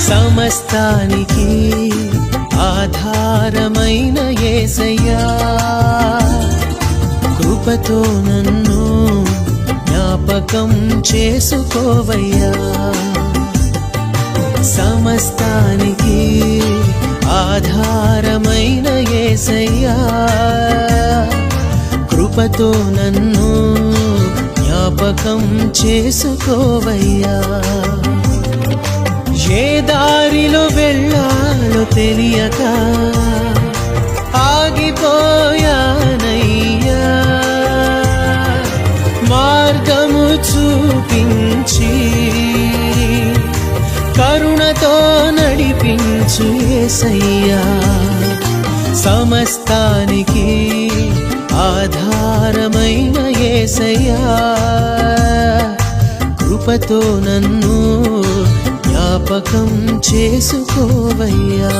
సమస్తానికి ఆధారమైన యేసయ్యా, కృపతో నన్ను జ్ఞాపకం చేసుకోవయ్యా. సమస్తానికి ఆధారమైన యేసయ్యా, కృపతో నన్ను జ్ఞాపకం చేసుకోవయ్యా. ఏ దారిలో వెళ్ళాలో తెలియక ఆగిపోయానయ్యా, మార్గము చూపించి కరుణతో నడిపించు యేసయ్యా. సమస్తానికి ఆధారమైన యేసయ్యా, కృపతో నన్ను జ్ఞాపకం చేసుకోవయ్యా.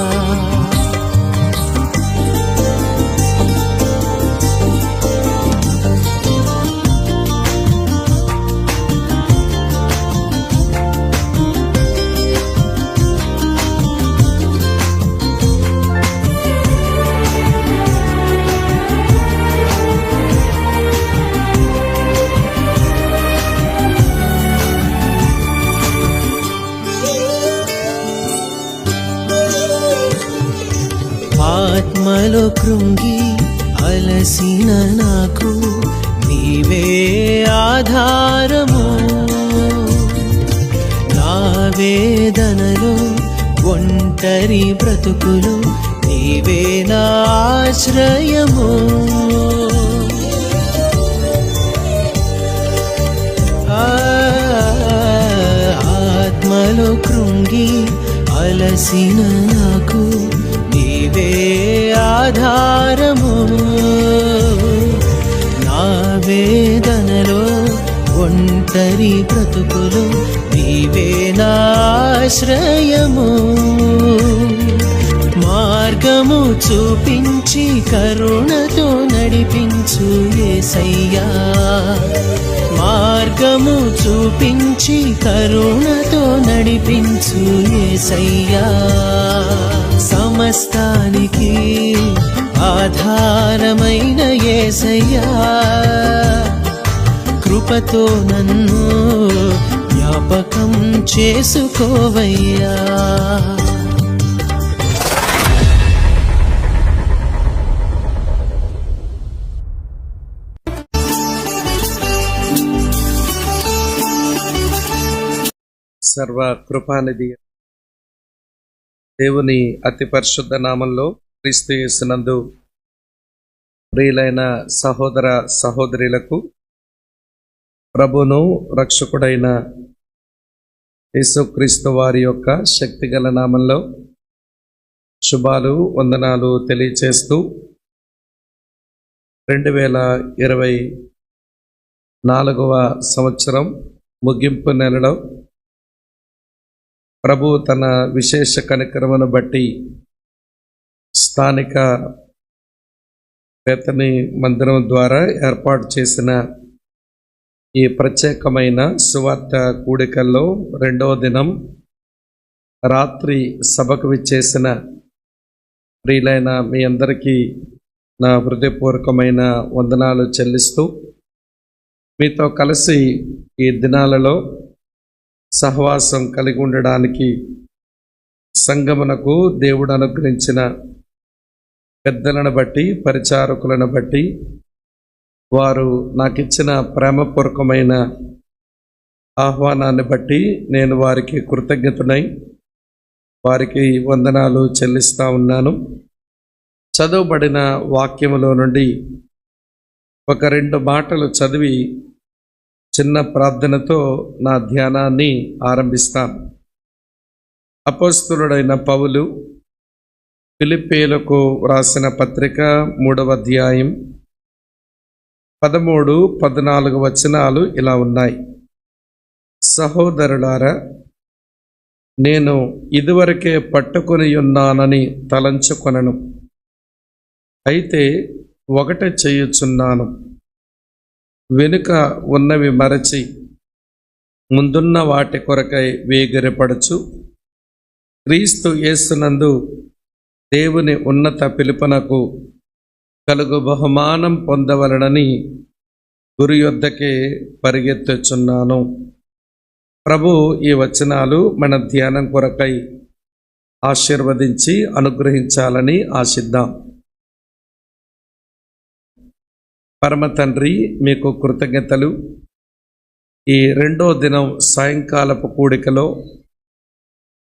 ఆత్మలో కృంగి అలసిన నాకు నీవే ఆధారము, నా వేదనలో ఒంటరి బ్రతుకులో నీవే నా ఆశ్రయము. ఆత్మలో కృంగి అలసిన నాకు నీవే ఆధారము, నా వేదనలో ఒంటరి బ్రతుకులు నీవే నా ఆశ్రయము. మార్గము చూపించి కరుణతో నడిపించు యేసయ్యా, మార్గము చూపించి కరుణతో నడిపించు యేసయ్యా. సమస్తానికి ఆధారమైన యేసయ్యా, కృపతో నన్ను జ్ఞాపకం చేసుకోవయ్యా. సర్వ కృపానిధి దేవుని అతి పరిశుద్ధ నామంలో క్రీస్తు యేసునందు ప్రియులైన సహోదర సహోదరులకు ప్రభును రక్షకుడైన యేసుక్రీస్తు వారి యొక్క శక్తిగల నామంలో శుభాలు వందనాలు తెలియచేస్తూ 2024వ సంవత్సరం ముగింపు నెలలో ప్రభు తన విశేష కనికరమును బట్టి స్థానిక బేతనీ మందిరం ద్వారా ఏర్పాటు చేసిన ఈ ప్రత్యేకమైన సువార్త కూడికల్లో 2వ దినం రాత్రి సభకు విచ్చేసిన ప్రియులైన మీ అందరికీ నా హృదయపూర్వకమైన వందనాలు చెల్లిస్తూ మీతో కలిసి ఈ దినాలలో సహవాసం కలిగి ఉండడానికి సంగమునకు దేవుడు అనుగ్రహించిన పెద్దలను బట్టి పరిచారకులను బట్టి వారు నాకు ఇచ్చిన ప్రేమపూర్వకమైన ఆహ్వానాన్ని బట్టి నేను వారికి కృతజ్ఞతనై వారికి వందనాలు చెల్లిస్తా ఉన్నాను. చదవబడిన వాక్యములో నుండి ఒక 2 మాటలు చదివి చిన్న ప్రార్థనతో నా ధ్యానాన్ని ఆరంభిస్తాను. అపోస్తలుడైన పౌలు ఫిలిప్పీయులకు రాసిన పత్రిక 3వ అధ్యాయం 13, 14 వచనాలు ఇలా ఉన్నాయి. సహోదరులారా, నేను ఇదివరకే పట్టుకొని ఉన్నానని తలంచుకొనను. అయితే ఒకటే చేయుచున్నాను, వెనుక ఉన్నవి మరచి ముందున్న వాటి కొరకై వేగిరపడుచు క్రీస్తు యేసునందు దేవుని ఉన్నత పిలుపునకు కలుగు బహుమానం పొందవలనని గురి యొద్దకే పరిగెత్తుచున్నాను. ప్రభు ఈ వచనాలు మన ధ్యానం కొరకై ఆశీర్వదించి అనుగ్రహించాలని ఆశిద్దాం. పరమ తండ్రి, మీకు కృతజ్ఞతలు. ఈ 2వ దినం సాయంకాలపు కూడికలో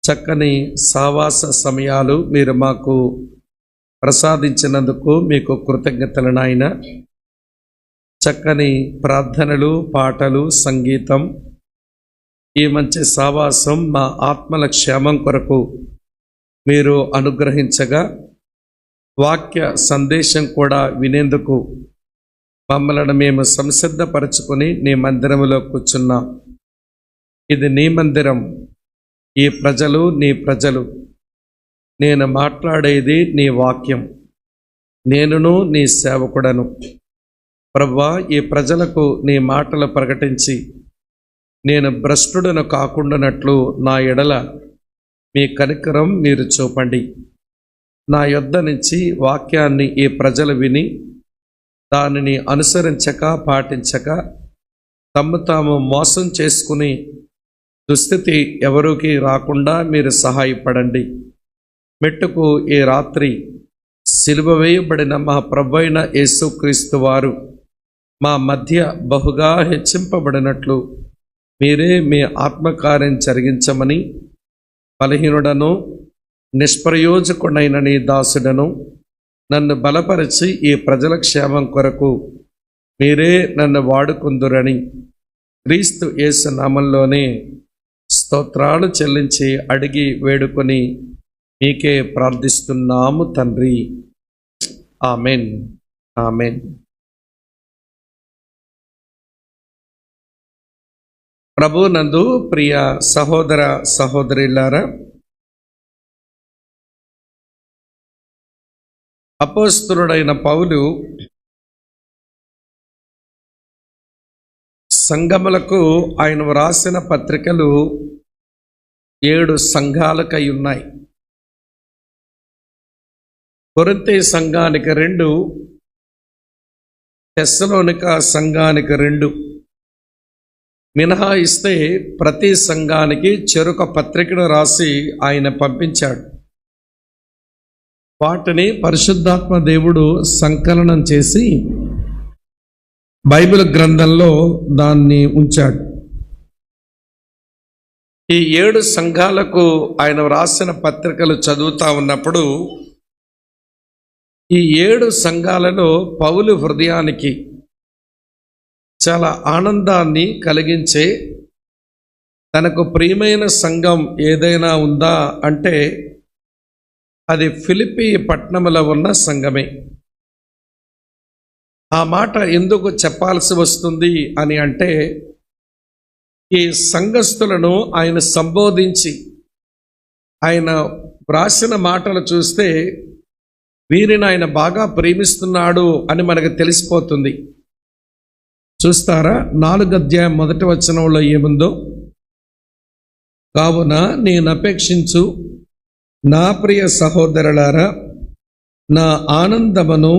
చక్కని సావాస సమయాలు మీరు మాకు ప్రసాదించినందుకు మీకు కృతజ్ఞతలు నాయన. చక్కని ప్రార్థనలు, పాటలు, సంగీతం, ఈ మంచి సావాసం మా ఆత్మల క్షేమం కొరకు మీరు అనుగ్రహించగా వాక్య సందేశం కూడా వినేందుకు మమ్మల్ని మేము సంసిద్ధపరచుకొని నీ మందిరములో కూర్చున్నాం. ఇది నీ మందిరం, ఈ ప్రజలు నీ ప్రజలు. నేను మాట్లాడేది నీ వాక్యం, నేనును నీ సేవకుడను. ప్రభువా, ఈ ప్రజలకు నీ మాటలు ప్రకటించి నేను భ్రష్టుడను కాకుండానట్లు నా ఎడల మీ కనికరం మీరు చూపండి. నా యొద్ద నుంచి వాక్యాన్ని ఈ ప్రజలు విని దానిని అనుసరించక పాటించక తమ్ము తాము మోసం చేసుకుని దుస్థితి ఎవరికి రాకుండా మీరు సహాయపడండి. మెట్టుకు ఈ రాత్రి సిలువ వేయబడిన మా ప్రభువైన యేసుక్రీస్తు వారు మా మధ్య బహుగా హెచ్చింపబడినట్లు మీరే మీ ఆత్మకార్యం జరిగించమని బలహీనుడను నిష్ప్రయోజకుడైన నీ దాసుడను నన్ను బలపరిచి ఈ ప్రజల క్షేమం కొరకు మీరే నన్ను వాడుకుందురని క్రీస్తు యేసు నామంలోనే స్తోత్రాలు చెల్లించి అడిగి వేడుకొని మీకే ప్రార్థిస్తున్నాము తండ్రి. Amen, amen. ప్రభు నందు ప్రియ సహోదర సహోదరులారా, అపోస్తలుడైన పౌలు సంఘములకు ఆయన వ్రాసిన పత్రికలు 7 సంఘాలకై ఉన్నాయి. కొరింథీ సంఘానికి 2, తెస్సలోనిక సంఘానికి 2 మినహాయిస్తే ప్రతి సంఘానికి చెరొక పత్రికను రాసి ఆయన పంపించాడు. వాటిని పరిశుద్ధాత్మ దేవుడు సంకలనం చేసి బైబిల్ గ్రంథంలో దాన్ని ఉంచాడు. ఈ 7 సంఘాలకు ఆయన వ్రాసిన పత్రికలు చదువుతా ఉన్నప్పుడు ఈ 7 సంఘాలలో పౌలు హృదయానికి చాలా ఆనందాన్ని కలిగించే, తనకు ప్రియమైన సంఘం ఏదైనా ఉందా అంటే అది ఫిలిప్పీ పట్టణంలో ఉన్న సంఘమే. ఆ మాట ఎందుకు చెప్పాల్సి వస్తుంది అని అంటే, ఈ సంఘస్థులను ఆయన సంబోధించి ఆయన వ్రాసిన మాటలు చూస్తే వీరిని ఆయన బాగా ప్రేమిస్తున్నాడు అని మనకు తెలిసిపోతుంది. చూస్తారా, 4వ అధ్యాయం 1వ వచనంలో ఏముందో? కావున నేను అపేక్షించు నా ప్రియ సహోదరులారా, నా ఆనందమును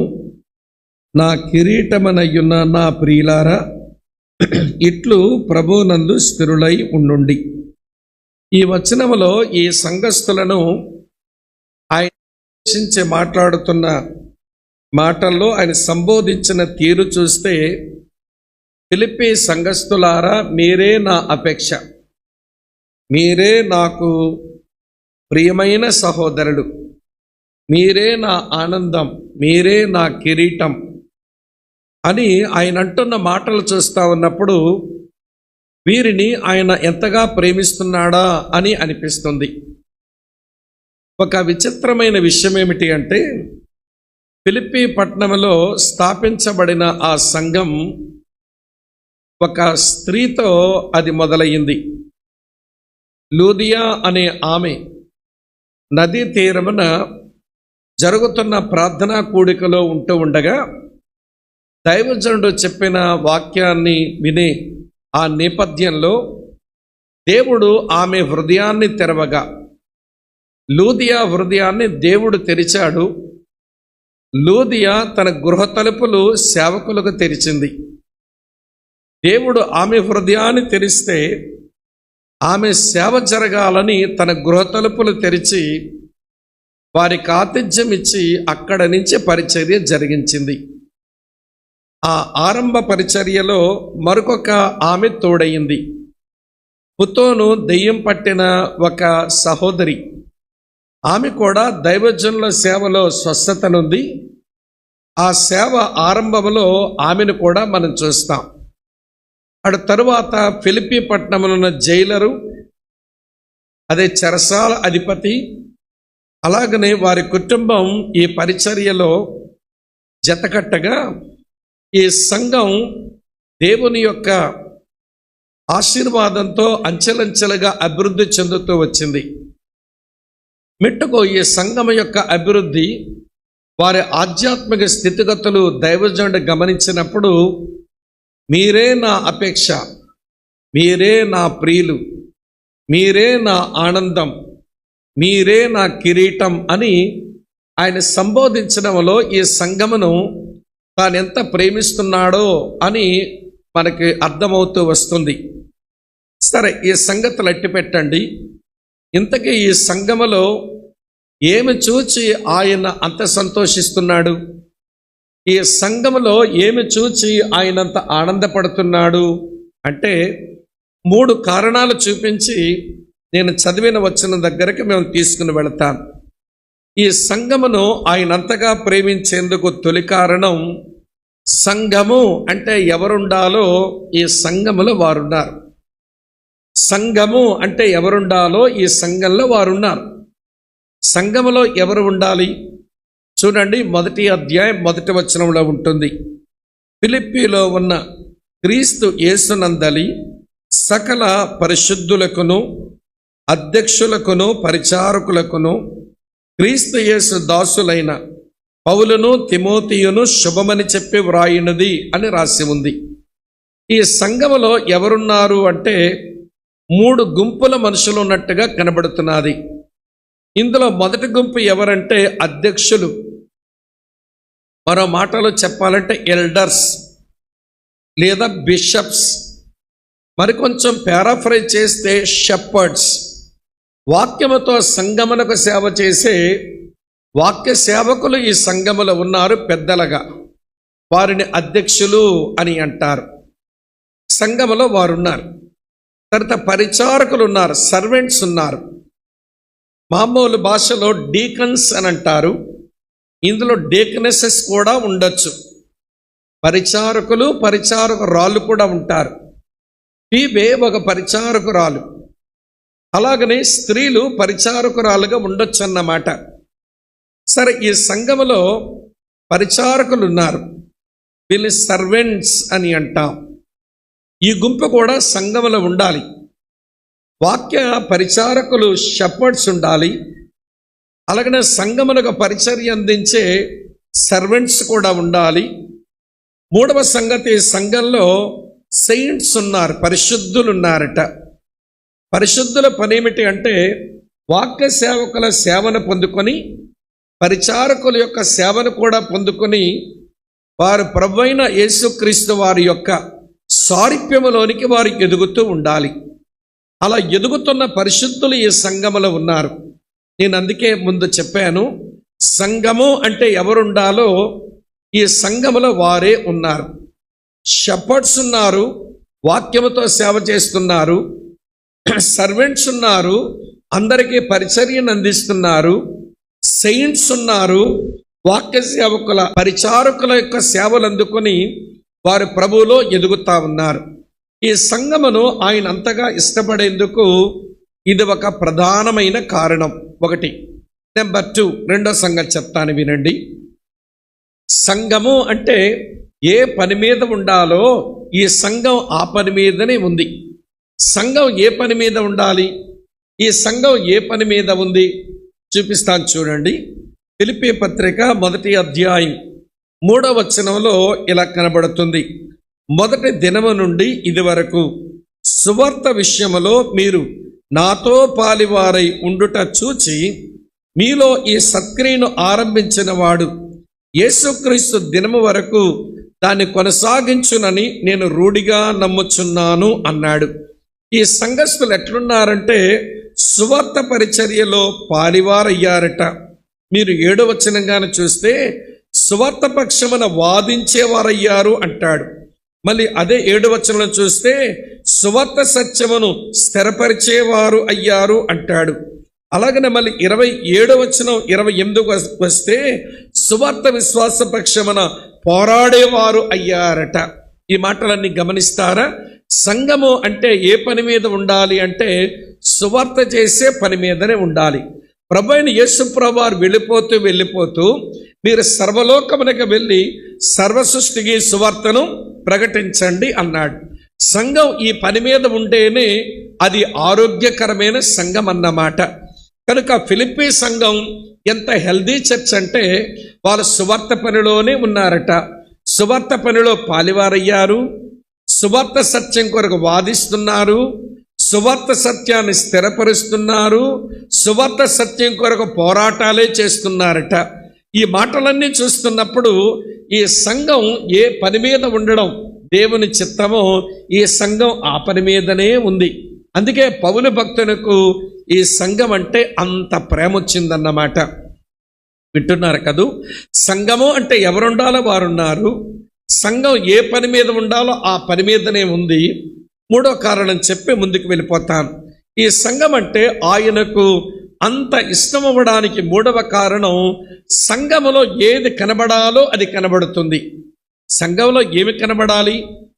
నా కిరీటమనయ్యున్న నా ప్రియులారా, ఇట్లు ప్రభువునందు స్థిరులై ఉండుండి. ఈ వచనములో ఈ సంఘస్థులను ఆయన మాట్లాడుతున్న మాటల్లో ఆయన సంబోధించిన తీరు చూస్తే ఫిలిప్పీ సంఘస్థులారా, మీరే నా అపేక్ష, మీరే నాకు ప్రియమైన సహోదరుడు, మీరే నా ఆనందం, మీరే నా కిరీటం అని ఆయన అంటున్న మాటలు చూస్తూ ఉన్నప్పుడు వీరిని ఆయన ఎంతగా ప్రేమిస్తున్నాడా అని అనిపిస్తుంది. ఒక విచిత్రమైన విషయం ఏమిటి అంటే, ఫిలిప్పీ పట్టణంలో స్థాపించబడిన ఆ సంఘం ఒక స్త్రీతో అది మొదలయ్యింది. లూదియా అనే ఆమె నదీ తీరమున జరుగుతున్న ప్రార్థనా కూడికలో ఉంటూ ఉండగా దైవజనుడు చెప్పిన వాక్యాన్ని వినే ఆ నేపథ్యంలో దేవుడు ఆమె హృదయాన్ని తెరవగా, లూదియా హృదయాన్ని దేవుడు తెరిచాడు. లూదియా తన గృహ తలుపులు సేవకులకు తెరిచింది. దేవుడు ఆమె హృదయాన్ని తెరిస్తే ఆమె సేవ జరగాలని తన గృహ తలుపులు తెరిచి వారికి ఆతిథ్యం ఇచ్చి అక్కడ నుంచి పరిచర్య జరిగించింది. ఆ ఆరంభ పరిచర్యలో మరొక ఆమె తోడయింది. పుతోను దెయ్యం పట్టిన ఒక సహోదరి, ఆమె కూడా దైవజనుల సేవలో స్వస్థతనుంది. ఆ సేవ ఆరంభంలో ఆమెను కూడా మనం చూస్తాం. అటు తరువాత ఫిలిప్పీ పట్టణంలో ఉన్న జైలరు, అదే చెరసాల అధిపతి, అలాగనే వారి కుటుంబం ఈ పరిచర్యలో జతకట్టగా ఈ సంఘం దేవుని యొక్క ఆశీర్వాదంతో అంచెలంచెలుగా అభివృద్ధి చెందుతూ వచ్చింది. మెట్టుకు ఈ సంఘం యొక్క అభివృద్ధి, వారి ఆధ్యాత్మిక స్థితిగతులు దైవజనుడు గమనించినప్పుడు, మీరే నా అపేక్ష, మీరే నా ప్రియులు, మీరే నా ఆనందం, మీరే నా కిరీటం అని ఆయన సంబోధించడంలో ఈ సంఘమును తాను ఎంత ప్రేమిస్తున్నాడో అని మనకి అర్థమవుతూ వస్తుంది. సరే, ఈ సంగతులు అట్టి పెట్టండి. ఇంతకీ ఈ సంఘములో ఏమి చూచి ఆయన అంత సంతోషిస్తున్నాడు? ఈ సంఘములో ఏమి చూచి ఆయనంత ఆనందపడుతున్నాడు అంటే 3 కారణాలు చూపించి నేను చదివిన వచనం దగ్గరికి మేము తీసుకుని వెళతాం. ఈ సంఘమును ఆయనంతగా ప్రేమించేందుకు తొలి కారణం, సంఘము అంటే ఎవరుండాలో ఈ సంఘములో వారున్నారు. సంఘము అంటే ఎవరుండాలో ఈ సంఘంలో వారున్నారు. సంఘములో ఎవరు ఉండాలి? చూడండి, 1వ అధ్యాయం 1వ వచనంలో ఉంటుంది. ఫిలిప్పీలో ఉన్న క్రీస్తు యేసునందలి సకల పరిశుద్ధులకును అధ్యక్షులకును పరిచారకులకును క్రీస్తు యేసు దాసులైన పౌలును తిమోతియును శుభమని చెప్పి వ్రాయినది అని రాసి ఉంది. ఈ సంఘములో ఎవరున్నారు అంటే 3 గుంపుల మనుషులు ఉన్నట్టుగా కనబడుతున్నది. ఇందులో మొదటి గుంపు ఎవరంటే అధ్యక్షులు, మరో మాటలో చెప్పాలంటే ఎల్డర్స్ లేదా బిషప్స్, మరికొంచెం పారాఫ్రైజ్ చేస్తే షెపర్డ్స్. వాక్యముతో సంఘమునకు సేవ చేసే వాక్య సేవకులు ఈ సంఘములో ఉన్నారు పెద్దలుగా. వారిని అధ్యక్షులు అని అంటారు. సంఘములో వారున్నారు. తర్వాత పరిచారకులు ఉన్నారు, సర్వెంట్స్ ఉన్నారు. మామూలు భాషలో డీకన్స్ అని అంటారు. ఇందులో డీకనెసెస్ కూడా ఉండొచ్చు. పరిచారకురాళ్ళు కూడా ఉంటారు. ఈమె ఒక పరిచారకురాలు. అలాగనే స్త్రీలు పరిచారకురాలుగా ఉండొచ్చు అన్నమాట. సరే, ఈ సంఘములో పరిచారకులు ఉన్నారు, వీళ్ళు సర్వెంట్స్ అని అంటాం. ఈ గుంపు కూడా సంఘములో ఉండాలి. వాక్య పరిచారకులు షెపర్డ్స్ ఉండాలి. అలాగనే సంఘమునకు పరిచర్య అందించే సర్వెంట్స్ కూడా ఉండాలి. 3వ సంగతి, సంఘంలో సెయింట్స్ ఉన్నారు, పరిశుద్ధులు ఉన్నారట. పరిశుద్ధుల పనేమిటి అంటే వాక్య సేవకుల సేవను పొందుకొని పరిచారకుల యొక్క సేవను కూడా పొందుకొని వారు ప్రభువైన యేసుక్రీస్తు వారి యొక్క సారూప్యములోనికి వారు ఎదుగుతూ ఉండాలి. అలా ఎదుగుతున్న పరిశుద్ధులు ఈ సంఘములో ఉన్నారు. నేను అందుకే ముందు చెప్పాను, సంఘము అంటే ఎవరుండాలో ఈ సంఘములో వారే ఉన్నారు. షెపర్డ్స్ ఉన్నారు, వాక్యముతో సేవ చేస్తున్నారు. సర్వెంట్స్ ఉన్నారు, అందరికీ పరిచర్యను అందిస్తున్నారు. సెయింట్స్ ఉన్నారు, వాక్య సేవకుల పరిచారకుల యొక్క సేవలు అందుకొని వారు ప్రభువులో ఎదుగుతా ఉన్నారు. ఈ సంఘమును ఆయన అంతగా ఇష్టపడేందుకు ఇది ఒక ప్రధానమైన కారణం. ఒకటి. నెంబర్ 2, రెండో సంగతి చెప్తాను వినండి. సంఘము అంటే ఏ పని మీద ఉండాలో ఈ సంఘం ఆ పని మీదనే ఉంది. సంఘం ఏ పని మీద ఉండాలి, ఈ సంఘం ఏ పని మీద ఉంది చూపిస్తాను చూడండి. ఫిలిప్పీ పత్రిక 1వ అధ్యాయం 3వ వచనంలో ఇలా కనబడుతుంది. మొదటి దినము నుండి ఇది వరకు సువార్త విషయములో మీరు నాతో పాలివారై ఉండుట చూచి మీలో ఈ సత్క్రియను ఆరంభించిన వాడు యేసుక్రీస్తు దినము వరకు దాన్ని కొనసాగించునని నేను రూఢిగా నమ్ముచున్నాను అన్నాడు. ఈ సంఘస్థులు ఎట్లున్నారంటే సువార్త పరిచర్యలో పాలివారయ్యారట. మీరు 7వ వచనంగాను చూస్తే సువార్త పక్షమున వాదించేవారయ్యారు అంటాడు. మళ్ళీ అదే 7వ వచనంలో చూస్తే సువార్త సత్యమును స్థిరపరిచేవారు అయ్యారు అంటాడు. అలాగనే మళ్ళీ 27వ వచనం 28కు వస్తే సువార్త విశ్వాస పక్షమున పోరాడేవారు అయ్యారట. ఈ మాటలన్నీ గమనిస్తారా? సంఘము అంటే ఏ పని మీద ఉండాలి అంటే సువార్త చేసే పని మీదనే ఉండాలి. ప్రభువైన యేసు ప్రభువారు వెళ్ళిపోతూ మీరు సర్వలోకమునకు వెళ్ళి సర్వ సృష్టికి సువార్తను ప్రకటించండి అన్నాడు. సంఘం ఈ పని మీద ఉంటేనే అది ఆరోగ్యకరమైన సంఘం అన్నమాట. కనుక ఫిలిప్పీ సంఘం ఎంత హెల్దీ చర్చ్ అంటే వాళ్ళు సువార్త పనిలోనే ఉన్నారట. సువార్త పనిలో పాలివారయ్యారు, సువార్త సత్యం కొరకు వాదిస్తున్నారు, సువార్త సత్యాన్ని స్థిరపరుస్తున్నారు, సువార్త సత్యం కొరకు పోరాటాలే చేస్తున్నారట. ఈ మాటలన్నీ చూస్తున్నప్పుడు ఈ సంఘం ఏ పని మీద ఉండడం దేవుని చిత్తమో ఈ సంఘం ఆ పని మీదనే ఉంది. అందుకే పౌలు భక్తులకు ఈ సంఘం అంటే అంత ప్రేమ వచ్చిందన్నమాట. వింటున్నారు కదూ? సంఘము అంటే ఎవరుండాలో వారున్నారు. సంఘం ఏ పని మీద ఉండాలో ఆ పని మీదనే ఉంది. 3వ కారణం చెప్పి ముందుకు వెళ్ళిపోతాను. ఈ సంఘం అంటే ఆయనకు అంత ఇష్టం అవ్వడానికి 3వ కారణం, సంఘములో ఏది కనబడాలో అది కనబడుతుంది. సంఘంలో ఏమి కనబడాలి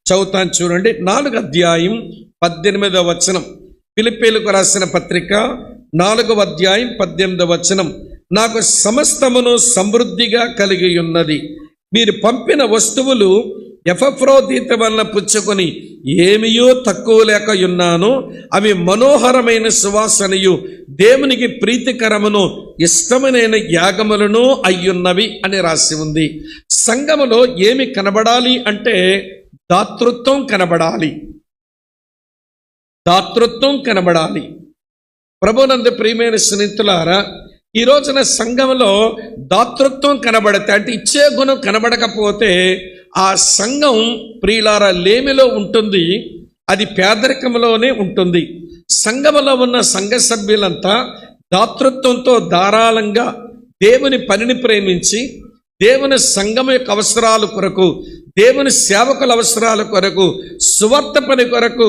చదువుతాను చూడండి. 4వ అధ్యాయం 18వ వచనం. ఫిలిప్పీలకు రాసిన పత్రిక 4వ అధ్యాయం 18వ వచనం. నాకు సమస్తమును సమృద్ధిగా కలిగి ఉన్నది. మీరు పంపిన వస్తువులు ఎపఫ్రోదితు వలన పుచ్చుకొని ఏమియో తక్కువ లేక ఉన్నాను. అవి మనోహరమైన సువాసనయు దేవునికి ప్రీతికరమును ఇష్టమైన యాగములను అయ్యున్నవి అని రాసి ఉంది. సంఘములో ఏమి కనబడాలి అంటే దాతృత్వం కనబడాలి. దాతృత్వం కనబడాలి. ప్రభునందు ప్రియమైన స్నేహితులారా, ఈ రోజున సంఘంలో దాతృత్వం కనబడితే అంటే ఇచ్చే గుణం కనబడకపోతే ఆ సంఘం ప్రియులారా లేమిలో ఉంటుంది, అది పేదరికంలోనే ఉంటుంది. సంఘములో ఉన్న సంఘ సభ్యులంతా దాతృత్వంతో ధారాళంగా దేవుని పనిని ప్రేమించి దేవుని సంఘం యొక్క అవసరాల కొరకు, దేవుని సేవకుల అవసరాల కొరకు, సువార్త పని కొరకు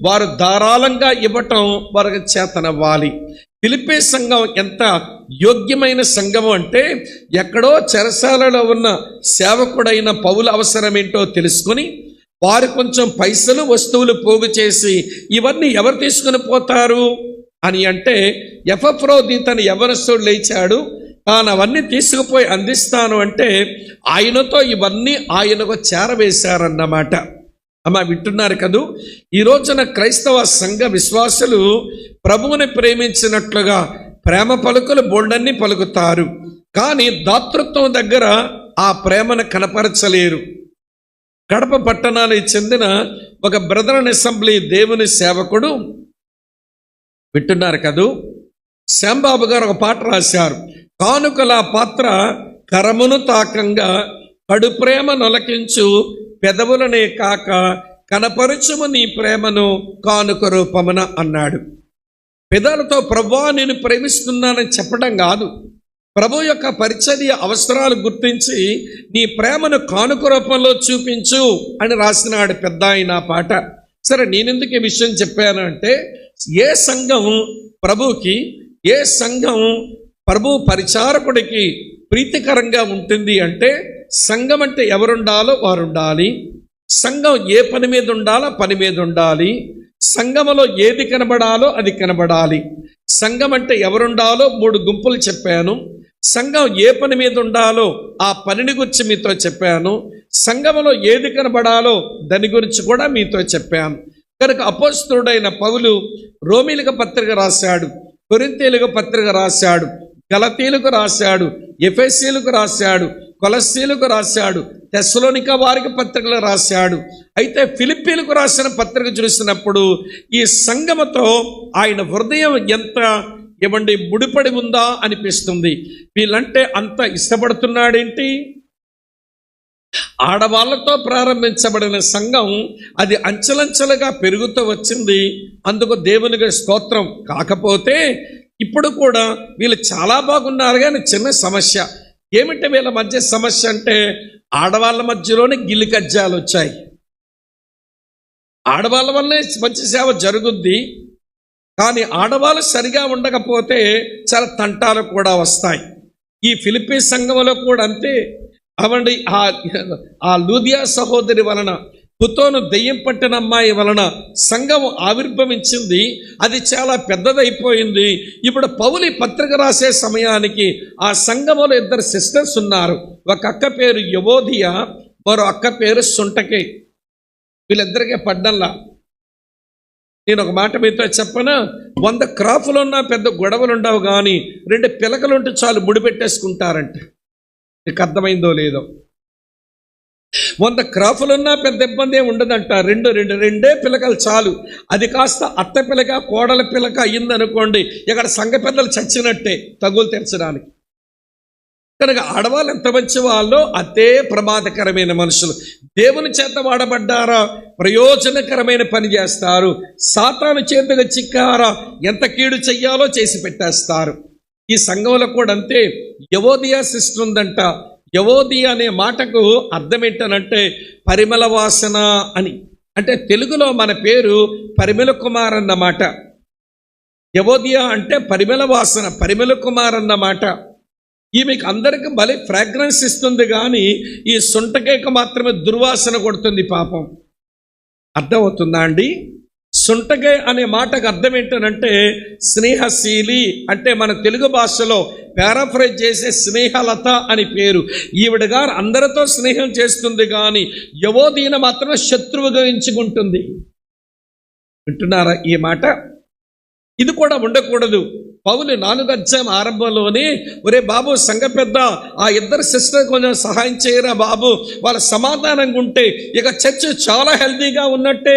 వారు ధారాళంగా ఇవ్వటం వారికి చేతనవ్వాలి. ఫిలిప్పీ సంఘం ఎంత యోగ్యమైన సంఘం అంటే ఎక్కడో చెరసాలలో ఉన్న సేవకుడైన పౌలు అవసరం ఏంటో తెలుసుకొని వారు కొంచెం పైసలు వస్తువులు పోగు చేసి ఇవన్నీ ఎవరు తీసుకుని పోతారు అని అంటే ఎపఫ్రోదితు అని యవనస్తుడు లేచాడు, తాను అవన్నీ తీసుకుపోయి అందిస్తాను అంటే ఆయనతో ఇవన్నీ ఆయనకు చేరవేశారన్నమాట. అమ్మ వింటున్నారు కదూ? ఈ రోజున క్రైస్తవ సంఘ విశ్వాసులు ప్రభువుని ప్రేమించినట్లుగా ప్రేమ పలుకులు బోల్డన్ని పలుకుతారు, కానీ దాతృత్వం దగ్గర ఆ ప్రేమను కనపరచలేరు. కడప పట్టణానికి చెందిన ఒక బ్రదరన్ అసెంబ్లీ దేవుని సేవకుడు, వింటున్నారు కదూ, శ్యాంబాబు గారు ఒక పాట రాశారు. కానుకల పాత్ర కరమును తాకంగా కడు ప్రేమ నొలకించు పెదవులనే కాక కనపరుచుము నీ ప్రేమను కానుక రూపమున అన్నాడు. పెదాలతో ప్రభువా నేను ప్రేమిస్తున్నానని చెప్పడం కాదు, ప్రభు యొక్క పరిచర్య అవసరాలు గుర్తించి నీ ప్రేమను కానుక రూపంలో చూపించు అని రాసినాడు పెద్ద ఆయన పాట. సరే, నేనెందుకు ఈ విషయం చెప్పాను అంటే, ఏ సంఘం ప్రభుకి, ఏ సంఘం ప్రభు పరిచారకుడికి ప్రీతికరంగా ఉంటుంది అంటే, సంఘం అంటే ఎవరుండాలో వారుండాలి, సంఘం ఏ పని మీద ఉండాలో పని మీద ఉండాలి, సంఘములో ఏది కనబడాలో అది కనబడాలి. సంఘం అంటే ఎవరుండాలో 3 గుంపులు చెప్పాను. సంఘం ఏ పని మీద ఉండాలో ఆ పనిని గురించి మీతో చెప్పాను. సంఘములో ఏది కనబడాలో దాని గురించి కూడా మీతో చెప్పాను. కనుక అపోస్తలుడైన పౌలు రోమీలకు పత్రిక రాశాడు, కొరింథీయులకు పత్రిక రాశాడు, గలతీయులకు రాశాడు, ఎఫెసీయులకు రాశాడు, కొలస్సీయులకు రాశాడు, తెస్సలోనిక వారికి పత్రికలు రాశాడు. అయితే ఫిలిప్పీలకు రాసిన పత్రిక చూసినప్పుడు ఈ సంఘముతో ఆయన హృదయం ఎంత ముడిపడి ఉందా అనిపిస్తుంది. వీళ్ళంటే అంత ఇష్టపడుతున్నాడేంటి? ఆడవాళ్లతో ప్రారంభించబడిన సంఘం అది అంచెలంచెలుగా పెరుగుతూ వచ్చింది. అందుకు దేవునికి స్తోత్రం. కాకపోతే ఇప్పుడు కూడా వీళ్ళు చాలా బాగున్నారు, కానీ చిన్న సమస్య ఏమిటి వీళ్ళ మధ్య సమస్య అంటే, ఆడవాళ్ళ మధ్యలోనే గిల్లి కజ్జాలు వచ్చాయి. ఆడవాళ్ళ వల్లే మంచి సేవ జరుగుద్ది, కానీ ఆడవాళ్ళు సరిగా ఉండకపోతే చాలా తంటాలు కూడా వస్తాయి. ఈ ఫిలిప్పీ సంఘంలో కూడా అంతే. అవండి, ఆ లూదియా సహోదరి వలన, పుతోను దెయ్యం పట్టిన అమ్మాయి వలన సంఘం ఆవిర్భవించింది. అది చాలా పెద్దదైపోయింది. ఇప్పుడు పౌలు పత్రిక రాసే సమయానికి ఆ సంఘంలో 2 సిస్టర్స్ ఉన్నారు. ఒక అక్క పేరు యవోదియా, మరో అక్క పేరు సుంటకే. వీళ్ళిద్దరికీ పడ్డంలా. నేను ఒక మాట మీతో చెప్పనా, 100 క్రాఫ్లున్నా పెద్ద గొడవలు ఉండవు, కానీ 2 పిలకలుంటే చాలు ముడిపెట్టేసుకుంటారంట. నీకు అర్థమైందో లేదో? 100 క్రాఫ్లున్నా పెద్ద ఇబ్బంది ఏమి ఉండదంట. రెండే పిలకలు చాలు. అది కాస్త అత్త పిలక, కోడల పిలక అయ్యిందనుకోండి, ఇక్కడ సంఘ పెద్దలు చచ్చినట్టే తగులు తెరచడానికి. కనుక ఆడవాళ్ళు ఎంత మంచి వాళ్ళో అదే ప్రమాదకరమైన మనుషులు. దేవుని చేత వాడబడ్డారా ప్రయోజనకరమైన పని చేస్తారు, సాతాను చేతిగా చిక్కారా ఎంత కీడు చెయ్యాలో చేసి పెట్టేస్తారు. ఈ సంఘంలో కూడా అంతే. యవోదియా సిస్టర్ ఉందంట. యవోదియా అనే మాటకు అర్థం ఏంటనంటే పరిమళ వాసన అని. అంటే తెలుగులో మన పేరు పరిమళ కుమార్ అన్నమాట. యవోదియా అంటే పరిమళ వాసన, పరిమళ కుమార్ అన్నమాట. ఈమెకు అందరికి భలే ఫ్రాగ్రెన్స్ ఇస్తుంది, కానీ ఈ సొంటకేక మాత్రమే దుర్వాసన కొడుతుంది పాపం. అర్థమవుతుందా అండి? సొంటకాయ అనే మాటకు అర్థం ఏంటనంటే స్నేహశీలి, అంటే మన తెలుగు భాషలో పారాఫ్రైజ్ చేసే స్నేహలత అని పేరు. ఈవిడ గారు అందరితో స్నేహం చేస్తుంది, కానీ యవోదీన మాత్రం శత్రువుగా ఎంచుకుంటుంది. వింటున్నారా ఈ మాట? ఇది కూడా ఉండకూడదు. పౌలు 4వ అధ్యాయం ఆరంభంలోనే, ఒరే బాబు సంఘ పెద్ద, ఆ 2 సిస్టర్ కొంచెం సహాయం చేయరా బాబు, వాళ్ళ సమాధానంగా ఉంటే ఇక చర్చ్ చాలా హెల్తీగా ఉన్నట్టే.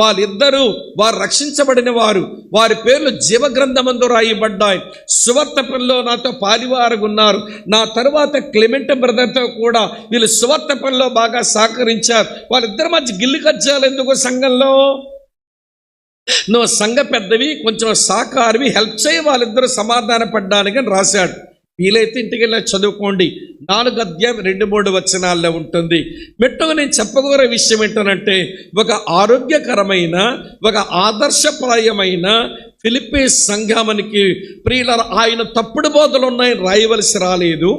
వాళ్ళిద్దరూ వారు రక్షించబడిన వారు, వారి పేర్లు జీవగ్రంథమందు రాయబడ్డాయి. సువార్త పనిలో నాతో పాలివారుగా ఉన్నారు. నా తరువాత క్లెమెంట్ బ్రదర్తో కూడా వీళ్ళు సువార్త పనిలో బాగా సహకరించారు. వాళ్ళిద్దరి మధ్య గిల్లి కజ్జాలు ఎందుకు సంఘంలో? నువ్వు సంఘ పెద్దవి, కొంచెం సహకారివి, హెల్ప్ చేయి, వాళ్ళిద్దరూ సమాధాన పడ్డానికి అని రాశాడు. వీలైతే ఇంటికి వెళ్ళి చదువుకోండి. 4వ అధ్యాయం 2-3 వచనాల్లో ఉంటుంది. మెట్టుగా నేను చెప్పగోరే విషయం ఏంటంటే, ఒక ఆరోగ్యకరమైన, ఒక ఆదర్శప్రాయమైన ఫిలిప్పీ సంఘానికి ప్రియులారా, ఆయన తప్పుడు బోధలు ఉన్నాయని రాయవలసి రాలేదు.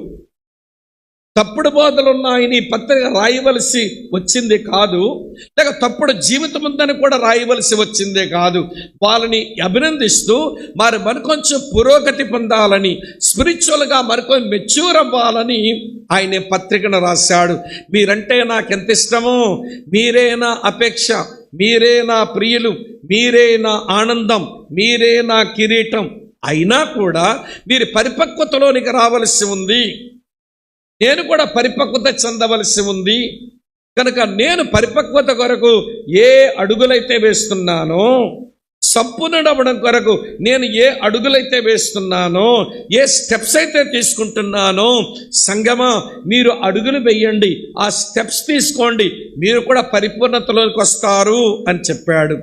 తప్పుడు బోధలున్నాయని పత్రిక రాయవలసి వచ్చింది కాదు, లేక తప్పుడు జీవితం ఉందని కూడా రాయవలసి వచ్చిందే కాదు. వాళ్ళని అభినందిస్తూ మరికొంచెం పురోగతి పొందాలని, స్పిరిచువల్గా మరికొంచెం మెచ్యూర్ అవ్వాలని ఆయన పత్రికను రాశాడు. మీరంటే నాకెంత ఇష్టమో, మీరే నా అపేక్ష, మీరే నా ప్రియులు, మీరే నా ఆనందం, మీరే నా కిరీటం. అయినా కూడా మీరు పరిపక్వతలోనికి రావలసి ఉంది. నేను కూడా పరిపక్వత చెందవలసి ఉంది. కనుక నేను పరిపక్వత కొరకు ఏ అడుగులైతే వేస్తున్నానో, సంపూర్ణుడవ్వడం కొరకు నేను ఏ అడుగులైతే వేస్తున్నానో, ఏ స్టెప్స్ అయితే తీసుకుంటున్నానో, సంగమా మీరు అడుగులు వేయండి, ఆ స్టెప్స్ తీసుకోండి, మీరు కూడా పరిపూర్ణతలోకి వస్తారు అని చెప్పాడు.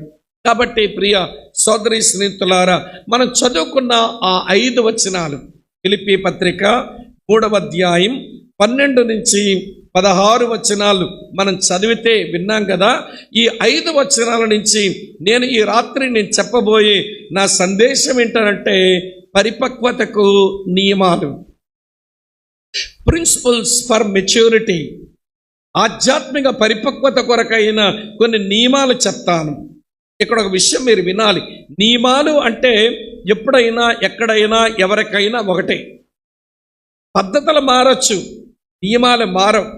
కాబట్టి ప్రియ సోదరి స్నేహితులారా, మనం చదువుకున్న ఆ 5 వచనాలు, ఫిలిప్పీ పత్రిక 3వ అధ్యాయం 12 నుంచి 16 వచనాలు మనం చదివితే విన్నాం కదా. ఈ 5 వచనాల నుంచి నేను ఈ రాత్రి చెప్పబోయే నా సందేశం ఏంటంటే పరిపక్వతకు నియమాలు, ప్రిన్సిపల్స్ ఫర్ మెచ్యూరిటీ. ఆధ్యాత్మిక పరిపక్వత కొరకైన కొన్ని నియమాలు చెప్తాను. ఇక్కడ ఒక విషయం మీరు వినాలి. నియమాలు అంటే ఎప్పుడైనా ఎక్కడైనా ఎవరికైనా ఒకటే. పద్ధతులు మారచ్చు, నియమాలు మారవు.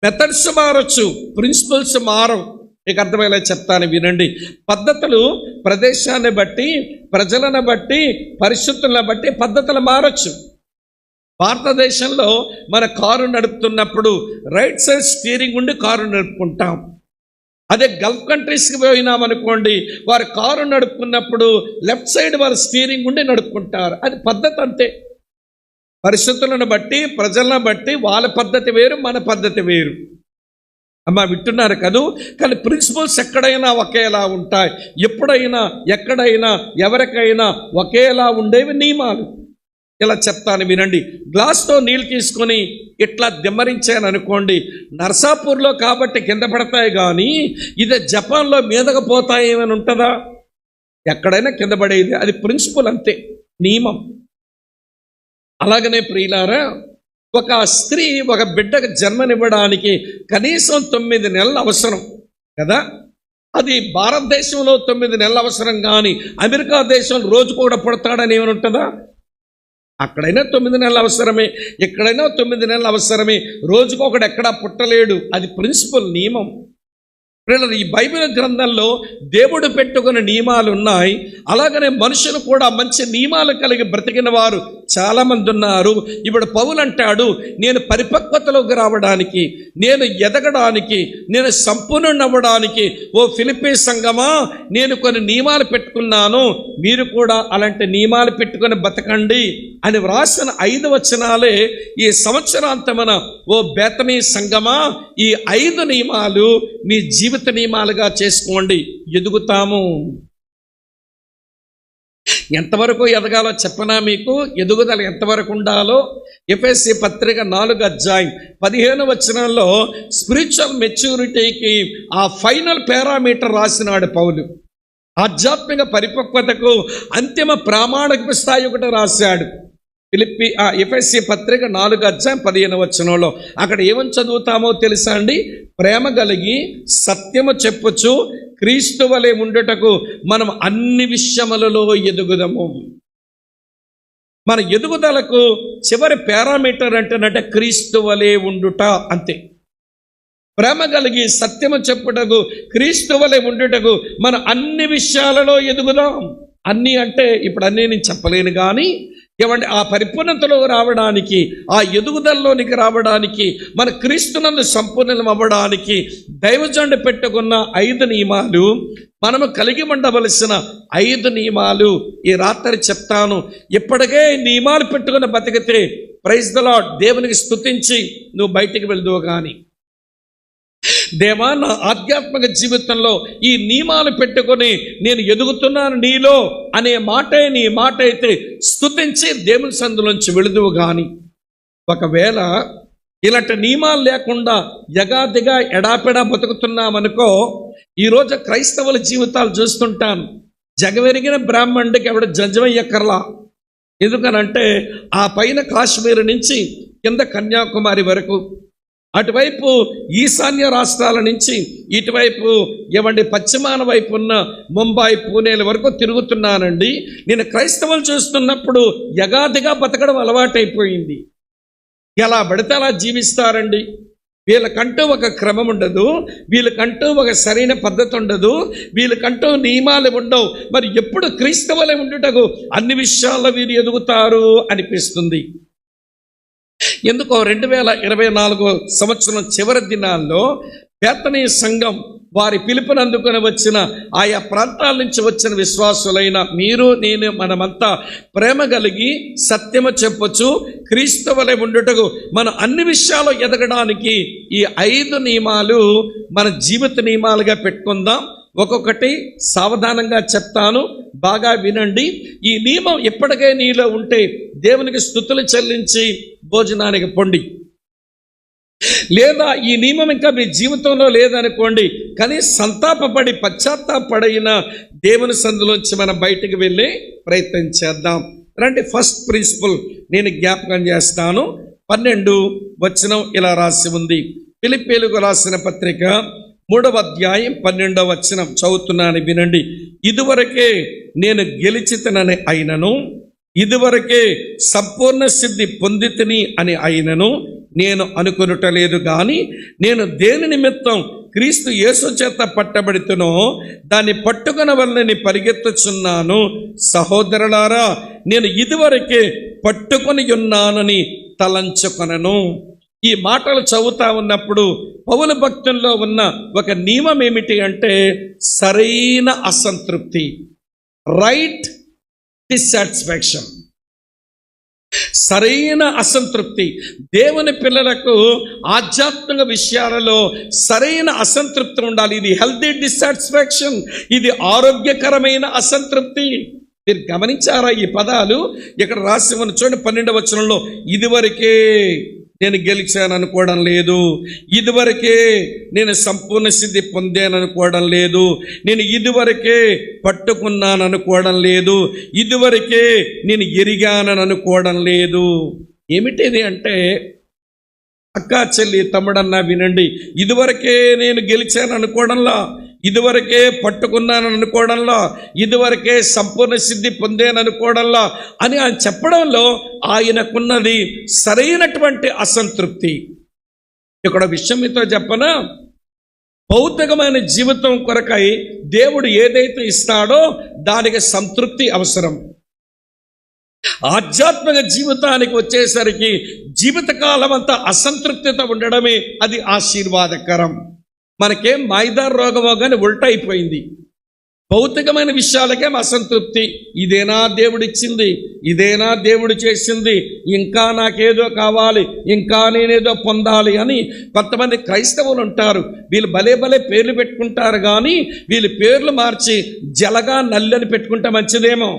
మెథడ్స్ మారచ్చు, ప్రిన్సిపల్స్ మారవు. మీకు అర్థమయ్యేలా చెప్తాను వినండి. పద్ధతులు ప్రదేశాన్ని బట్టి, ప్రజలను బట్టి, పరిస్థితులను బట్టి పద్ధతులు మారచ్చు. భారతదేశంలో మన కారు నడుపుతున్నప్పుడు రైట్ సైడ్ స్టీరింగ్ ఉండి కారు నడుపుకుంటాం. అదే గల్ఫ్ కంట్రీస్కి పోయినామనుకోండి, వారు కారు నడుపుకున్నప్పుడు లెఫ్ట్ సైడ్ వారు స్టీరింగ్ ఉండి నడుపుకుంటారు. అది పద్ధతి అంతే. పరిస్థితులను బట్టి, ప్రజలను బట్టి వాళ్ళ పద్ధతి వేరు, మన పద్ధతి వేరు. అమ్మా వింటున్నారు కదూ. కానీ ప్రిన్సిపల్స్ ఎక్కడైనా ఒకేలా ఉంటాయి. ఎప్పుడైనా ఎక్కడైనా ఎవరికైనా ఒకేలా ఉండేవి నియమాలు. ఇలా చెప్తాను వినండి. గ్లాస్తో నీళ్ళు తీసుకొని ఇట్లా దిమ్మరించాను అనుకోండి, నర్సాపూర్లో కాబట్టి కింద పడతాయి, కానీ ఇదే జపాన్లో మీదకు పోతాయి ఏమైనా ఉంటుందా? ఎక్కడైనా కింద పడేది. అది ప్రిన్సిపల్ అంతే, నియమం. అలాగనే ప్రియులారా, ఒక స్త్రీ ఒక బిడ్డకు జన్మనివ్వడానికి కనీసం 9 నెలలు అవసరం కదా. అది భారతదేశంలో 9 నెలలు అవసరం, కానీ అమెరికా దేశంలో రోజు కూడా పుడతాడని ఏమైనా ఉంటుందా? అక్కడైనా 9 నెలలు అవసరమే, ఎక్కడైనా 9 నెలలు అవసరమే. రోజుకొకడు ఎక్కడా పుట్టలేడు. అది ప్రిన్సిపల్, నియమం. ఈ బైబిల్ గ్రంథంలో దేవుడు పెట్టుకున్న నియమాలు ఉన్నాయి. అలాగనే మనుషులు కూడా మంచి నియమాలు కలిగి బ్రతికిన వారు చాలామంది ఉన్నారు. ఇప్పుడు పౌలు అంటాడు, నేను పరిపక్వతలోకి రావడానికి, నేను ఎదగడానికి, నేను సంపూర్ణుడవ్వడానికి ఓ ఫిలిప్పీ సంఘమా, నేను కొన్ని నియమాలు పెట్టుకున్నాను, మీరు కూడా అలాంటి నియమాలు పెట్టుకొని బతకండి అని వ్రాసిన 5 వచనాలే ఈ సంవత్సరాంతమున ఓ బేతనీ సంఘమా, ఈ 5 నియమాలు మీ జీవిత నియమాలుగా చేసుకోండి. ఎదుగుతాము. ఎంతవరకు ఎదగాలో చెప్పనా మీకు? ఎదుగుదల ఎంతవరకు ఉండాలో ఎఫెసీ పత్రిక 4వ అధ్యాయం 15వ వచనంలో స్పిరిచువల్ మెచ్యూరిటీకి ఆ ఫైనల్ పారామీటర్ రాసినాడు పౌలు. ఆధ్యాత్మిక పరిపక్వతకు అంతిమ ప్రామాణిక స్థాయి ఒకటి రాశాడు. ఎఫెసీ పత్రిక 4వ అధ్యాయం 15వ వచనంలో అక్కడ ఏమని చదువుతామో తెలుసా అండి? ప్రేమ కలిగి సత్యము చెప్పుచు క్రీస్తు వలె ఉండుటకు మనం అన్ని విషయములలో ఎదుగుదము. మన ఎదుగుదలకు చివరి పారామీటర్ అంటేనంటే క్రీస్తు వలె ఉండుట, అంతే. ప్రేమ కలిగి సత్యము చెప్పుటకు క్రీస్తు వలె ఉండుటకు మన అన్ని విషయాలలో ఎదుగుదాం. అన్నీ అంటే ఇప్పుడు అన్నీ నేను చెప్పలేను, కానీ ఏమంటే ఆ పరిపూర్ణతలో రావడానికి, ఆ ఎదుగుదలలోనికి రావడానికి, మన క్రీస్తునందు సంపూర్ణం అవ్వడానికి దైవజనుడు పెట్టుకున్న 5 నియమాలు, మనము కలిగి ఉండవలసిన 5 నియమాలు ఈ రాత్రి చెప్తాను. ఇప్పటికే నియమాలు పెట్టుకుని బతికితే ప్రైజ్ ద లార్డ్, దేవునికి స్తుతించి నువ్వు బయటికి వెళ్దువు. కానీ దేవా, నా ఆధ్యాత్మిక జీవితంలో ఈ నియమాలు పెట్టుకొని నేను ఎదుగుతున్నాను నీలో అనే మాటే నీ మాట అయితే స్తుతించి దేవుని సందులోంచి వెళుదువు. కానీ ఒకవేళ ఇలాంటి నియమాలు లేకుండా యగాదిగా ఎడాపెడా బతుకుతున్నామనుకో, ఈరోజు క్రైస్తవుల జీవితాలు చూస్తుంటాను. జగవెరిగిన బ్రాహ్మణుడికి ఎవడ జంజమయ్యక్కర్లా. ఎందుకనంటే ఆ పైన కాశ్మీర్ నుంచి కింద కన్యాకుమారి వరకు, అటువైపు ఈశాన్య రాష్ట్రాల నుంచి ఇటువైపు పశ్చిమాన వైపు ఉన్న ముంబై, పూణేల వరకు తిరుగుతున్నానండి. నేను క్రైస్తవులు చూస్తున్నప్పుడు యగాదిగా బతకడం అలవాటైపోయింది. ఎలా పడితే అలా జీవిస్తారండి. వీళ్ళకంటూ ఒక క్రమం ఉండదు, వీళ్ళకంటూ ఒక సరైన పద్ధతి ఉండదు, వీళ్ళకంటూ నియమాలు ఉండవు. మరి ఎప్పుడు క్రైస్తవులే ఉండుటకు అన్ని విషయాల్లో వీరు ఎదుగుతారు అనిపిస్తుంది. ఎందుకో 2024 సంవత్సరం చివరి దినాల్లో బేతనీ సంఘం వారి పిలుపుని అందుకొని వచ్చిన ఆయా ప్రాంతాల నుంచి వచ్చిన విశ్వాసులైన మీరు, నేను, మనమంతా ప్రేమ కలిగి సత్యము చెప్పొచ్చు క్రీస్తు వలె ఉండుటకు మనం అన్ని విషయాలు ఎదగడానికి ఈ 5 నియమాలు మన జీవిత నియమాలుగా పెట్టుకుందాం. ఒక్కొక్కటి సావధానంగా చెప్తాను, బాగా వినండి. ఈ నియమం ఎప్పటికే నీలో ఉంటే దేవునికి స్తుతులు చెల్లించి భోజనానికి పొండి. లేదా ఈ నియమం ఇంకా మీ జీవితంలో లేదనుకోండి, కానీ సంతాపపడి పశ్చాత్తాపడిన దేవుని సందులోంచి మనం బయటికి వెళ్ళి ప్రయత్నం చేద్దాం రండి. ఫస్ట్ ప్రిన్సిపల్ నేను జ్ఞాపకం చేస్తాను. 12 వచనం ఇలా రాసి ఉంది. ఫిలిప్పీయులకు రాసిన పత్రిక 3వ అధ్యాయం 12వ వచనం చదువుతున్నాను, వినండి. ఇదివరకే నేను గెలిచితనని అయినను, ఇదివరకే సంపూర్ణ సిద్ధి పొందితిని అని అయినను నేను అనుకొనుటలేదు, కానీ నేను దేని నిమిత్తం క్రీస్తు యేసు చేత పట్టబడితునో దాన్ని పట్టుకున్న వలనని పరిగెత్తుచున్నాను. సహోదరులారా, నేను ఇదివరకే పట్టుకొని ఉన్నానని తలంచుకొనను. ఈ మాటలు చదువుతా ఉన్నప్పుడు పౌలు భక్తుల్లో ఉన్న ఒక నియమం ఏమిటి అంటే సరైన అసంతృప్తి, రైట్ డిస్సాటిస్ఫాక్షన్. సరైన అసంతృప్తి. దేవుని పిల్లలకు ఆధ్యాత్మిక విషయాలలో సరైన అసంతృప్తి ఉండాలి. ఇది హెల్తీ డిస్సాటిస్ఫాక్షన్, ఇది ఆరోగ్యకరమైన అసంతృప్తి. మీరు గమనించారా ఈ పదాలు? ఇక్కడ రాసి ఉన్న చూడండి 12వ వచనంలో, ఇదివరకే నేను గెలిచాను అనుకోవడం లేదు, ఇదివరకే నేను సంపూర్ణ సిద్ధి పొందాను అనుకోవడం లేదు, నేను ఇదివరకే పట్టుకున్నాను అనుకోవడం లేదు, ఇదివరకే నేను ఎరిగానని అనుకోవడం లేదు. ఏమిటిది అంటే, అక్క చెల్లి తమ్ముడన్నా వినండి, ఇదివరకే నేను గెలిచాను అనుకోవడంలా, ఇదివరకే పట్టుకున్నాను అనుకోవడంలా, ఇదివరకే సంపూర్ణ సిద్ధి పొందాను అనుకోవడంలా అని ఆయన చెప్పడంలో ఆయనకున్నది సరైనటువంటి అసంతృప్తి. ఇక్కడ విషయం మీతో చెప్పనా, భౌతికమైన జీవితం కొరకై దేవుడు ఏదైతే ఇస్తాడో దానికి సంతృప్తి అవసరం. ఆధ్యాత్మిక జీవితానికి వచ్చేసరికి జీవితకాలం అంతా అసంతృప్తితో ఉండడమే అది ఆశీర్వాదకరం. మనకేం మైదార్ రోగమో కానీ ఉల్టా అయిపోయింది. భౌతికమైన విషయాలకేం అసంతృప్తి. ఇదేనా దేవుడిచ్చింది, ఇదేనా దేవుడు చేసింది, ఇంకా నాకేదో కావాలి, ఇంకా నేనేదో పొందాలి అని కొంతమంది క్రైస్తవులు ఉంటారు. వీళ్ళు భలే భలే పేర్లు పెట్టుకుంటారు, కానీ వీళ్ళు పేర్లు మార్చి జలగా నల్లని పెట్టుకుంటే మంచిదేమో.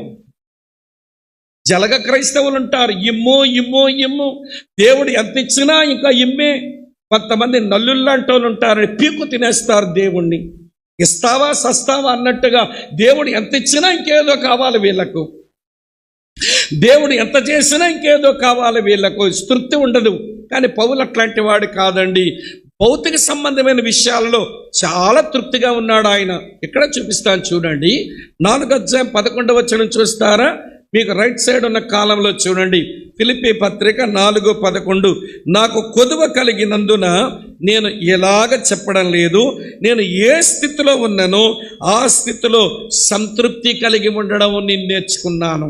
జలగ క్రైస్తవులు ఉంటారు, ఇమ్ము ఇమ్ము ఇమ్ము, దేవుడు ఎంత ఇచ్చినా ఇంకా ఇమ్మే. కొంతమంది నల్లుల్లాంటి వాళ్ళు ఉంటారని పీకు తినేస్తారు దేవుణ్ణి. ఇస్తావా సస్తావా అన్నట్టుగా దేవుడు ఎంత ఇచ్చినా ఇంకేదో కావాలి వీళ్ళకు, దేవుడు ఎంత చేసినా ఇంకేదో కావాలి వీళ్ళకు, తృప్తి ఉండదు. కానీ పౌలు అట్లాంటి వాడు కాదండి. భౌతిక సంబంధమైన విషయాల్లో చాలా తృప్తిగా ఉన్నాడు ఆయన. ఇక్కడ చూపిస్తాను చూడండి, 4వ అధ్యాయం 11వ వచనం చూస్తారా? మీకు రైట్ సైడ్ ఉన్న కాలంలో చూడండి, ఫిలిప్పీ పత్రిక 4:11. నాకు కొదువ కలిగినందున నేను ఎలాగ చెప్పడం లేదు, నేను ఏ స్థితిలో ఉన్నానో ఆ స్థితిలో సంతృప్తి కలిగి ఉండడం నేను నేర్చుకున్నాను.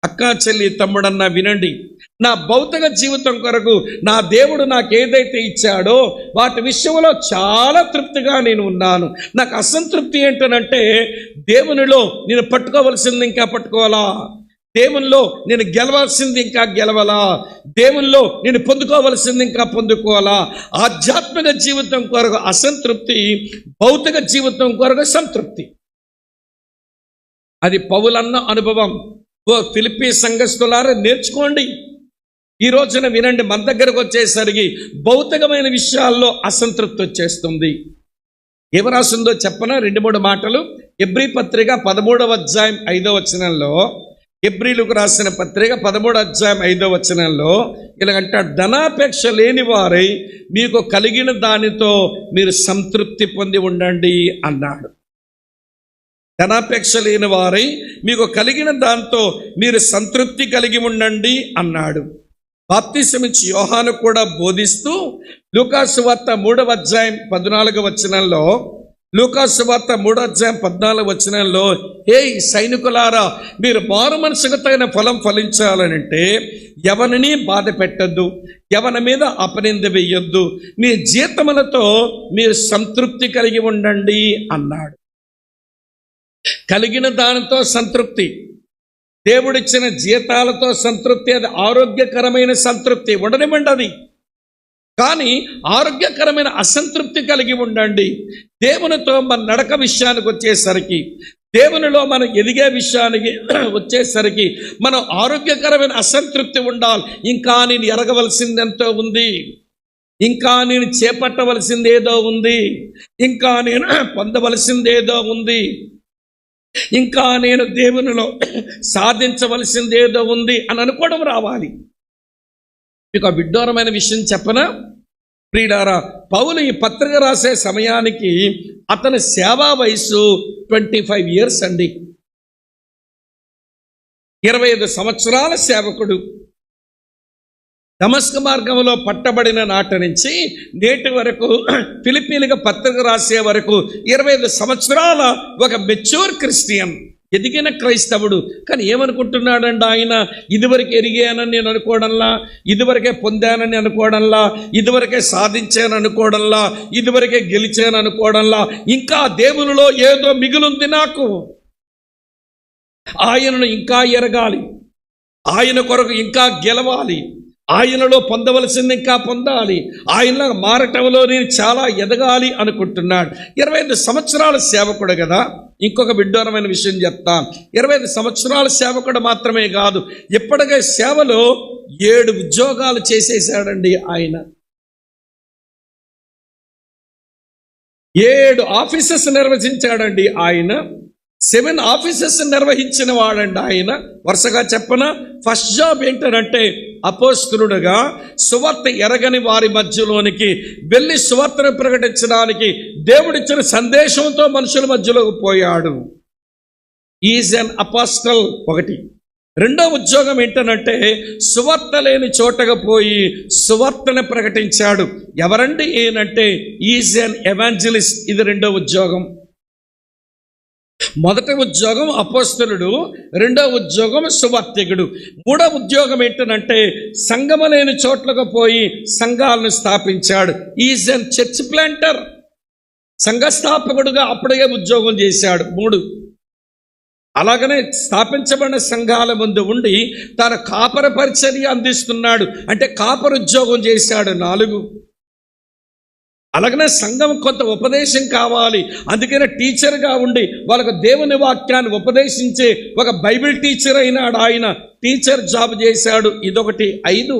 అక్క చెల్లి తమ్ముడన్నా వినండి, నా భౌతిక జీవితం కొరకు నా దేవుడు నాకు ఏదైతే ఇచ్చాడో వాటి విషయంలో చాలా తృప్తిగా నేను ఉన్నాను. నాకు అసంతృప్తి ఏంటనంటే, దేవునిలో నేను పట్టుకోవలసింది ఇంకా పట్టుకోవాలా, దేవునిలో నేను గెలవాల్సింది ఇంకా గెలవాలా, దేవునిలో నేను పొందుకోవలసింది ఇంకా పొందుకోవాలా. ఆధ్యాత్మిక జీవితం కొరకు అసంతృప్తి, భౌతిక జీవితం కొరకు సంతృప్తి. అది పౌలన్న అనుభవం. ఓ ఫిలిప్పీ సంఘస్థులారా నేర్చుకోండి. ఈ రోజున వినండి, మన దగ్గరకు వచ్చేసరికి భౌతికమైన విషయాల్లో అసంతృప్తి వచ్చేస్తుంది. ఏమి రాసిందో చెప్పనా? 2-3 మాటలు. ఎబ్రీ పత్రిక 13వ అధ్యాయం 5వ వచనంలో, ఎబ్రీలకు రాసిన పత్రిక 13వ అధ్యాయం 5వ వచనంలో ఇలాగంటాడు, ధనాపేక్ష లేని వారై మీకు కలిగిన దానితో మీరు సంతృప్తి పొంది ఉండండి అన్నాడు. ధనాపేక్ష లేని వారై మీకు కలిగిన దాంతో మీరు సంతృప్తి కలిగి ఉండండి అన్నాడు. బాప్తిసమిచ్చి యోహాను కూడా బోధిస్తూ లూకాసు వార్త 3వ అధ్యాయం 14వ వచనంలో, లూకాసు వార్త 3వ అధ్యాయం 14వ వచనంలో, హే సైనికులారా, మీరు మారు మనసుకు తగిన ఫలం ఫలించాలనంటే ఎవరిని బాధ పెట్టద్దు, ఎవరి మీద అపనింద వేయొద్దు, మీ జీతములతో మీరు సంతృప్తి కలిగి ఉండండి అన్నాడు. కలిగిన దానితో సంతృప్తి, దేవుడిచ్చిన జీతాలతో సంతృప్తి, అది ఆరోగ్యకరమైన సంతృప్తి ఉండనివ్వండి. అది కానీ ఆరోగ్యకరమైన అసంతృప్తి కలిగి ఉండండి. దేవునితో మన నడక విషయానికి వచ్చేసరికి దేవునిలో మనం ఎదిగే విషయానికి వచ్చేసరికి మనం ఆరోగ్యకరమైన అసంతృప్తి ఉండాలి. ఇంకా నేను ఎరగవలసింది ఎంతో ఉంది, ఇంకా నేను చేపట్టవలసింది ఏదో ఉంది, ఇంకా నేను పొందవలసింది ఏదో ఉంది, ఇంకా నేను దేవునిలో సాధించవలసింది ఏదో ఉంది అని అనుకోవడం రావాలి. మీకు విడ్డూరమైన విషయం చెప్పనా ప్రియులారా, పౌలు ఈ పత్రిక రాసే సమయానికి అతని సేవా వయసు 25 years అండి. 25 సంవత్సరాల సేవకుడు. దమస్కు మార్గంలో పట్టబడిన నాటి నుంచి నేటి వరకు ఫిలిప్పీలకు పత్రిక రాసే వరకు 25 సంవత్సరాల ఒక మెచ్యూర్ క్రిస్టియన్, ఎదిగిన క్రైస్తవుడు. కానీ ఏమనుకుంటున్నాడండి ఆయన? ఇదివరకే ఎరిగానని నేను అనుకోవడంలా, ఇదివరకే పొందానని అనుకోవడంలా, ఇదివరకే సాధించాను అనుకోవడంలా, ఇదివరకే గెలిచాను అనుకోవడంలా, ఇంకా దేవునిలో ఏదో మిగులుంది నాకు. ఆయనను ఇంకా ఎరగాలి, ఆయన కొరకు ఇంకా గెలవాలి, ఆయనలో పొందవలసింది ఇంకా పొందాలి, ఆయనలో మారటంలో నేను చాలా ఎదగాలి అనుకుంటున్నాడు. 25 సంవత్సరాల సేవకుడు కదా. ఇంకొక విడ్డూరమైన విషయం చెప్తాను. 25 సంవత్సరాల సేవకుడు మాత్రమే కాదు, ఇప్పటికే సేవలో 7 ఉద్యోగాలు చేసేసాడండి ఆయన. 7 ఆఫీసెస్ నిర్వహించాడండి ఆయన. 7 ఆఫీసెస్ నిర్వహించిన వాడండి ఆయన. వరుసగా చెప్పన, ఫస్ట్ జాబ్ ఏంటంటే అపోస్తలుడుగా సువార్త ఎరగని వారి మధ్యలోనికి వెళ్ళి సువార్తను ప్రకటించడానికి దేవుడిచ్చిన సందేశంతో మనుషుల మధ్యలోకి పోయాడు. ఈజ్ అన్ అపోస్టల్ ఒకటి. రెండో ఉద్యోగం ఏంటనంటే సువార్త లేని చోటకు పోయి సువార్తను ప్రకటించాడు. ఎవరండి ఏనంటే ఈజ్ అన్ ఎవాంజలిస్ట్. ఇది రెండో ఉద్యోగం. మొదటి ఉద్యోగం అపోస్తలుడు, రెండో ఉద్యోగం సువార్తికుడు. మూడో ఉద్యోగం ఏంటంటే సంఘము లేని చోట్లకు పోయి సంఘాలను స్థాపించాడు. Is an church planter. సంఘ స్థాపకుడుగా అప్పుడే ఉద్యోగం చేశాడు. 3. అలాగనే స్థాపించబడిన సంఘాల ముందు ఉండి తన కాపర పరిచర్య అందిస్తున్నాడు. అంటే కాపర ఉద్యోగం చేశాడు. 4. అలాగనే సంఘం కొంత ఉపదేశం కావాలి, అందుకనే టీచర్గా ఉండి వాళ్ళకు దేవుని వాక్యాన్ని ఉపదేశించే ఒక బైబిల్ టీచర్ అయినాడు ఆయన. టీచర్ జాబ్ చేశాడు. ఇదొకటి. 5.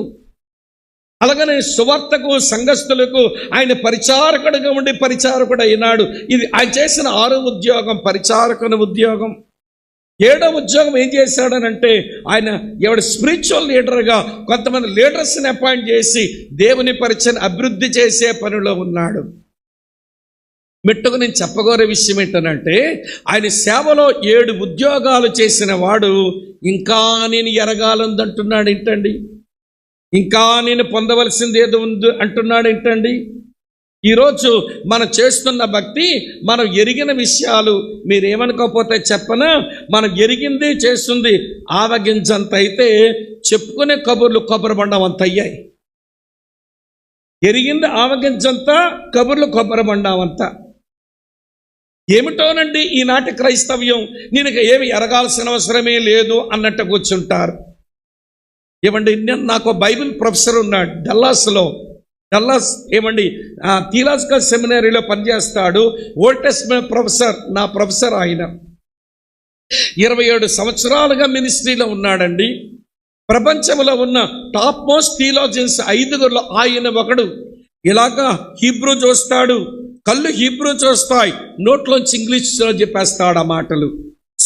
అలాగనే సువార్తకు సంఘస్థులకు ఆయన పరిచారకుడిగా ఉండి పరిచారకుడు అయినాడు. ఇది ఆయన చేసిన 6వ ఉద్యోగం, పరిచారకుని ఉద్యోగం. 7వ ఉద్యోగం ఏం చేశాడనంటే ఆయన ఎవడు స్పిరిచువల్ లీడర్గా కొంతమంది లీడర్స్ని అపాయింట్ చేసి దేవుని పరిచయం అభివృద్ధి చేసే పనిలో ఉన్నాడు. మెట్టుకు నేను చెప్పగోరే విషయం ఏంటనంటే ఆయన సేవలో 7 ఉద్యోగాలు చేసిన వాడు ఇంకా నేను ఎరగాలందంటున్నాడు ఏంటండి, ఇంకా నేను పొందవలసింది ఏదో ఉంది అంటున్నాడు ఏంటండి. ఈరోజు మనం చేస్తున్న భక్తి, మనం ఎరిగిన విషయాలు మీరేమనుకోకపోతే చెప్పనా, మనం ఎరిగింది చేస్తుంది ఆవగించంత అయితే చెప్పుకునే కబుర్లు కొబ్బరి బండం అంత అయ్యాయి. ఎరిగింది ఆవగించంత, కబుర్లు కొబ్బరి బండం అంత. ఏమిటోనండి ఈనాటి క్రైస్తవ్యం, నేను ఏమి ఎరగాల్సిన అవసరమే లేదు అన్నట్టు కూర్చుంటారు. ఏమండి, నాకు బైబిల్ ప్రొఫెసర్ ఉన్నాడు డల్లాస్ ఏమండి థియలాజికల్ సెమినరీలో పనిచేస్తాడు. ఓల్డ్ టెస్టమెంట్ ప్రొఫెసర్, నా ప్రొఫెసర్ ఆయన. 27 సంవత్సరాలుగా మినిస్ట్రీలో ఉన్నాడండి. ప్రపంచంలో ఉన్న టాప్ మోస్ట్ థియాలజియన్స్ 5గురిలో ఆయన ఒకడు. ఇలాగా హీబ్రూ చూస్తాడు, కళ్ళు హీబ్రూ చూస్తాయి, నోట్లోంచి ఇంగ్లీష్లో చెప్పేస్తాడు ఆ మాటలు.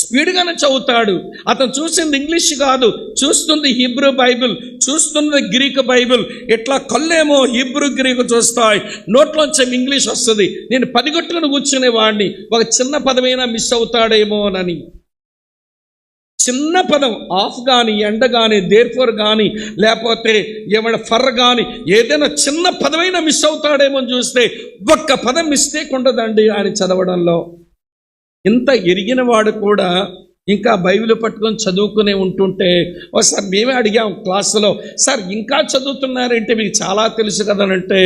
స్పీడ్గానే చదువుతాడు. అతను చూసింది ఇంగ్లీష్ కాదు, చూస్తుంది హీబ్రూ బైబిల్, చూస్తుంది గ్రీక్ బైబిల్. ఇట్లా కళ్ళేమో హీబ్రూ గ్రీకు చూస్తాయి, నోట్లోంచి ఇంగ్లీష్ వస్తుంది. నేను 10 గంటలను కూర్చునేవాడిని, ఒక చిన్న పదమైనా మిస్ అవుతాడేమోనని. చిన్న పదం, ఆఫ్ కానీ, ఎండ కానీ, దేర్ఫోర్ కానీ, లేకపోతే ఏమైనా ఫర్ కానీ, ఏదైనా చిన్న పదమైనా మిస్ అవుతాడేమో అని చూస్తే ఒక్క పదం మిస్టేక్ ఉండదండి ఆయన చదవడంలో. ఇంత ఎరిగిన వాడు కూడా ఇంకా బైబిల్ పట్టుకొని చదువుకునే ఉంటుంటే ఒకసారి మేమే అడిగాం క్లాసులో, సార్ ఇంకా చదువుతున్నారంటే మీకు చాలా తెలుసు కదనంటే,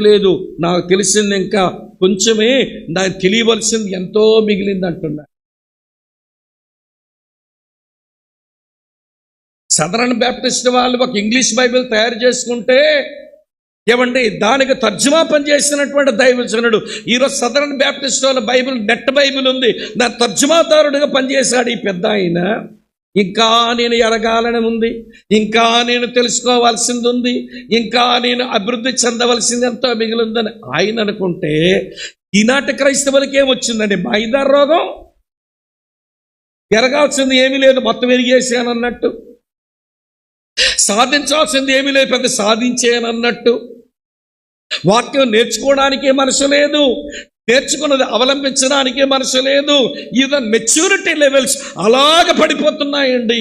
లేదు నాకు తెలిసింది ఇంకా కొంచెమే, నాకు తెలియవలసింది ఎంతో మిగిలింది అంటున్నా. సదరన్ బ్యాప్టిస్ట్ వాళ్ళు ఒక ఇంగ్లీష్ బైబిల్ తయారు చేసుకుంటే ఏమండి, దానికి తర్జుమా పనిచేసినటువంటి దైవజనుడు. ఈరోజు సదరన్ బ్యాప్టిస్ట్ వాళ్ళ బైబిల్, నెట్ బైబిల్ ఉంది, నా తర్జుమాదారుడిగా పనిచేశాడు ఈ పెద్ద ఆయన. ఇంకా నేను ఎరగాలని ఉంది, ఇంకా నేను తెలుసుకోవాల్సింది ఉంది, ఇంకా నేను అభివృద్ధి చెందవలసింది ఎంతో మిగిలిందని ఆయన అనుకుంటే, ఈనాటి క్రైస్తవులకి ఏమొచ్చిందండి? మైదార్ రోగం. ఎరగాల్సింది ఏమీ లేదు, మొత్తం ఎరిగేసాను అన్నట్టు. సాధించాల్సింది ఏమీ లేదు, పెద్ద సాధించేయనన్నట్టు. వాక్యం నేర్చుకోవడానికే మనసు లేదు, నేర్చుకున్నది అవలంబించడానికే మనసు లేదు. ఈవెన్ మెచ్యూరిటీ లెవెల్స్ అలాగ పడిపోతున్నాయండి.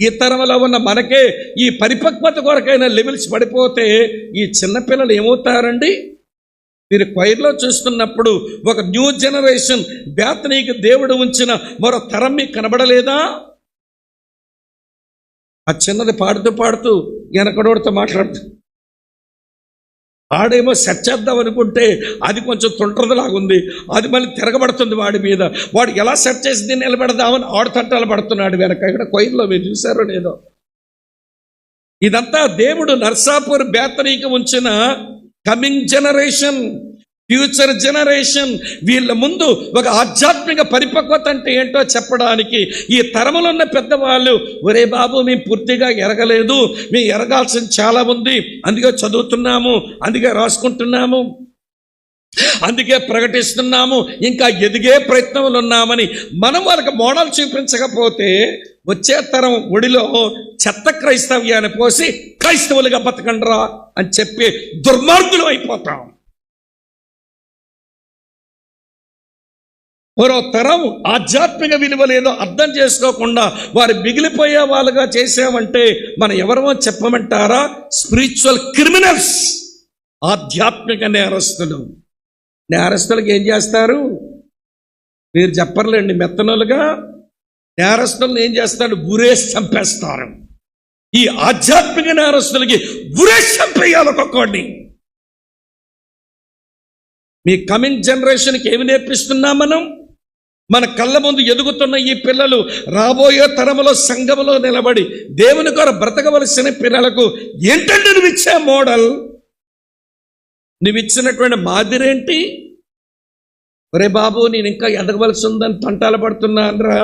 ఈ తరంలో ఉన్న మనకే ఈ పరిపక్వత కొరకైన లెవెల్స్ పడిపోతే ఈ చిన్నపిల్లలు ఏమవుతారండి? మీరు క్వైర్లో చూస్తున్నప్పుడు ఒక న్యూ జనరేషన్ బేతనీకి దేవుడు ఉంచిన మరో తరం మీకు కనబడలేదా? ఆ చిన్నది పాడుతూ పాడుతూ వెనకడోడితో మాట్లాడుతూ, వాడేమో సెట్ చేద్దాం అనుకుంటే అది కొంచెం తొంటరలాగుంది, అది మళ్ళీ తిరగబడుతుంది వాడి మీద. వాడు ఎలా సెట్ చేసి దీన్ని నిలబెడదామని ఆడు తంటాలు పడుతున్నాడు వెనక. ఇక్కడ కొయిల్లో మీరు చూసారో లేదో. ఇదంతా దేవుడు నర్సాపూర్ బేతనీకి ఉంచిన కమింగ్ జనరేషన్, ఫ్యూచర్ జనరేషన్. వీళ్ళ ముందు ఒక ఆధ్యాత్మిక పరిపక్వత అంటే ఏంటో చెప్పడానికి ఈ తరములో ఉన్న పెద్దవాళ్ళు, ఒరే బాబు మేము పూర్తిగా ఎరగలేదు, మేము ఎరగాల్సింది చాలా ఉంది, అందుకే చదువుతున్నాము, అందుకే రాసుకుంటున్నాము, అందుకే ప్రకటిస్తున్నాము, ఇంకా ఎదిగే ప్రయత్నంలో ఉన్నామని మనం వాళ్ళకి మోడల్ చూపించకపోతే వచ్చే తరం ఒడిలో చెత్త క్రైస్తవ్యాన్ని పోసి క్రైస్తవులుగా బతకండ్రా అని చెప్పి దుర్మార్గులు అయిపోతాం. మరో తరం ఆధ్యాత్మిక విలువలేదో అర్థం చేసుకోకుండా వారు మిగిలిపోయే వాళ్ళుగా చేసామంటే మనం ఎవరో చెప్పమంటారా? స్పిరిచువల్ క్రిమినల్స్, ఆధ్యాత్మిక నేరస్తులు. నేరస్తులకు ఏం చేస్తారు? మీరు చెప్పర్లేండి, మెత్తనలుగా నేరస్తులను ఏం చేస్తారు? ఉరేసి చంపేస్తారు. ఈ ఆధ్యాత్మిక నేరస్తులకి ఉరేసి చంపేయాలి ఒక్కొక్కడిని. మీ కమింగ్ జనరేషన్కి ఏమి నేర్పిస్తున్నాం మనం? మన కళ్ళ ముందు ఎదుగుతున్న ఈ పిల్లలు రాబోయే తరములో సంఘములో నిలబడి దేవుని కొరకు బ్రతకవలసిన పిల్లలకు ఏంటంటే నువ్వు ఇచ్చే మోడల్, నువ్వు ఇచ్చినటువంటి మాదిరేంటి? ఒరే బాబు, నేను ఇంకా ఎదగవలసి ఉందని తంటాలు పడుతున్నానరా,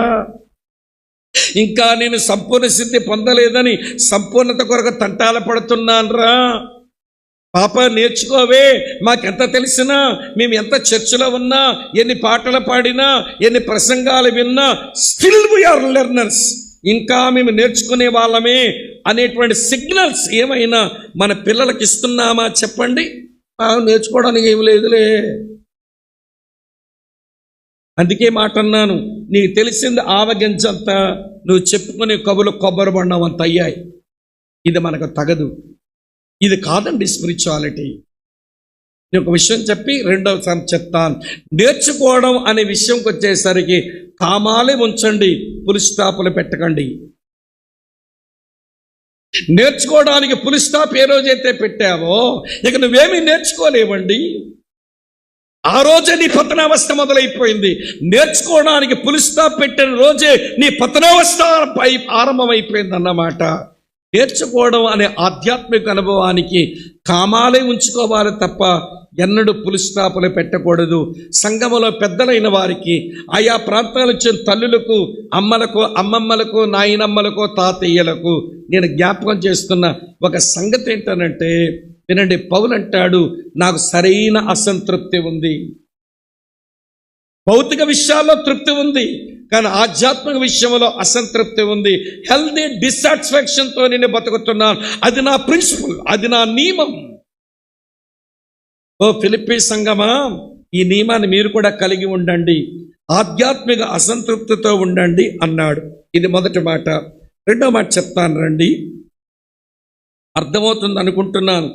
ఇంకా నేను సంపూర్ణ సిద్ధి పొందలేదని సంపూర్ణత కొరకు తంటాలు పడుతున్నానరా. పాప నేర్చుకోవే, మాకెంత తెలిసినా, మేము ఎంత చర్చిలో ఉన్నా, ఎన్ని పాటలు పాడినా, ఎన్ని ప్రసంగాలు విన్నా, స్టిల్ వీఆర్ లెర్నర్స్, ఇంకా మేము నేర్చుకునే వాళ్ళమే అనేటువంటి సిగ్నల్స్ ఏమైనా మన పిల్లలకి ఇస్తున్నామా చెప్పండి? నేర్చుకోవడానికి ఏమి లేదులే. అందుకే మాట అన్నాను, నీకు తెలిసింది ఆవగించంత, నువ్వు చెప్పుకునే కబులు కొబ్బరి బండం అంత అయ్యాయి. ఇది మనకు తగదు, ఇది కాదండి స్పిరిచువాలిటీ. నేను ఒక విషయం చెప్పి రెండవసారి చెప్తాను. నేర్చుకోవడం అనే విషయంకి వచ్చేసరికి కామాలే ఉంచండి, పులి స్టాపులు పెట్టకండి. నేర్చుకోవడానికి పులి స్టాప్ ఏ రోజైతే పెట్టావో ఇక నువ్వేమీ నేర్చుకోలేవండి. ఆ రోజే నీ పతనావస్థ మొదలైపోయింది. నేర్చుకోవడానికి పులి స్టాప్ పెట్టిన రోజే నీ పతనావస్థ ఆరంభమైపోయింది అన్నమాట. నేర్చుకోవడం అనే ఆధ్యాత్మిక అనుభవానికి కామాలే ఉంచుకోవాలి తప్ప ఎన్నడూ పులి స్టాపులు పెట్టకూడదు. సంఘములో పెద్దలైన వారికి, ఆయా ప్రాంతాలు వచ్చిన తల్లులకు, అమ్మలకు, అమ్మమ్మలకు, నాయనమ్మలకు, తాతయ్యలకు నేను జ్ఞాపకం చేస్తున్న ఒక సంగతి ఏంటనంటే, వినండి, పౌలు అంటాడు, నాకు సరైన అసంతృప్తి ఉంది. భౌతిక విషయాల్లో తృప్తి ఉంది, కానీ ఆధ్యాత్మిక విషయంలో అసంతృప్తి ఉంది. హెల్దీ డిస్సాటిస్ఫాక్షన్తో నేను బతుకుతున్నాను. అది నా ప్రిన్సిపల్, అది నా నియమం. ఓ ఫిలిప్పీ సంఘమా, ఈ నియమాన్ని మీరు కూడా కలిగి ఉండండి, ఆధ్యాత్మిక అసంతృప్తితో ఉండండి అన్నాడు. ఇది మొదటి మాట. రెండో మాట చెప్తాను రండి, అర్థమవుతుంది అనుకుంటున్నాను.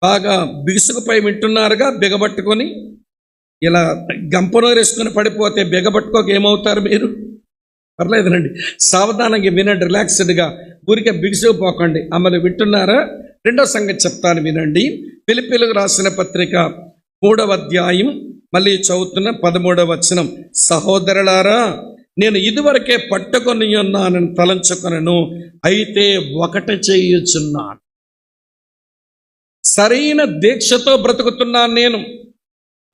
బాగా బిగుసుకుపై వింటున్నారుగా, బిగబట్టుకొని ఇలా గంపనోరేసుకొని పడిపోతే బిగబట్టుకోక ఏమవుతారు మీరు? పర్లేదునండి, సావధానంగా వినండి, రిలాక్స్డ్గా, ఊరికే బిగుసుకుపోకండి. అమలు వింటున్నారా? రెండో సంగతి చెప్తాను వినండి. ఫిలిప్పీలకు రాసిన పత్రిక 3వ అధ్యాయం, మళ్ళీ చదువుతున్న 13వ వచనం. సహోదరులారా, నేను ఇదివరకే పట్టుకొని ఉన్నానని తలంచుకొనను, అయితే ఒకటి చేయుచున్నాను. సరైన దీక్షతో బ్రతుకుతున్నాను నేను.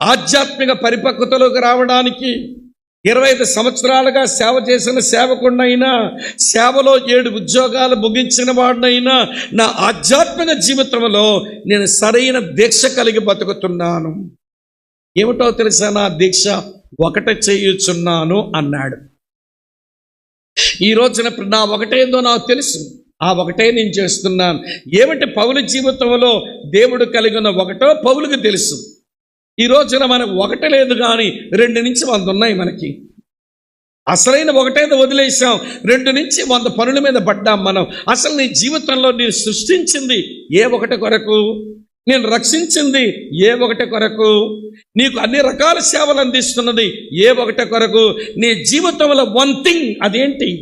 ఆధ్యాత్మిక పరిపక్వతలోకి రావడానికి 25 సంవత్సరాలుగా సేవ చేసిన సేవకుడినైనా, సేవలో 7 ఉద్యోగాలు ముగించిన వాడినైనా, నా ఆధ్యాత్మిక జీవితంలో నేను సరైన దీక్ష కలిగి బతుకుతున్నాను. ఏమిటో తెలుసా నా దీక్ష? ఒకటే చేయుచున్నాను అన్నాడు. ఈ రోజున నా ఒకటేందో నాకు తెలుసు, ఆ ఒకటే నేను చేస్తున్నాను. ఏమిటి పౌలు జీవితంలో దేవుడు కలిగిన ఒకటో పౌలుకి తెలుసు. ఈ రోజున మనకు ఒకటి లేదు, కానీ 2 నుంచి 100 ఉన్నాయి మనకి. అసలైన ఒకటేదో వదిలేసాం, 2 నుంచి 100 పనుల మీద పడ్డాం మనం. అసలు నీ జీవితంలో నేను సృష్టించింది ఏ ఒకటి కొరకు? నేను రక్షించింది ఏ ఒకటి కొరకు? నీకు అన్ని రకాల సేవలు అందిస్తున్నది ఏ ఒకటి కొరకు? నీ జీవితంలో 1 థింగ్, అదేంటి?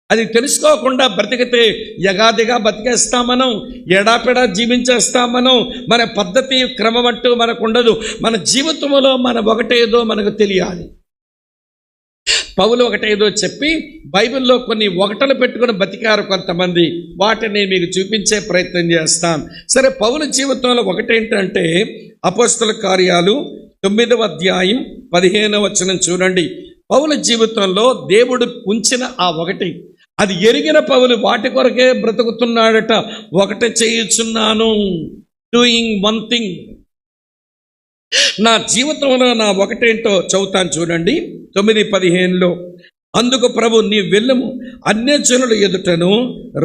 అది తెలుసుకోకుండా బ్రతికితే యగాదిగా బతికేస్తాం మనం, ఎడాపెడా జీవించేస్తాం మనం. మన పద్ధతి క్రమం అంటూ మనకు ఉండదు. మన జీవితంలో మన ఒకటేదో మనకు తెలియాలి. పౌలు ఒకటేదో చెప్పి బైబిల్లో కొన్ని ఒకటలు పెట్టుకుని బతికారు కొంతమంది. వాటిని మీకు చూపించే ప్రయత్నం చేస్తాను. సరే, పౌలు జీవితంలో ఒకటేంటంటే అపోస్తల కార్యాలు 9వ అధ్యాయం 15వ వచనం చూడండి. పౌలు జీవితంలో దేవుడు ఉంచిన ఆ ఒకటి, అది ఎరిగిన పౌలు వాటి కొరకే బ్రతుకుతున్నాడట. ఒకటే చేయుచున్నాను, డూయింగ్ 1 థింగ్. నా జీవితంలో నా ఒకటేంటో చదువుతాను చూడండి. 9:15లో, అందుకు ప్రభు, నీ వెళ్ళము, అన్యజనుల ఎదుటను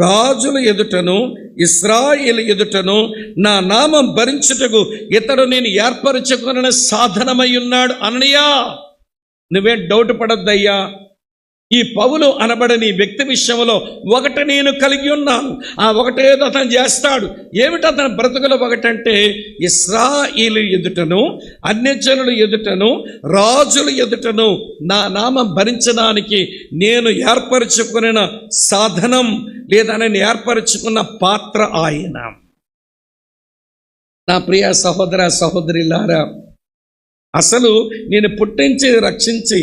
రాజుల ఎదుటను ఇశ్రాయేలు ఎదుటను నా నామం భరించుటకు ఇతడు నేను ఏర్పరచుకున్న సాధనమై ఉన్నాడు అననీయా. నువ్వేం డౌట్ పడద్దయ్యా. ఈ పౌలు అనబడని వ్యక్తి విషయంలో ఒకటి నేను కలిగి ఉన్నాను. ఆ ఒకటేదో అతను చేస్తాడు. ఏమిటి అతని బ్రతుకుల ఒకటంటే, ఇశ్రాయేలు ఎదుటను అన్యజనుల ఎదుటను రాజుల ఎదుటను నా నామం భరించడానికి నేను ఏర్పరచుకున్న సాధనం, లేదా నేను ఏర్పరచుకున్న పాత్ర ఆయన. నా ప్రియ సహోదర సహోదరులారా, అసలు నేను పుట్టించి రక్షించి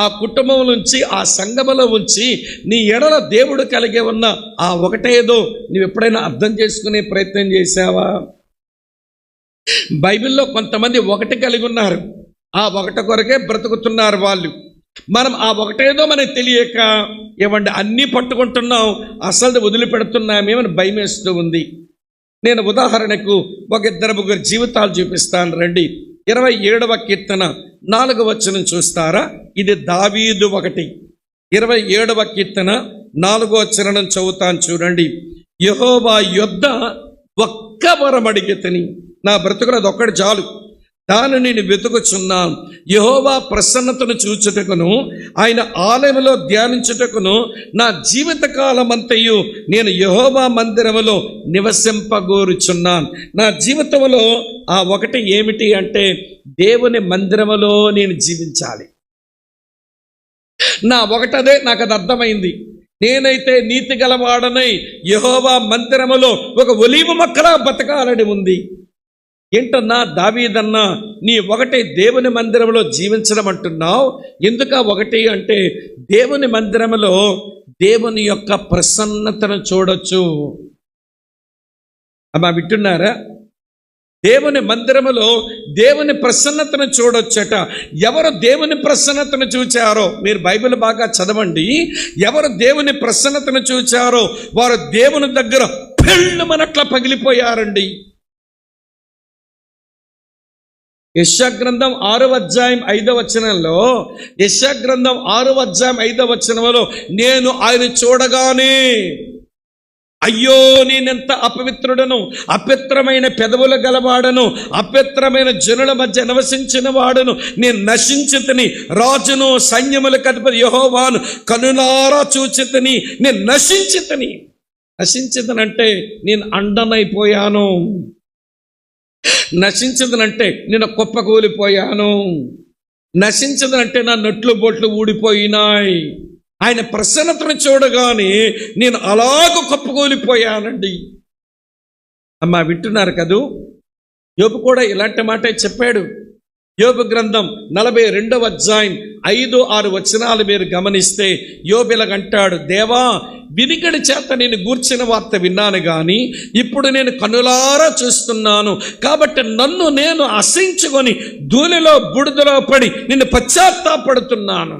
ఆ కుటుంబం నుంచి ఆ సంఘములో ఉంచి నీ ఎడల దేవుడు కలిగి ఉన్న ఆ ఒకటేదో నువ్వు ఎప్పుడైనా అర్థం చేసుకునే ప్రయత్నం చేశావా? బైబిల్లో కొంతమంది ఒకటి కలిగి ఉన్నారు, ఆ ఒకటి కొరకే బ్రతుకుతున్నారు వాళ్ళు. మనం ఆ ఒకటేదో మనకు తెలియక ఏమంటే అన్నీ పట్టుకుంటున్నాం, అసలు వదిలిపెడుతున్నామేమని భయం వేస్తూ ఉంది. నేను ఉదాహరణకు 1-2 జీవితాలు చూపిస్తాను రండి. 27వ కీర్తన 4వ వచనం చూస్తారా? ఇది దావీదు ఒకటి. 27వ కీర్తన 4వ వచనం చదువుతాను చూడండి. యెహోవా యొద్ద ఒక్క వరం అడిగితిని, నా బ్రతుకులది ఒక్కటి చాలు, దాన్ని నేను వెతుకుచున్నాను. యెహోవా ప్రసన్నతను చూచుటకును ఆయన ఆలయములో ధ్యానించుటకును నా జీవితకాలమంతయు నేను యెహోవా మందిరములో నివసింపగోరుచున్నాను. నా జీవితంలో ఆ ఒకటి ఏమిటి అంటే, దేవుని మందిరములో నేను జీవించాలి. నా ఒకటదే, నాకు అది అర్థమైంది. నేనైతే నీతి గలవాడనై యెహోవా మందిరములో ఒక ఒలీవ మొక్కలా బతకాలని ఉంది. ఏంటన్నా దావీదన్నా, నీ ఒకటే దేవుని మందిరంలో జీవించడం అంటున్నావు, ఎందుక ఒకటి అంటే, దేవుని మందిరంలో దేవుని యొక్క ప్రసన్నతను చూడొచ్చు. అమ్మా వింటున్నారా? దేవుని మందిరములో దేవుని ప్రసన్నతను చూడొచ్చట. ఎవరు దేవుని ప్రసన్నతను చూచారో, మీరు బైబిల్ బాగా చదవండి, ఎవరు దేవుని ప్రసన్నతను చూచారో వారు దేవుని దగ్గర పెళ్ళుమనట్లా పగిలిపోయారండి. యెషయా గ్రంథం 6వ అధ్యాయం 5వ వచనంలో, యెషయా గ్రంథం 6వ అధ్యాయం 5వ వచనంలో, నేను ఆయన చూడగానే అయ్యో నేనెంత అపవిత్రుడను, అపవిత్రమైన పెదవులు గలవాడను, అపవిత్రమైన జనుల మధ్య నివసించిన వాడును, నేను నశించితిని, రాజును సైన్యములకు అధిపతి యెహోవాను కనులారా చూచితిని, నేను నశించితిని. నశించితనంటే నేను అండనైపోయాను, నశించదనంటే నేను కుప్పకూలిపోయాను, నశించదనంటే నా నొట్లు బొట్లు ఊడిపోయినాయి. ఆయన ప్రసన్నతను చూడగానే నేను అలాగ కుప్పకూలిపోయానండి. అమ్మా వింటున్నారు కదూ? యోబు కూడా ఇలాంటి మాటే చెప్పాడు. యోబు గ్రంథం 42వ అధ్యాయం 5-6 వచనాలు మీరు గమనిస్తే యోబు ఇలాగంటాడు, దేవా వినికిడి చేత నేను గూర్చిన వార్త విన్నాను గాని ఇప్పుడు నేను కనులారా చూస్తున్నాను. కాబట్టి నన్ను నేను అసహించుకొని ధూళిలో బుడిదలో పడి నిన్ను పశ్చాత్తాపడుతున్నాను.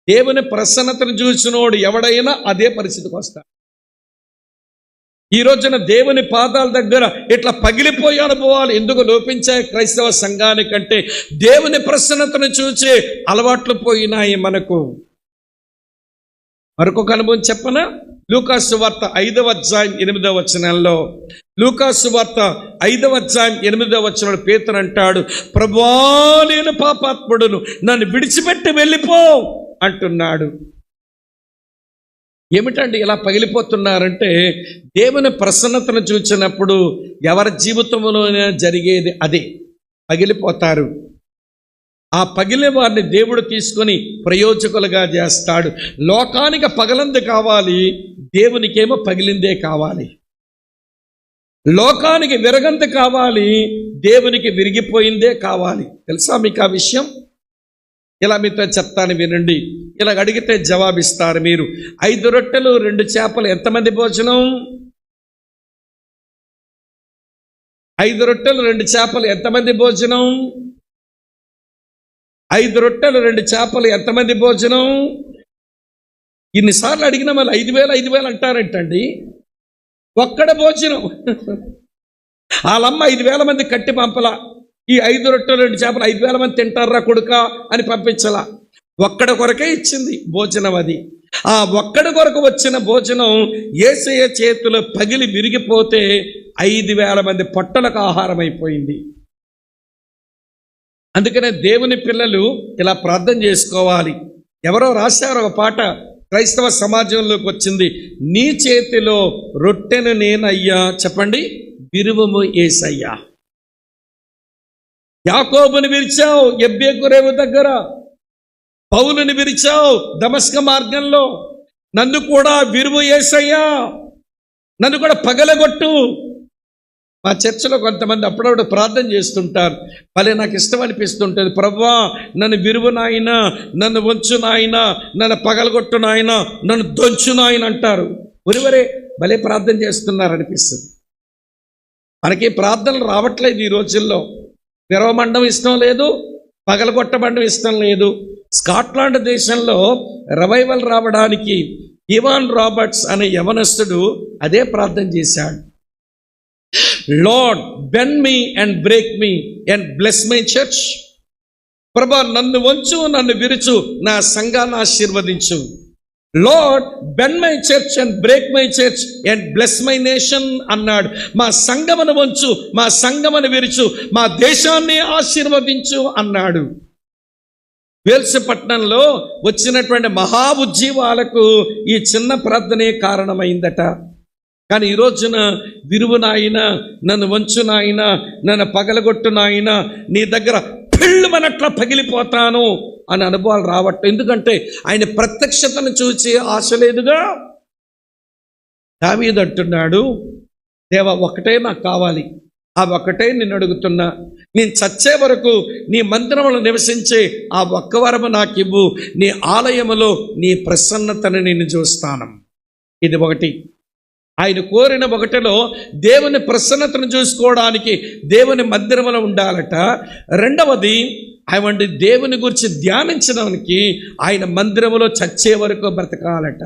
దేవుని ప్రసన్నతను చూసినోడు ఎవడైనా అదే పరిస్థితికి వస్తాడు. ఈ రోజున దేవుని పాదాల దగ్గర ఇట్లా పగిలిపోయే అనుభవాలు ఎందుకు లోపించాయి క్రైస్తవ సంఘానికంటే దేవుని ప్రసన్నతను చూసే అలవాట్లు పోయినాయి మనకు. మరొక అనుభవం చెప్పనా? లూకాసు సువార్త 5వ అధ్యాయం 8వ వచనంలో, లూకాసు సువార్త 5వ అధ్యాయం 8వ వచనంలో పేతురు అంటాడు, ప్రభువా నేను పాపాత్ముడును, నన్ను విడిచిపెట్టి వెళ్ళిపో అంటున్నాడు. ఏమిటండి ఇలా పగిలిపోతున్నారంటే దేవుని ప్రసన్నతను చూసినప్పుడు ఎవరి జీవితంలోనే జరిగేది అదే, పగిలిపోతారు. ఆ పగిలే వారిని దేవుడు తీసుకొని ప్రయోజకులుగా చేస్తాడు. లోకానికి పగలంది కావాలి, దేవునికేమో పగిలిందే కావాలి. లోకానికి విరగంది కావాలి, దేవునికి విరిగిపోయిందే కావాలి. తెలుసా మీకు ఆ విషయం? ఇలా మీతో చెప్తాను వినండి. ఇలా అడిగితే జవాబిస్తారు మీరు. 5 రొట్టెలు 2 చేపలు ఎంతమంది భోజనం? 5 రొట్టెలు 2 చేపలు ఎంతమంది భోజనం? 5 రొట్టెలు 2 చేపలు ఎంతమంది భోజనం? ఇన్నిసార్లు అడిగినా మళ్ళీ 5,000 అంటారేంటండి? ఒక్కడ భోజనం. వాళ్ళమ్మ 5,000 మంది కట్టి పంపలా. ఈ 5 రొట్టెలు 2 చేపలు 5,000 మంది తింటారా కొడుకా అని పంపించలా. ఒక్కడ కొరకే ఇచ్చింది భోజనం. అది ఆ ఒక్కడి కొరకు వచ్చిన భోజనం యేసయ్య చేతిలో పగిలి విరిగిపోతే 5,000 మంది పొట్టలకు ఆహారం అయిపోయింది. అందుకనే దేవుని పిల్లలు ఇలా ప్రార్థన చేసుకోవాలి. ఎవరో రాశారు ఒక పాట, క్రైస్తవ సమాజంలోకి వచ్చింది. నీ చేతిలో రొట్టెను నేనయ్యా, చెప్పండి, విరువము యేసయ్యా. యాకోబుని విరిచావు ఎబ్బేకు రేవు దగ్గర, పౌలుని విరిచావు దమస్క మార్గంలో, నన్ను కూడా విరువు యేసయ్యా, నన్ను కూడా పగలగొట్టు. మా చర్చలో కొంతమంది అప్పుడప్పుడు ప్రార్థన చేస్తుంటారు. భలే నాకు ఇష్టం అనిపిస్తుంటుంది. ప్రభువా నన్ను విరువు నాయన, నన్ను వంచు నాయన, నన్ను పగలగొట్టు నాయన, నన్ను దొంచు నాయన అంటారు. ఒరివరే భలే ప్రార్థన చేస్తున్నారు అనిపిస్తుంది. మనకి ప్రార్థనలు రావట్లేదు ఈ రోజుల్లో. విరవమండం ఇష్టం లేదు, పగలగొట్టమండం ఇష్టం లేదు. స్కాట్లాండ్ దేశంలో రివైవల్ రావడానికి ఇవాన్ రాబర్ట్స్ అనే యవనస్తుడు అదే ప్రార్థన చేశాడు. Lord bend me and break me and bless my church. ప్రభా నన్ను వంచు, నన్ను విరుచు, నా సంఘాన్ని ఆశీర్వదించు. Lord bend my church and break my church and bless my nation అన్నాడు. మా సంఘమును వంచు, మా సంఘమును విరుచు, మా దేశాన్ని ఆశీర్వదించు అన్నాడు. వేల్స్ పట్టణంలో వచ్చినటువంటి మహా ఉజ్జీవాలకు ఈ చిన్న ప్రార్థనే కారణమైందట. కానీ ఈ రోజున విరువు నాయన, నన్ను వంచు నాయన, నన్ను పగలగొట్టు నాయన, నీ దగ్గర పెళ్ళుమనట్లా పగిలిపోతాను అని అనుభవాలు రావట్లేదు. ఎందుకంటే ఆయన ప్రత్యక్షతను చూసి ఆశ లేదుగా. దావీదు అంటున్నాడు, దేవా ఒకటే నాకు కావాలి, ఆ ఒక్కటే నిన్ను అడుగుతున్నా, నేను చచ్చే వరకు నీ మందిరంలో నివసించే ఆ ఒక్క వరము నాకు ఇవ్వు, నీ ఆలయములో నీ ప్రసన్నతను నేను చూస్తాను. ఇది ఒకటి. ఆయన కోరిన ఒకటిలో దేవుని ప్రసన్నతను చూసుకోవడానికి దేవుని మందిరంలో ఉండాలట. రెండవది ఆయన దేవుని గురించి ధ్యానించడానికి ఆయన మందిరంలో చచ్చే వరకు బ్రతకాలట.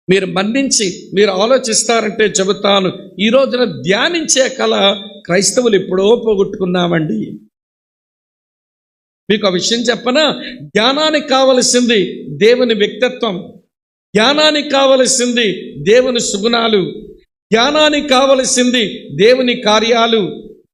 మీరు మన్నించి మీరు ఆలోచిస్తారంటే చెబుతాను, ఈ రోజున ధ్యానించే కళ క్రైస్తవులు ఎప్పుడో పోగొట్టుకున్నామండి. మీకు ఆ విషయం చెప్పనా? ధ్యానానికి కావలసింది దేవుని వ్యక్తిత్వం, ధ్యానానికి కావలసింది దేవుని సుగుణాలు, ధ్యానానికి కావలసింది దేవుని కార్యాలు,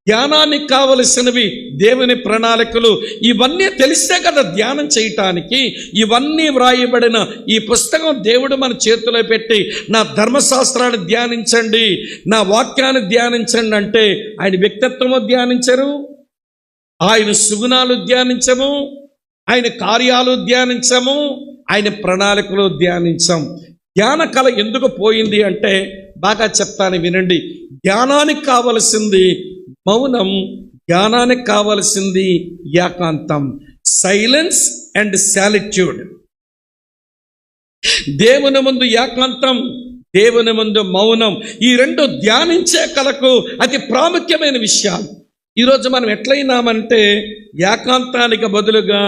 ధ్యానానికి కావలసినవి దేవుని ప్రణాళికలు. ఇవన్నీ తెలిస్తే కదా ధ్యానం చేయటానికి. ఇవన్నీ వ్రాయబడిన ఈ పుస్తకం దేవుడు మన చేతిలో పెట్టి, నా ధర్మశాస్త్రాన్ని ధ్యానించండి, నా వాక్యాన్ని ధ్యానించండి అంటే ఆయన వ్యక్తిత్వము ధ్యానించరు, ఆయన సుగుణాలు ధ్యానించము, ఆయన కార్యాలు ధ్యానించము, ఆయన ప్రణాళికలు ధ్యానించం. ధ్యాన కళ ఎందుకు పోయింది అంటే బాగా చెప్తాను వినండి. ధ్యానానికి కావలసింది మౌనం, ధ్యానానికి కావలసింది ఏకాంతం, సైలెన్స్ అండ్ సాలిట్యూడ్. దేవుని ముందు ఏకాంతం, దేవుని ముందు మౌనం, ఈ రెండు ధ్యానించే కళకు అతి ప్రాముఖ్యమైన విషయాలు. ఈరోజు మనం ఎట్లయినామంటే ఏకాంతానికి బదులుగా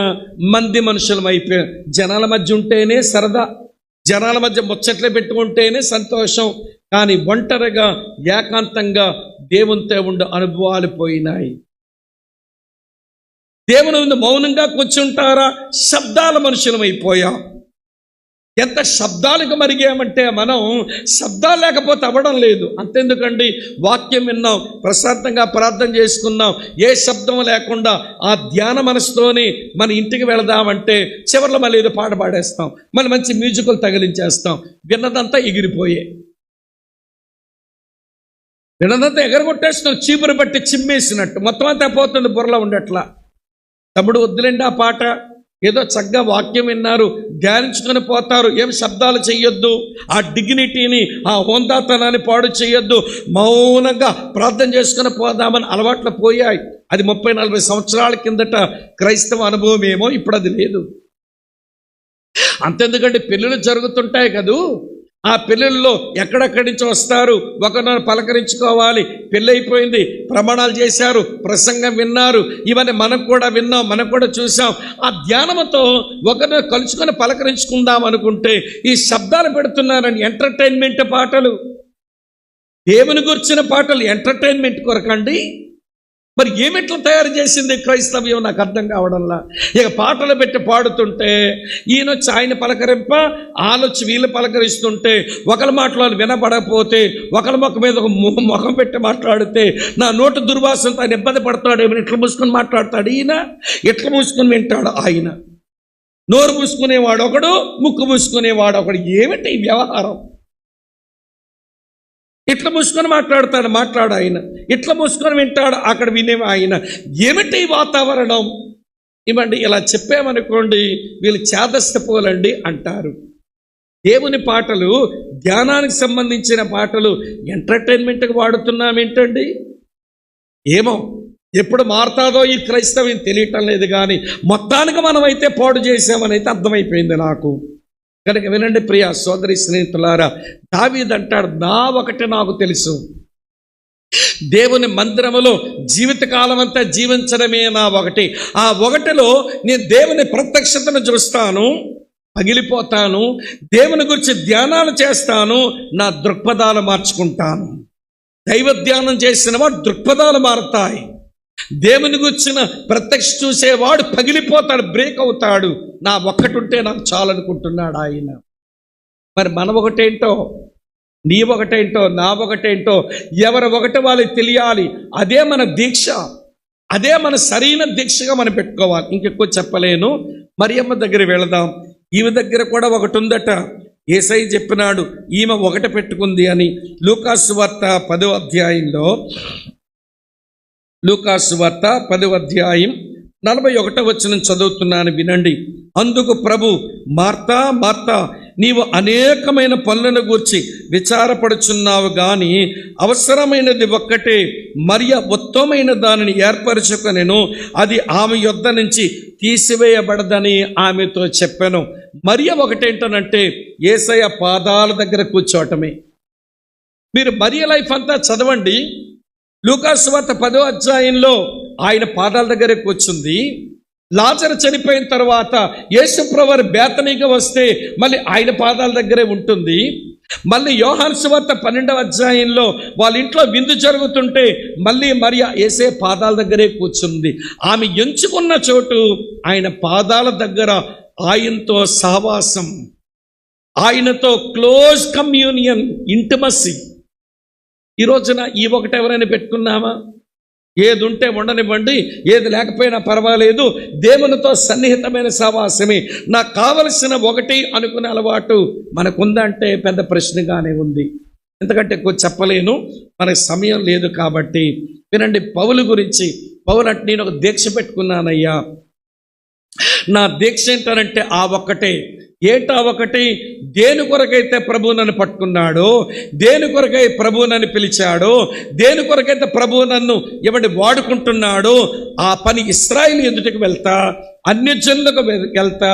మంది మనుషులం అయిపోయాం. జనాల మధ్య ఉంటేనే సరదా, జనాల మధ్య ముచ్చట్లు పెట్టుకుంటేనే సంతోషం, కానీ ఒంటరిగా ఏకాంతంగా దేవునితో ఉండే అనుభవాలు పోయినాయి. దేవుని ముందు మౌనంగా కూర్చుంటారా? శబ్దాల మనుషులం అయిపోయాం. ఎంత శబ్దాలకు మరిగామంటే మనం శబ్దాలు లేకపోతే అవ్వడం లేదు. అంతెందుకండి, వాక్యం విన్నాం, ప్రశాంతంగా ప్రార్థన చేసుకున్నాం, ఏ శబ్దం లేకుండా ఆ ధ్యాన మనసుతోని మన ఇంటికి వెళదామంటే చివరిలో మళ్ళీ ఏదో పాట పాడేస్తాం, మళ్ళీ మంచి మ్యూజికల్ తగిలించేస్తాం. విన్నదంతా ఎగిరిపోయే, విన్నదంతా ఎగరగొట్టేస్తున్నాం, చీపురు బట్టి చిమ్మేసినట్టు మొత్తం అంతా పోతుంది, బుర్రలో ఉండట్లా. తమ్ముడు వద్దులేండి ఆ పాట, ఏదో చక్కగా వాక్యం విన్నారు, ధ్యానించుకొని పోతారు, ఏం శబ్దాలు చెయ్యొద్దు, ఆ డిగ్నిటీని, ఆ హోందాతనాన్ని పాడు చేయొద్దు, మౌనంగా ప్రార్థన చేసుకొని పోదామని అలవాట్లు పోయాయి. అది 30-40 సంవత్సరాల కిందట క్రైస్తవ అనుభవం ఏమో, ఇప్పుడు అది లేదు. అంతెందుకంటే పెళ్ళిళ్ళు జరుగుతుంటాయి కదూ, ఆ పెళ్ళిళ్ళలో ఎక్కడెక్కడి నుంచి వస్తారు, ఒకరిని పలకరించుకోవాలి, పెళ్ళైపోయింది, ప్రమాణాలు చేశారు, ప్రసంగం విన్నారు, ఇవన్నీ మనం కూడా విన్నాం, మనం కూడా చూసాం. ఆ ధ్యానంతో ఒకరిని కలుసుకొని పలకరించుకుందాం అనుకుంటే ఈ శబ్దాలు పెడుతున్నారని ఎంటర్టైన్మెంట్ పాటలు, దేవుని గురించిన పాటలు ఎంటర్టైన్మెంట్ కొరకండి. మరి ఏమిట్లా తయారు చేసింది క్రైస్తవ్యం నాకు అర్థం కావడంలా. ఇక పాటలు పెట్టి పాడుతుంటే ఈయనొచ్చి ఆయన పలకరింప, ఆలొచ్చి వీళ్ళు పలకరిస్తుంటే ఒకరి మాటలో వినపడకపోతే ఒకరి ముఖం మీద ఒక ముఖం పెట్టి మాట్లాడితే నా నోటు దుర్వాసనతో ఆయన ఇబ్బంది పడతాడు. ఏమైనా ఇట్లా మూసుకొని మాట్లాడతాడు ఈయన, ఇట్లా మూసుకొని వింటాడు ఆయన. నోరు మూసుకునేవాడు ఒకడు, ముక్కు మూసుకునేవాడు ఒకడు. ఏమిటి ఈ వ్యవహారం? ఇట్లా మూసుకొని మాట్లాడు ఆయన, ఇట్లా మూసుకొని వింటాడు అక్కడ వినే ఆయన. ఏమిటి ఈ వాతావరణం? ఇవ్వండి, ఇలా చెప్పామనుకోండి వీళ్ళు చేదస్తపోలండి అంటారు. దేవుని పాటలు, ధ్యానానికి సంబంధించిన పాటలు ఎంటర్టైన్మెంట్కి వాడుతున్నాం ఏంటండి? ఏమో ఎప్పుడు మారుతాదో ఈ క్రైస్తవ్యం తెలియటం లేదు, కానీ మొత్తానికి మనమైతే పాడు చేసామని అయితే అర్థమైపోయింది నాకు. కనుక వినండి ప్రియ సోదరి స్నేహితులారా, దావీదు అంటాడు, నా ఒకటి నాకు తెలుసు, దేవుని మందిరములో జీవితకాలం అంతా జీవించడమే నా ఒకటి. ఆ ఒకటిలో నేను దేవుని ప్రత్యక్షతను చూస్తాను, పగిలిపోతాను, దేవుని గురించి ధ్యానాలు చేస్తాను, నా దృక్పథాలు మార్చుకుంటాను. దైవ ధ్యానం చేసిన వాడు దృక్పథాలు మారుతాయి. దేవుని గురించిన ప్రత్యక్ష చూసేవాడు పగిలిపోతాడు, బ్రేక్ అవుతాడు. నా ఒక్కటి ఉంటే నాకు చాలనుకుంటున్నాడు ఆయన. మరి మన ఒకటేంటో, నీ ఒకటేంటో, నా ఒకటేంటో, ఎవరి ఒకటి వాళ్ళకి తెలియాలి. అదే మన దీక్ష, అదే మన సరైన దీక్షగా మనం పెట్టుకోవాలి. ఇంకెక్కువ చెప్పలేను. మరియమ్మ దగ్గర వెళదాం. ఈమె దగ్గర కూడా ఒకటి ఉందట. యేసయ్య చెప్పినాడు ఈమె ఒకటి పెట్టుకుంది అని. లూకాసు వార్త 10వ అధ్యాయంలో, లూకాసు వార్త 10వ అధ్యాయం 41వ వచనం చదువుతున్నాను, వినండి. అందుకు ప్రభు, మార్తా మార్తా, నీవు అనేకమైన పనులను గూర్చి విచారపడుచున్నావు, గాని అవసరమైనది ఒక్కటే, మరియ ఉత్తమమైన దానిని ఏర్పరచుకొనెను, అది ఆమె యొద్ద నుంచి తీసివేయబడదని ఆమెతో చెప్పాను. మరియ ఒకటేంటనంటే యేసయ్య పాదాల దగ్గర కూర్చోవటమే. మీరు మరియ లైఫ్ అంతా చదవండి. లూకాసు వార్త 10వ అధ్యాయంలో ఆయన పాదాల దగ్గరే కూర్చుంది. లాజరు చనిపోయిన తర్వాత యేసుప్రభువారు బేతనీకి వస్తే మళ్ళీ ఆయన పాదాల దగ్గరే ఉంటుంది. మళ్ళీ యోహాను సువార్త 12వ అధ్యాయంలో వాళ్ళ ఇంట్లో విందు జరుగుతుంటే మళ్ళీ మరియ యేసే పాదాల దగ్గరే కూర్చుంది. ఆమె ఎంచుకున్న చోటు ఆయన పాదాల దగ్గర, ఆయనతో సహవాసం, ఆయనతో క్లోజ్ కమ్యూనియన్, ఇంటిమసీ. ఈ రోజున ఈ ఒకటి ఎవరైనా పెట్టుకున్నామా? ఏది ఉంటే ఉండనివ్వండి, ఏది లేకపోయినా పర్వాలేదు, దేవునితో సన్నిహితమైన సహవాసమే నాకు కావలసిన ఒకటి అనుకునే అలవాటు మనకుందంటే పెద్ద ప్రశ్నగానే ఉంది. ఎందుకంటే ఎక్కువ చెప్పలేను, మనకు సమయం లేదు కాబట్టి. వినండి, పౌలు గురించి. పౌలు అంటే నేను ఒక దీక్ష పెట్టుకున్నానయ్యా, నా దీక్ష ఏంటనంటే ఆ ఒక్కటే. ఏటా ఒకటి, దేని కొరకైతే ప్రభువు నన్ను పట్టుకున్నాడో, దేని కొరకై ప్రభువు నన్ను పిలిచాడో, దేని కొరకైతే ప్రభువు నన్ను ఎవడి వాడుకుంటున్నాడో ఆ పని ఇశ్రాయేలు ఎదుటికి వెళ్తా, అన్యజనులకు వెళ్తా,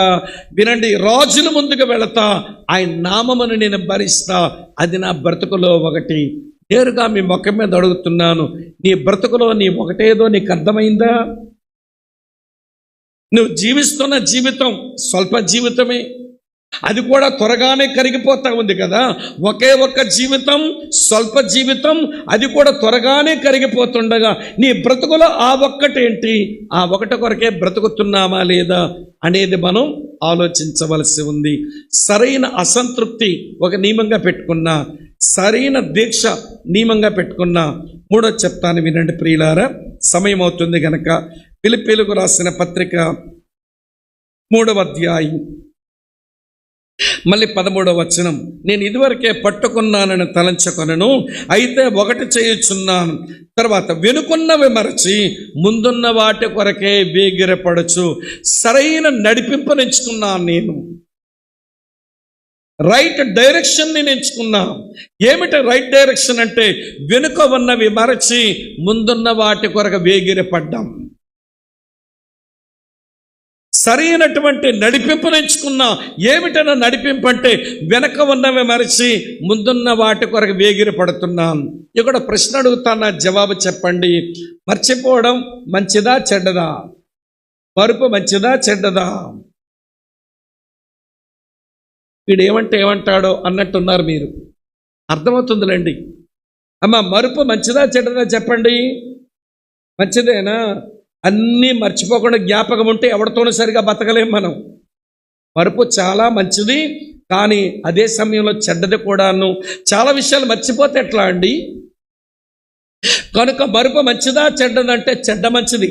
వినండి, రాజుల ముందుకు వెళతా, ఆయన నామమును నేను భరిస్తా. అది నా బ్రతుకులో ఒకటి. నేరుగా మీ ముఖం మీద అడుగుతున్నాను, నీ బ్రతుకులో నీ ఒకటేదో నీకు అర్థమైందా? నువ్వు జీవిస్తున్న జీవితం స్వల్ప జీవితమే, అది కూడా త్వరగానే కరిగిపోతా ఉంది కదా. ఒకే ఒక్క జీవితం, స్వల్ప జీవితం, అది కూడా త్వరగానే కరిగిపోతుండగా నీ బ్రతుకులో ఆ ఒక్కటేంటి? ఆ ఒకటి కొరకే బ్రతుకుతున్నామా లేదా అనేది మనం ఆలోచించవలసి ఉంది. సరైన అసంతృప్తి ఒక నియమంగా పెట్టుకున్నా, సరైన దీక్ష నియమంగా పెట్టుకున్నా. మూడో చెప్తాను వినండి ప్రియులారా, సమయం అవుతుంది గనక. ఫిలిప్పీలకు రాసిన పత్రిక 3వ అధ్యాయం మళ్ళీ 13వ వచనం. నేను ఇదివరకే పట్టుకున్నానని తలంచుకొనను, అయితే ఒకటి చేయుచున్నాను, తర్వాత వెనుకున్నవి మరచి ముందున్న వాటి కొరకే వేగిరపడచ్చు. సరైన నడిపింపునిచ్చుకున్నాను నేను, రైట్ డైరెక్షన్ నేను ఎంచుకున్నా. ఏమిటి రైట్ డైరెక్షన్ అంటే? వెనుక ఉన్నవి మరచి ముందున్న వాటి కొరకు వేగిరపడ్డాం. సరైనటువంటి నడిపింపును ఎంచుకున్నా. ఏమిటన్నా నడిపింపు అంటే? వెనక ఉన్నవి మరచి ముందున్న వాటి కొరకు వేగిరి పడుతున్నాను. ఇక్కడ ప్రశ్న అడుగుతాను, జవాబు చెప్పండి. మర్చిపోవడం మంచిదా చెడ్డదా? మరుపు మంచిదా చెడ్డదా? వీడు ఏమంటాడో అన్నట్టున్నారు మీరు. అర్థమవుతుందిలేండి. అమ్మ, మరుపు మంచిదా చెడ్డదా చెప్పండి. మంచిదేనా? అన్నీ మర్చిపోకుండా జ్ఞాపకం ఉంటే ఎవరితోనూ సరిగా బతకలేం మనం. మరుపు చాలా మంచిది, కానీ అదే సమయంలో చెడ్డది కూడాను. చాలా విషయాలు మర్చిపోతే ఎట్లా అండి? కనుక మరుపు మంచిదా చెడ్డదంటే చెడ్డ మంచిది.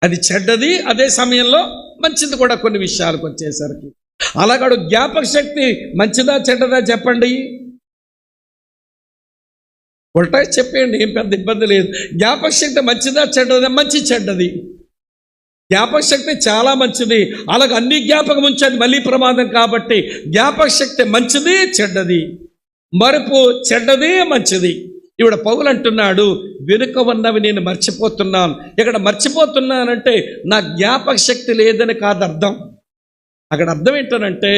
అది చెడ్డది, అదే సమయంలో మంచిది కూడా కొన్ని విషయాలకు వచ్చేసరికి. అలాగాడు జ్ఞాపక శక్తి మంచిదా చెడ్డదా చెప్పండి. ఉల్టా చెప్పేయండి, ఏం పెద్ద ఇబ్బంది లేదు. జ్ఞాపక శక్తి మంచిదా చెడ్డదా? మంచి చెడ్డది. జ్ఞాపక శక్తి చాలా మంచిది, అలాగ అన్ని జ్ఞాపకం ఉంచేది మళ్ళీ ప్రమాదం. కాబట్టి జ్ఞాపక శక్తి మంచిది చెడ్డది, మరుపు చెడ్డది మంచిది. ఇక్కడ పౌలు అంటున్నాడు, వెనుక ఉన్నవి నేను మర్చిపోతున్నాను. ఇక్కడ మర్చిపోతున్నానంటే నా జ్ఞాపక శక్తి లేదని కాదు అర్థం. అక్కడ అర్థం ఏంటనంటే,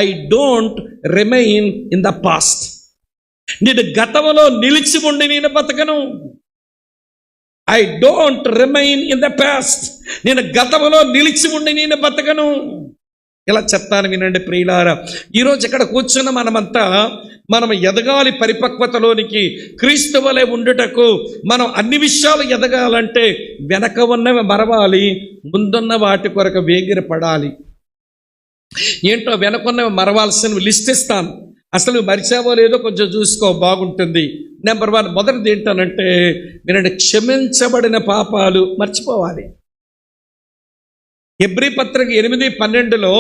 I don't remain in the past. నేను గతంలో నిలిచి ఉండి నేను బతకను. I don't remain in the past. నేను గతంలో నిలిచి ఉండి నేను బతకను. ఇలా చెప్తాను వినండి ప్రియులారా. ఈరోజు ఇక్కడ కూర్చున్న మనమంతా మనం ఎదగాలి పరిపక్వతలోనికి, క్రీస్తు వలె ఉండుటకు. మనం అన్ని విషయాలు ఎదగాలంటే వెనక ఉన్నవి మరవాలి, ముందున్న వాటి కొరకు వేగిర పడాలి. ఏంటో వెనకున్నవి మరవాల్సినవి లిస్ట్ ఇస్తాను. అసలు మరిచావో లేదో కొంచెం చూసుకో, బాగుంటుంది. నెంబర్ 1, మొదటిది ఏంటనంటే వినండి, క్షమించబడిన పాపాలు మర్చిపోవాలి. హెబ్రీ పత్రిక 8:12లో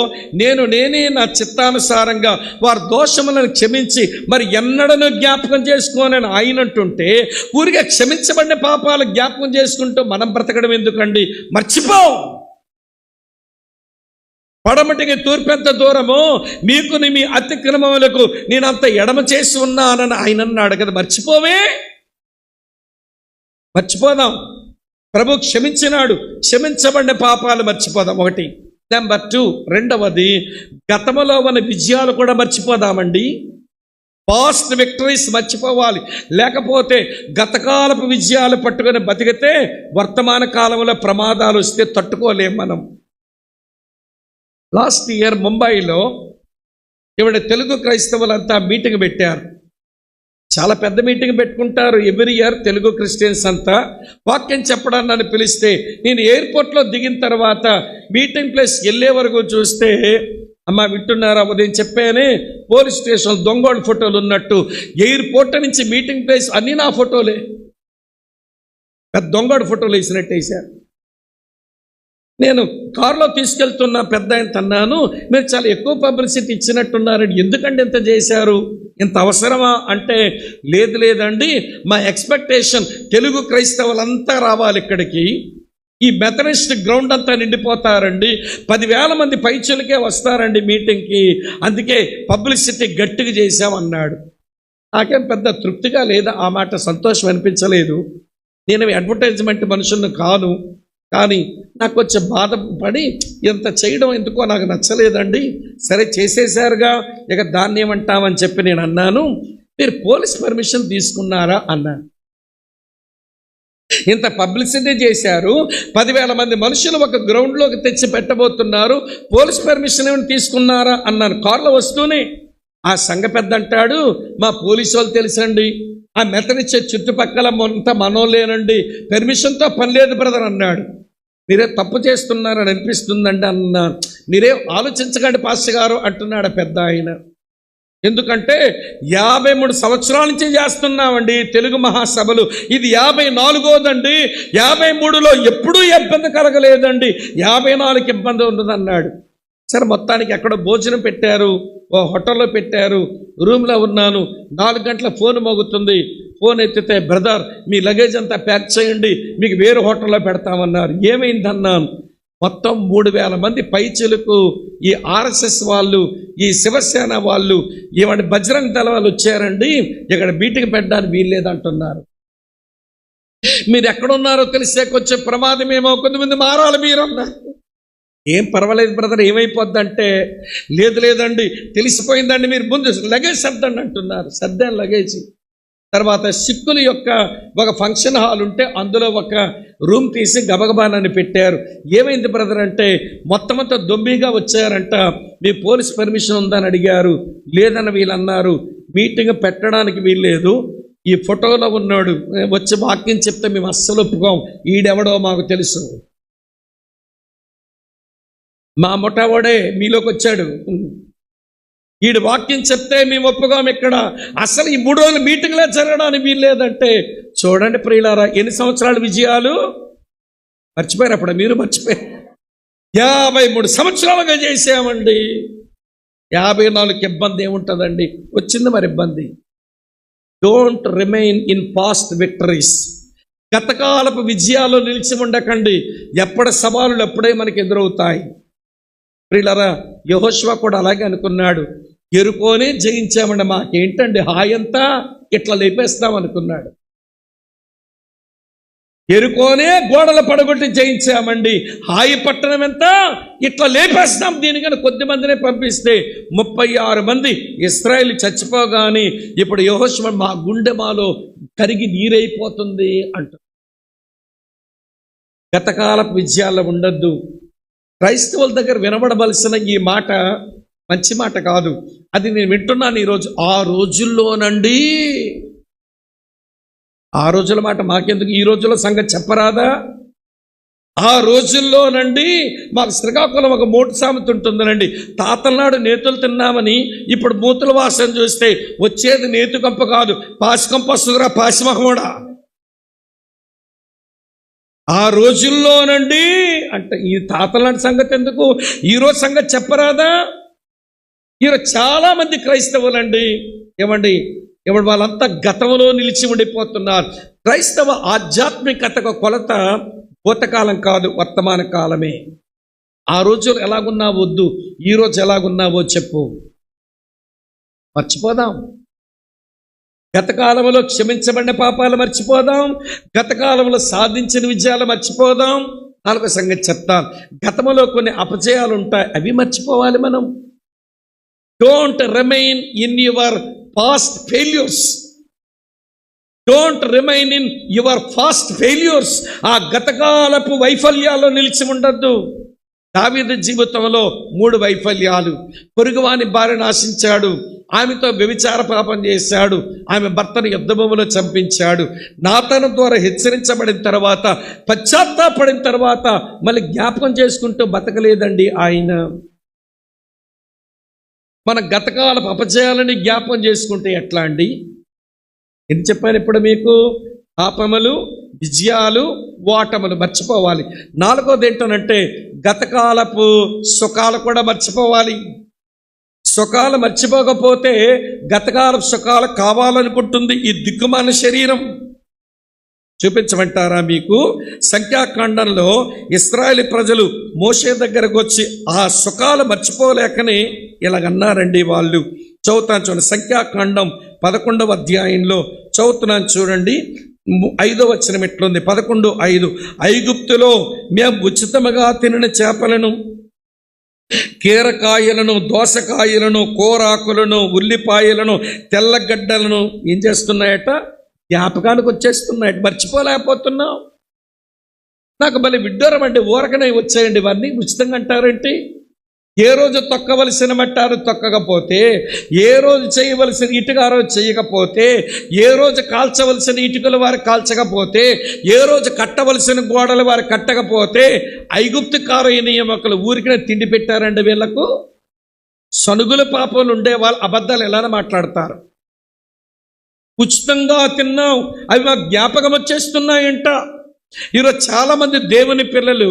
నేనే నా చిత్తానుసారంగా వారి దోషములను క్షమించి మరి ఎన్నడను జ్ఞాపకం చేసుకోనని ఆయన అంటుంటే, ఊరిగా క్షమించబడిన పాపాలు జ్ఞాపకం చేసుకుంటూ మనం బ్రతకడం ఎందుకండి? మర్చిపో. పడమటికి తూర్పెంత దూరము, మీకు మీ అతిక్రమములకు నేనంత ఎడమ చేసి ఉన్నానని ఆయన అన్నాడు కదా. మర్చిపోదాం. ప్రభు క్షమించినాడు, క్షమించబడిన పాపాలు మర్చిపోదాం. 1. నెంబర్ 2, రెండవది, గతములో ఉన్న విజయాలు కూడా మర్చిపోదామండి. పాస్ట్ విక్టరీస్ మర్చిపోవాలి. లేకపోతే గతకాలపు విజయాలు పట్టుకొని బతికితే వర్తమాన కాలంలో ప్రమాదాలు వస్తే తట్టుకోలేం మనం. లాస్ట్ ఇయర్ ముంబైలో తెలుగు క్రైస్తవులంతా మీటింగ్ పెట్టారు. చాలా పెద్ద మీటింగ్ పెట్టుకుంటారు ఎవ్రీ ఇయర్ తెలుగు క్రిస్టియన్స్ అంతా. వాక్యం చెప్పడానికి నన్ను పిలిస్తే నేను ఎయిర్పోర్ట్లో దిగిన తర్వాత మీటింగ్ ప్లేస్ వెళ్ళే వరకు చూస్తే, అమ్మ వింటున్నారా, ఉదయం చెప్పానే పోలీస్ స్టేషన్ దొంగోడి ఫోటోలు ఉన్నట్టు ఎయిర్పోర్ట్ నుంచి మీటింగ్ ప్లేస్ అన్నీ నా ఫోటోలే. పెద్ద దొంగోడి ఫోటోలు వేసినట్టు వేశారు. నేను కారులో తీసుకెళ్తున్న పెద్ద ఆయన అన్నాను, మీరు చాలా ఎక్కువ పబ్లిసిటీ ఇచ్చినట్టున్నారండి, ఎందుకంటే ఇంత చేశారు, ఇంత అవసరమా అంటే, లేదండి, మా ఎక్స్పెక్టేషన్ తెలుగు క్రైస్తవులంతా రావాలి ఇక్కడికి, ఈ మెథడిస్ట్ గ్రౌండ్ అంతా నిండిపోతారండి. 10,000 మంది పైచులకే వస్తారండి మీటింగ్కి. అందుకే పబ్లిసిటీ గట్టిగా చేశామన్నాడు. నాకేం పెద్ద తృప్తిగా లేదా ఆ మాట, సంతోషం అనిపించలేదు. నేను అడ్వర్టైజ్మెంట్ మనుషులను కాను, కానీ నాకు కొంచెం బాధపడి ఇంత చేయడం ఎందుకో నాకు నచ్చలేదండి. సరే చేసేసారుగా, ఇక దాన్ని ఏమంటామని చెప్పి నేను అన్నాను, మీరు పోలీస్ పర్మిషన్ తీసుకున్నారా అన్నాను. ఇంత పబ్లిసిటీ చేశారు, 10,000 మంది మనుషులు ఒక గ్రౌండ్లోకి తెచ్చి పెట్టబోతున్నారు, పోలీస్ పర్మిషన్ ఏమైనా తీసుకున్నారా అన్నాను. కారులో వస్తూనే ఆ సంఘ పెద్ద అంటాడు, మా పోలీసు వాళ్ళు తెలుసండి, ఆ మెతనిచ్చే చుట్టుపక్కల అంతా మనోళ్ళేనండి, పెర్మిషన్తో పని లేదు బ్రదర్ అన్నాడు. మీరే తప్పు చేస్తున్నారని అనిపిస్తుందండి అన్నా. మీరే ఆలోచించకండి పాస్టర్ గారు అంటున్నాడు పెద్ద ఆయన. ఎందుకంటే 53 సంవత్సరాల నుంచి చేస్తున్నామండి తెలుగు మహాసభలు, ఇది 54వదండి. 53లో ఎప్పుడూ ఇబ్బంది కలగలేదండి, 54కి ఇబ్బంది ఉండదన్నాడు. సరే మొత్తానికి ఎక్కడో భోజనం పెట్టారు, ఓ హోటల్లో పెట్టారు, రూమ్లో ఉన్నాను. 4 గంటల ఫోన్ మోగుతుంది. ఫోన్ ఎత్తితే, బ్రదర్ మీ లగేజ్ అంతా ప్యాక్ చేయండి, మీకు వేరే హోటల్లో పెడతామన్నారు. ఏమైందన్నాను. మొత్తం 3,000 మంది పైచిలకు ఈ ఆర్ఎస్ఎస్ వాళ్ళు, ఈ శివసేన వాళ్ళు, ఏమంటే బజరంగ్ దళ వాళ్ళు వచ్చారండి, ఇక్కడ మీటింగ్ పెట్టడానికి వీల్లేదంటున్నారు. మీరు ఎక్కడున్నారో తెలిసే కొంచెం ప్రమాదమేమో, కొంతమంది మారాలి మీరు అన్నారు. ఏం పర్వాలేదు బ్రదర్, ఏమైపోద్దంటే, లేదండి తెలిసిపోయిందండి, మీరు ముందు లగేజ్ సర్దండి అంటున్నారు. సర్దాను లగేజ్. తర్వాత సిక్కుల యొక్క ఒక ఫంక్షన్ హాల్ ఉంటే అందులో ఒక రూమ్ తీసి గబగబానని పెట్టారు. ఏమైంది బ్రదర్ అంటే, మొత్తం అంతా దొంబిగా వచ్చారంట, మీ పోలీస్ పర్మిషన్ ఉందని అడిగారు. లేదని వీళ్ళు అన్నారు. మీటింగ్ పెట్టడానికి వీల్లేదు, ఈ ఫోటోలో ఉన్నాడు వచ్చి వాక్యం చెప్తే మేము అస్సలు ఒప్పుకోం, ఈడెవడో మాకు తెలుసు, మా ముఠావాడే మీలోకి వచ్చాడు, ఈడు వాక్యం చెప్తే మేము ఒప్పుకోం, ఇక్కడ అసలు ఈ 3 రోజులు మీటింగ్లో జరగడానికి వీల్లేదంటే. చూడండి ప్రియులారా, ఎన్ని సంవత్సరాల విజయాలు. మర్చిపోయారు అప్పుడు, మీరు మర్చిపోయారు. 53 సంవత్సరాలుగా చేసామండి. 54కి ఇబ్బంది ఏముంటుందండి, వచ్చింది మరి ఇబ్బంది. Don't remain in past victories. గతకాలపు విజయాలు నిలిచి ఉండకండి, ఎప్పటి సవాళ్ళు ఎప్పుడే మనకి ఎదురవుతాయి. ప్రియులారా, యెహోషువ కూడా అలాగే అనుకున్నాడు. ఎరుకోనే జయించామండి, మాకేంటండి హాయంతా, ఇట్లా లేపేస్తాం అనుకున్నాడు. ఎరుకోనే గోడలు పడగొట్టి జయించామండి, హాయి పట్టణం ఎంత, ఇట్లా లేపేస్తాం. దీనికన్నా కొద్ది మందినే పంపిస్తే 36 మంది ఇశ్రాయేలు చచ్చిపోగాని ఇప్పుడు యెహోషువ మా గుండె మాలో కరిగి నీరైపోతుంది అంట. గతకాలపు విజయాల్లో ఉండద్దు. క్రైస్తవుల దగ్గర వినబడవలసిన ఈ మాట మంచి మాట కాదు, అది నేను వింటున్నాను ఈరోజు. ఆ రోజుల్లోనండి, ఆ రోజుల మాట మాకెందుకు, ఈ రోజుల్లో సంగతి చెప్పరాదా? ఆ రోజుల్లోనండి, మాకు శ్రీకాకుళం ఒక మోటు సామెత ఉంటుందనండి, తాతలనాడు నేతులు తిన్నామని ఇప్పుడు మూతుల వాసన చూస్తే వచ్చేది నేతు కంప కాదు, పాసికంప వస్తుందిరా పాసిమహోడా. ఆ రోజుల్లోనండి అంటే ఈ తాతలాంటి సంగతి ఎందుకు, ఈరోజు సంగతి చెప్పరాదా? ఈరోజు చాలామంది క్రైస్తవులండి ఏమండి వాళ్ళంతా గతంలో నిలిచి ఉండిపోతున్నారు. క్రైస్తవ ఆధ్యాత్మికతకు కొలత భూతకాలం కాదు, వర్తమాన కాలమే. ఆ రోజులు ఎలాగున్నావో వద్దు, ఈరోజు ఎలాగున్నావో చెప్పు. మర్చిపోదాం. గతకాలంలో క్షమించబడిన పాపాలు మర్చిపోదాం, గతకాలంలో సాధించిన విజయాలు మర్చిపోదాం. 4వ సంగతి చెప్తాను, గతంలో కొన్ని అపజయాలు ఉంటాయి, అవి మర్చిపోవాలి మనం. Don't remain in your past failures. Don't remain in your past failures. ఆ గతకాలపు వైఫల్యాల్లో నిలిచి ఉండద్దు. దావీదు జీవితంలో 3 వైఫల్యాలు. పొరుగువాని భార్యను ఆశించాడు, ఆమెతో వ్యభిచార పాపం చేశాడు, ఆమె భర్తను యుద్ధభూమిలో చంపించాడు. నాతాను ద్వారా హెచ్చరించబడిన తర్వాత, పశ్చాత్తాపడిన తర్వాత మళ్ళీ జ్ఞాపకం చేసుకుంటూ బతకలేదండి ఆయన. మన గతకాలపు అపజయాలని జ్ఞాపకం చేసుకుంటే ఎట్లా అండి? ఏం చెప్పాను ఇప్పుడు మీకు? పాపములు, విజయాలు, ఓటములు మర్చిపోవాలి. 4వది ఏంటనంటే, గతకాలపు సుఖాలు కూడా మర్చిపోవాలి. సుఖాలు మర్చిపోకపోతే గతకాలపు సుఖాలు కావాలనుకుంటుంది ఈ దిక్కుమాల శరీరం. చూపించమంటారా మీకు? సంఖ్యాకాండంలో ఇశ్రాయేలు ప్రజలు మోషే దగ్గరకు వచ్చి ఆ సుఖాలు మర్చిపోలేకనే ఇలాగన్నారండి వాళ్ళు. చదువుతాను చూడండి, సంఖ్యాకాండం 11వ అధ్యాయంలో చదువుతున్నాను చూడండి. 5వ వచనం ఎట్లుంది? 11:5. ఐగుప్తులో మేము ఉచితముగా తినిన చేపలను, కీరకాయలను, దోసకాయలను, కూరాకులను, ఉల్లిపాయలను, తెల్లగడ్డలను ఏం చేస్తున్నాయట? జ్ఞాపకానికి వచ్చేస్తున్నాయట. మర్చిపోలేకపోతున్నాం. నాకు మళ్ళీ విడ్డూరం అండి. ఊరకనే వచ్చాయండి ఇవన్నీ ఉచితంగా అంటారేంటి? ఏ రోజు తొక్కవలసిన మట్టారు తొక్కకపోతే, ఏ రోజు చేయవలసిన ఇటుక ఆ రోజు చేయకపోతే, ఏ రోజు కాల్చవలసిన ఇటుకలు వారు కాల్చకపోతే, ఏ రోజు కట్టవలసిన గోడలు వారు కట్టకపోతే, ఐగుప్తు కారయ నియామకులు ఊరికినే తిండి పెట్టారండి వీళ్లకు. సనుగుల పాపలు ఉండే వాళ్ళు అబద్ధాలు ఎలా మాట్లాడతారు? ఉచితంగా తిన్నాం, అవి మాకు జ్ఞాపకం వచ్చేస్తున్నాయంట. ఈరోజు చాలామంది దేవుని పిల్లలు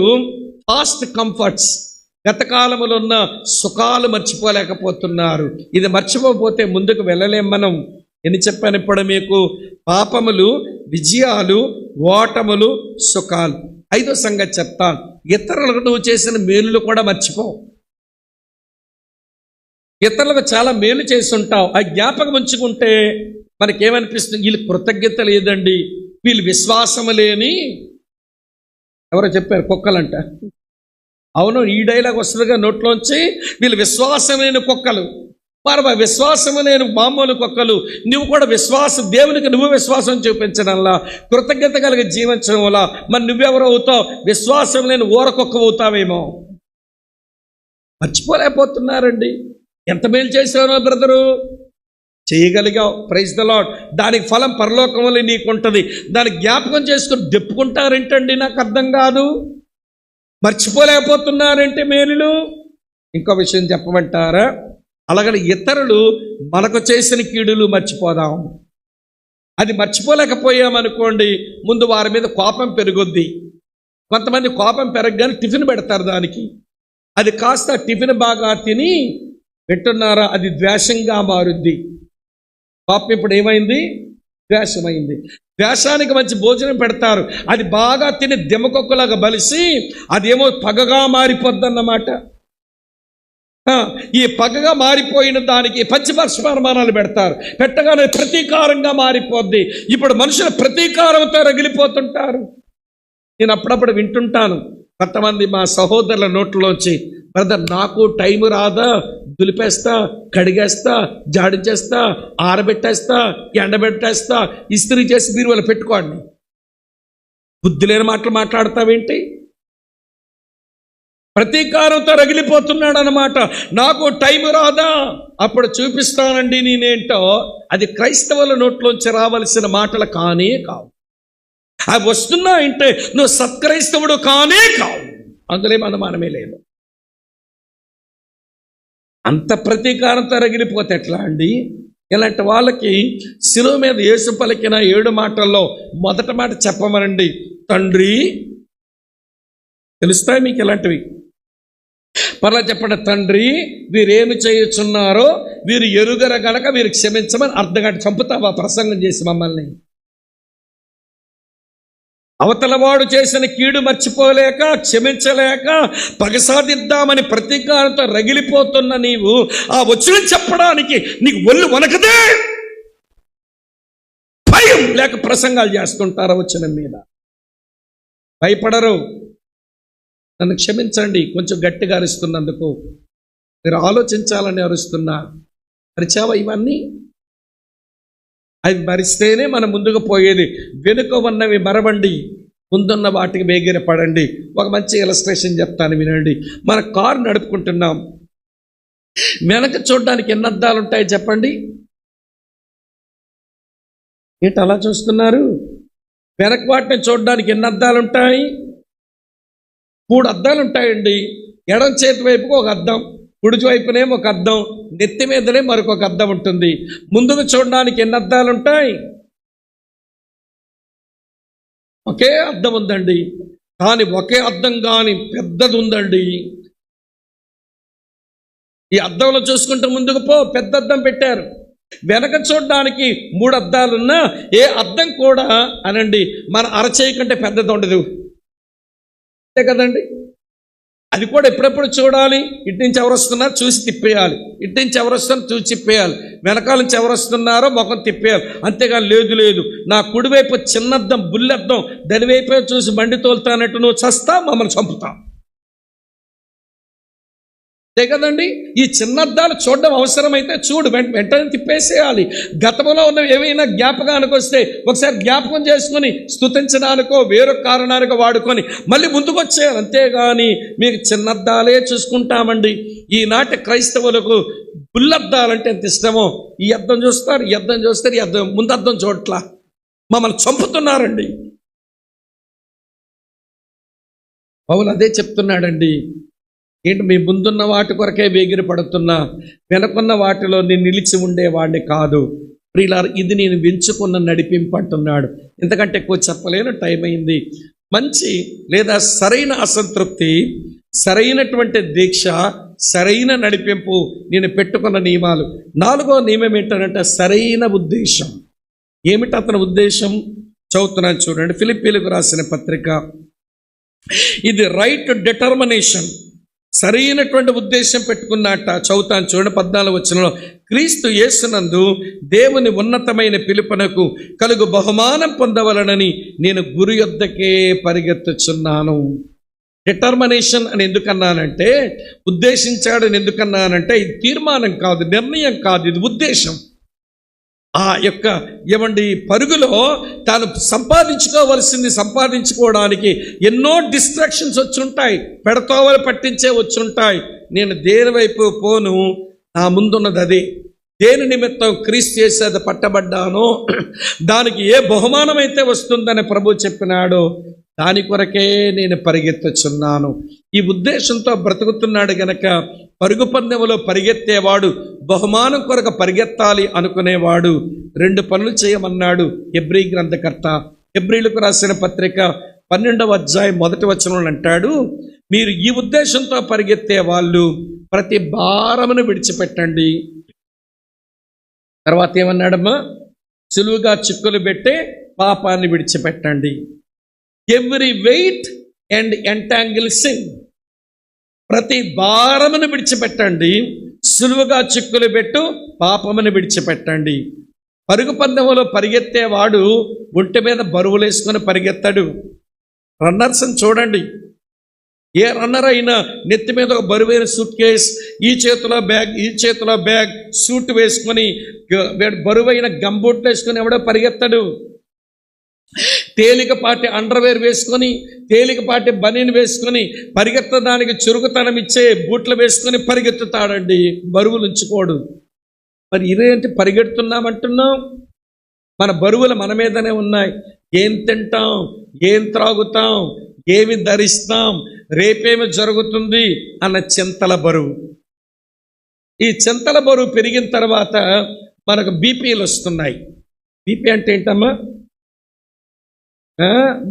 ఫాస్ట్ కంఫర్ట్స్, గతకాలంలో ఉన్న సుఖాలు మర్చిపోలేకపోతున్నారు. ఇది మర్చిపోతే ముందుకు వెళ్ళలేం మనం. ఎన్ని చెప్పాను ఇప్పుడు మీకు? పాపములు, విజయాలు, ఓటములు, సుఖాలు. 5వ సంగతి చెప్తాను. ఇతరులకు నువ్వు చేసిన మేలులు కూడా మర్చిపో. ఇతరులకు చాలా మేలు చేస్తుంటావు, ఆ జ్ఞాపకం ఉంచుకుంటే మనకేమనిపిస్తుంది? వీళ్ళు కృతజ్ఞత లేదండి, వీళ్ళు విశ్వాసము లేని, ఎవరో చెప్పారు కుక్కలంట. అవును, ఈ డైలాగ్ వస్తుందిగా నోట్లోంచి. వీళ్ళు విశ్వాసం లేని కుక్కలు. మరి విశ్వాసము లేని మామూలు కుక్కలు. నువ్వు కూడా దేవునికి నువ్వు విశ్వాసం చూపించడంలా, కృతజ్ఞత కలిగి జీవించడం వల్ల మరి నువ్వెవరు అవుతావు? విశ్వాసం లేని ఊర కుక్క అవుతావేమో. మర్చిపోలేకపోతున్నారండి. ఎంత మేలు చేసావో బ్రదరు, చేయగలిగావు, ప్రైజ్ ద లార్డ్. దానికి ఫలం పరలోకంలో నీకు ఉంటుంది. దాన్ని జ్ఞాపకం చేసుకుని దెప్పుకుంటారేంటండి? నాకు అర్థం కాదు. మర్చిపోలేకపోతున్నారంటే మేలులు. ఇంకో విషయం చెప్పమంటారా? అలాగని ఇతరులు మనకు చేసిన కీడులు మర్చిపోదాం. అది మర్చిపోలేకపోయామనుకోండి, ముందు వారి మీద కోపం పెరుగుద్ది. కొంతమంది కోపం పెరగగానే టిఫిన్ పెడతారు దానికి. అది కాస్త టిఫిన్ బాగా తిని పెట్టున్నారా, అది ద్వేషంగా మారుద్ది. కోపం ఇప్పుడు ఏమైంది? ద్వేషమైంది. ద్వేషానికి మంచి భోజనం పెడతారు, అది బాగా తిని దిమ్మకొక్కలాగా బలిసి అదేమో పగగా మారిపోద్దన్నమాట. ఈ పగగా మారిపోయిన దానికి పంచపరమాణాలు పెడతారు, పెట్టగానే ప్రతీకారంగా మారిపోద్ది. ఇప్పుడు మనుషులు ప్రతీకారంతో రగిలిపోతుంటారు. నేను అప్పుడప్పుడు వింటుంటాను కొంతమంది మా సహోదరుల నోట్లోంచి, బ్రదర్ నాకు టైం రాదా, దులిపేస్తా, కడిగేస్తా, జాడించేస్తా, ఆరబెట్టేస్తా, ఎండబెట్టేస్తా, ఇస్త్రీ చేసి మీరు వాళ్ళు పెట్టుకోండి. బుద్ధి లేని మాటలు మాట్లాడతావేంటి? ప్రతీకారంతో రగిలిపోతున్నాడు అన్నమాట. నాకు టైం రాదా, అప్పుడు చూపిస్తానండి నేనేంటో. అది క్రైస్తవుల నోట్లోంచి రావలసిన మాటలు కానే కావు. అవి వస్తున్నాయంటే నువ్వు సత్క్రైస్తవుడు కానే కావు, అందులో అనుమానమే లేదు. అంత ప్రతీకారంతో రగిలిపోతే ఎట్లా అండి? ఇలాంటి వాళ్ళకి శిలువ మీద యేసు పలికిన 7 మాటల్లో మొదటి మాట చెప్పమనండి. తండ్రి, తెలుస్తాయి మీకు ఇలాంటివి. పర్లా చెప్పండి. తండ్రి, వీరేమి చేయుచున్నారో వీరు ఎరుగర గనక వీరు క్షమించమని. అర్ధగంట చంపుతావా ప్రసంగం చేసి మమ్మల్ని? అవతలవాడు చేసిన కీడు మర్చిపోలేక, క్షమించలేక, పగ సాధిద్దామని ప్రతీకారంతో రగిలిపోతున్న నీవు ఆ వచనం చెప్పడానికి నీకు ఒళ్ళు వనకదే. భయం లేక ప్రసంగాలు చేస్తుంటారు వచనం మీద. భయపడరు. నన్ను క్షమించండి కొంచెం గట్టిగా అరుస్తున్నందుకు, మీరు ఆలోచించాలని అరుస్తున్నా. అరిచావా ఇవన్నీ? అవి మరిస్తేనే మనం ముందుకు పోయేది. వెనుక ఉన్నవి మరవండి, ముందున్న వాటికి వేగిర పడండి. ఒక మంచి ఇలస్ట్రేషన్ చెప్తాను వినండి. మన కారు నడుపుకుంటున్నాం, వెనక చూడడానికి ఎన్ని అద్దాలు ఉంటాయి చెప్పండి? ఏంటి అలా చూస్తున్నారు? వెనక వాటిని చూడడానికి ఎన్ని అద్దాలు ఉంటాయి? 3 అద్దాలు ఉంటాయండి. ఎడం చేతి వైపుకు ఒక అద్దం, కుడి వైపునేమో ఒక అద్దం, నెత్తి మీదనే మరొక అద్దం ఉంటుంది. ముందుకు చూడడానికి ఎన్ని అద్దాలు ఉంటాయి? ఒకే అద్దం ఉందండి. కానీ ఒకే అద్దం కానీ పెద్దది ఉందండి. ఈ అద్దంలో చూసుకుంటూ ముందుకు పో, పెద్ద అద్దం పెట్టారు. వెనక చూడడానికి 3 అద్దాలున్నా ఏ అద్దం కూడా అనండి మన అరచేయి కంటే పెద్దది ఉండదు, అంతే కదండి. అది కూడా ఎప్పుడెప్పుడు చూడాలి, ఇటు నుంచి ఎవరు వస్తున్నారు చూసి తిప్పేయాలి, ఇటు నుంచి ఎవరు వస్తున్నారు చూసి తిప్పేయాలి, వెనకాల నుంచి ఎవరు వస్తున్నారో ముఖం తిప్పేయాలి. అంతేగాని లేదు నా కుడివైపు చిన్నద్దం బుల్లెద్దం దానివైపు చూసి బండి తోలుతానట్టు నువ్వు చస్తా మమ్మల్ని చంపుతావు, అంతే కదండి. ఈ చిన్నద్దాలు చూడడం అవసరమైతే చూడు, వెంటనే తిప్పేసేయాలి. గతంలో ఉన్నవి ఏమైనా జ్ఞాపకానికి వస్తే ఒకసారి జ్ఞాపకం చేసుకొని స్తుతించడానికో వేరొక కారణానికో వాడుకొని మళ్ళీ ముందుకు వచ్చేయాలి, అంతేగాని మీకు చిన్నద్దాలే చూసుకుంటామండి. ఈనాటి క్రైస్తవులకు బుల్లద్దాలంటే ఎంత ఇష్టమో, ఈ అద్దం చూస్తారు, ఈ అద్దం చూస్తారు, ఈ అద్దం ముందు అద్దం చూడట్లా, మమ్మల్ని చంపుతున్నారండి. పౌలు అదే చెప్తున్నాడండి. ఏంటి, మీ ముందున్న వాటి కొరకే వేగిరి పడుతున్నా, వెనకున్న వాటిలో నేను నిలిచి ఉండేవాడిని కాదు. ప్రియులారా, ఇది నేను ఎంచుకున్న నడిపింపు అంటున్నాడు. ఇంతకంటే ఎక్కువ చెప్పలేను, టైం అయింది. మంచి లేదా సరైన అసంతృప్తి, సరైనటువంటి దీక్ష, సరైన నడిపింపు నేను పెట్టుకున్న నియమాలు. 4వ నియమం ఏంటంటే సరైన ఉద్దేశం. ఏమిటి అతని ఉద్దేశం? చదువుతున్నాను చూడండి, ఫిలిప్పీలకు రాసిన పత్రిక. ఇది రైట్ డిటర్మినేషన్, సరైనటువంటి ఉద్దేశం పెట్టుకున్నట్ట. చదువుతాను చూడండి 14వ వచనంలో, క్రీస్తు యేసునందు దేవుని ఉన్నతమైన పిలుపునకు కలుగు బహుమానం పొందవలనని నేను గురి యొద్దకే పరిగెత్తుచున్నాను. డిటర్మినేషన్ అని ఎందుకన్నానంటే, ఉద్దేశించాడని ఎందుకన్నానంటే, ఇది తీర్మానం కాదు, నిర్ణయం కాదు, ఇది ఉద్దేశం. ఆ యొక్క ఏమండి పరుగులో తాను సంపాదించుకోవడానికి ఎన్నో డిస్ట్రాక్షన్స్ వచ్చుంటాయి, పెడతోవలు పట్టించే వచ్చుంటాయి. నేను దేని వైపు పోను, నా ముందున్నది అదే. దేని నిమిత్తం క్రీస్తు చేసేది పట్టబడ్డానో దానికి ఏ బహుమానం అయితే వస్తుందని ప్రభు చెప్పినాడో దాని కొరకే నేను పరిగెత్తుచున్నాను. ఈ ఉద్దేశంతో బ్రతుకుతున్నాడు గనక పరుగు పందెంలో పరిగెత్తేవాడు బహుమానం కొరకు పరిగెత్తాలి అనుకునేవాడు 2 పనులు చేయమన్నాడు హెబ్రీ గ్రంథకర్త. హెబ్రీలకు రాసిన పత్రిక 12వ అధ్యాయం 1వ వచనంలో అంటాడు, మీరు ఈ ఉద్దేశంతో పరిగెత్తే వాళ్ళు ప్రతి భారమును విడిచిపెట్టండి. తర్వాత ఏమన్నాడమ్మా, సులువుగా చిక్కులు పెట్టే పాపాన్ని విడిచిపెట్టండి. Every weight and entangle sin, ప్రతి భారమును విడిచిపెట్టండి, సులువుగా చిక్కులు పెట్టు పాపమును విడిచిపెట్టండి. పరుగు పందెంలో పరిగెత్తేవాడు ఒంటి మీద బరువులు వేసుకొని పరిగెత్తాడు. రన్నర్స్ని చూడండి, ఏ రన్నర్ అయినా నెత్తి మీద ఒక బరువైన సూట్ కేస్, ఈ చేతిలో బ్యాగ్, సూట్ వేసుకొని బరువైన గంబూట్లు వేసుకొని ఎవడో పరిగెత్తాడు. తేలికపాటి అండర్వేర్ వేసుకొని, తేలికపాటి బనీన్ వేసుకొని, పరిగెత్తడానికి చురుకుతనం ఇచ్చే బూట్లు వేసుకొని పరిగెత్తుతాడండి, బరువులు ఉంచుకోడు. మరి ఇదేంటి పరిగెడుతున్నామంటున్నాం? మన బరువులు మన మీదనే ఉన్నాయి. ఏం తింటాం, ఏం త్రాగుతాం, ఏమి ధరిస్తాం, రేపేమి జరుగుతుంది అన్న చింతల బరువు. ఈ చింతల బరువు పెరిగిన తర్వాత మనకు బీపీలు వస్తున్నాయి. బీపీ అంటే ఏంటమ్మా?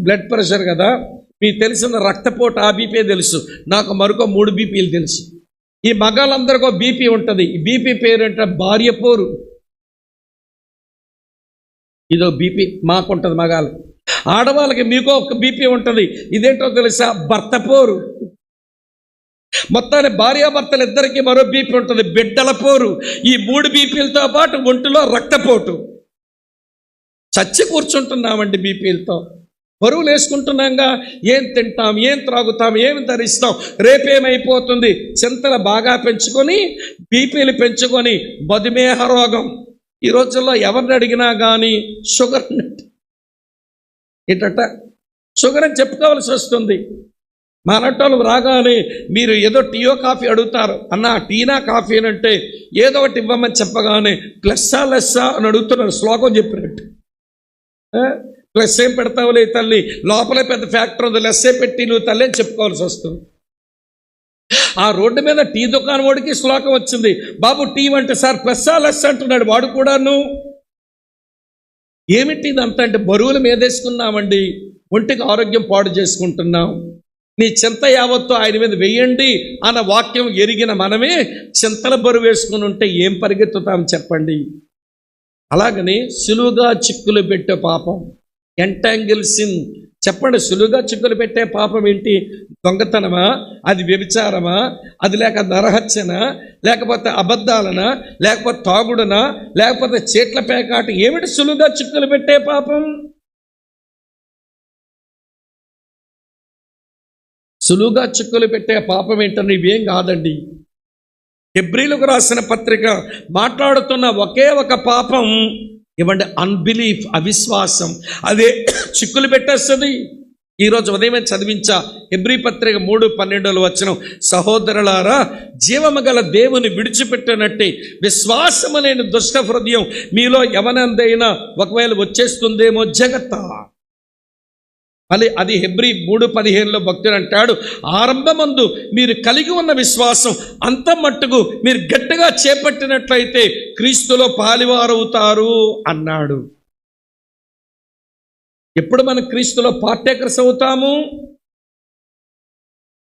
బ్లడ్ ప్రెషర్ కదా. మీకు తెలిసిన రక్తపోటు ఆ బీపీ తెలుసు, నాకు మరొక 3 బీపీలు తెలుసు. ఈ మగాళ్ళందరికీ బీపీ ఉంటుంది. ఈ బీపీ పేరు అంటే భార్య పోరు. ఇదో బీపీ మాకుంటుంది మగాళ్ళు. ఆడవాళ్ళకి మీకో ఒక బీపీ ఉంటుంది, ఇదేంటో తెలుసా? భర్త పోరు. మొత్తాన్ని భార్యాభర్తలు ఇద్దరికి మరో బీపీ ఉంటుంది, బిడ్డల పోరు. ఈ 3 బీపీలతో పాటు ఒంటిలో రక్తపోటు. చచ్చి కూర్చుంటున్నామండి బీపీలతో. బరువులు వేసుకుంటున్నాగా, ఏం తింటాం, ఏం త్రాగుతాం, ఏమి ధరిస్తాం, రేపేమైపోతుంది, చింతలు బాగా పెంచుకొని బీపీలు పెంచుకొని మధుమేహ రోగం. ఈ రోజుల్లో ఎవరిని అడిగినా కానీ షుగర్ ఏంటట, షుగర్ అని చెప్పుకోవాల్సి వస్తుంది. మానటోళ్ళు రాగానే మీరు ఏదో టీయో కాఫీ అడుగుతారు, అన్న టీనా కాఫీ అని అంటే ఏదో ఒకటి ఇవ్వమని చెప్పగానే ప్లస్సా లెస్సా అని అడుగుతున్నారు, శ్లోకం చెప్పినట్టు. ప్లస్ ఏం పెడతావులే తల్లి, లోపలే పెద్ద ఫ్యాక్టరీ ఉంది, లెస్సే పెట్టి నువ్వు తల్లి అని చెప్పుకోవాల్సి వస్తుంది. ఆ రోడ్డు మీద టీ దుకాణం వాడికి శ్లోకం వచ్చింది, బాబు టీ అంటే సార్ ప్లస్సా లెస్ అంటున్నాడు వాడు కూడాను. ఏమిటి ఇదంతా అంటే బరువులు మీదేసుకున్నామండి, ఒంటికి ఆరోగ్యం పాడు చేసుకుంటున్నాం. నీ చింత యావత్తు ఆయన మీద వెయ్యండి అన్న వాక్యం ఎరిగిన మనమే చింతల బరువు వేసుకుని ఉంటే ఏం పరిగెత్తుతాం చెప్పండి? అలాగని సులువుగా చిక్కులు పెట్టే పాపం, ఎంటాంగిల్ సిన్. చెప్పండి, సులువుగా చిక్కులు పెట్టే పాపం ఏంటి? దొంగతనమా? అది వ్యభిచారమా? అది లేక నరహత్యనా? లేకపోతే అబద్ధాలనా? లేకపోతే తాగుడునా? లేకపోతే చీట్ల పేకాట? ఏమిటి సులువుగా చిక్కులు పెట్టే పాపం? సులువుగా చిక్కులు పెట్టే పాపం ఏంటని ఇవేం కాదండి. హెబ్రీలకు రాసిన పత్రిక మాట్లాడుతున్న ఒకే ఒక పాపం ఇవ్వండి, అన్బిలీఫ్, అవిశ్వాసం. అదే చిక్కులు పెట్టేస్తుంది. ఈరోజు ఉదయమే చదివించా హెబ్రీ పత్రిక 3:12 సహోదరులారా, జీవము గల దేవుని విడిచిపెట్టినట్టే విశ్వాసము లేని దుష్ట హృదయం మీలో ఎవనందైనా ఒకవేళ వచ్చేస్తుందేమో జగత్త. మళ్ళీ అది హెబ్రీ 3:15 భక్తుడు అంటాడు, ఆరంభమందు మీరు కలిగి ఉన్న విశ్వాసం అంత మట్టుకు మీరు గట్టిగా చేపట్టినట్లయితే క్రీస్తులో పాలివారవుతారు అన్నాడు. ఎప్పుడు మనం క్రీస్తులో పార్టేకర్స్ అవుతాము?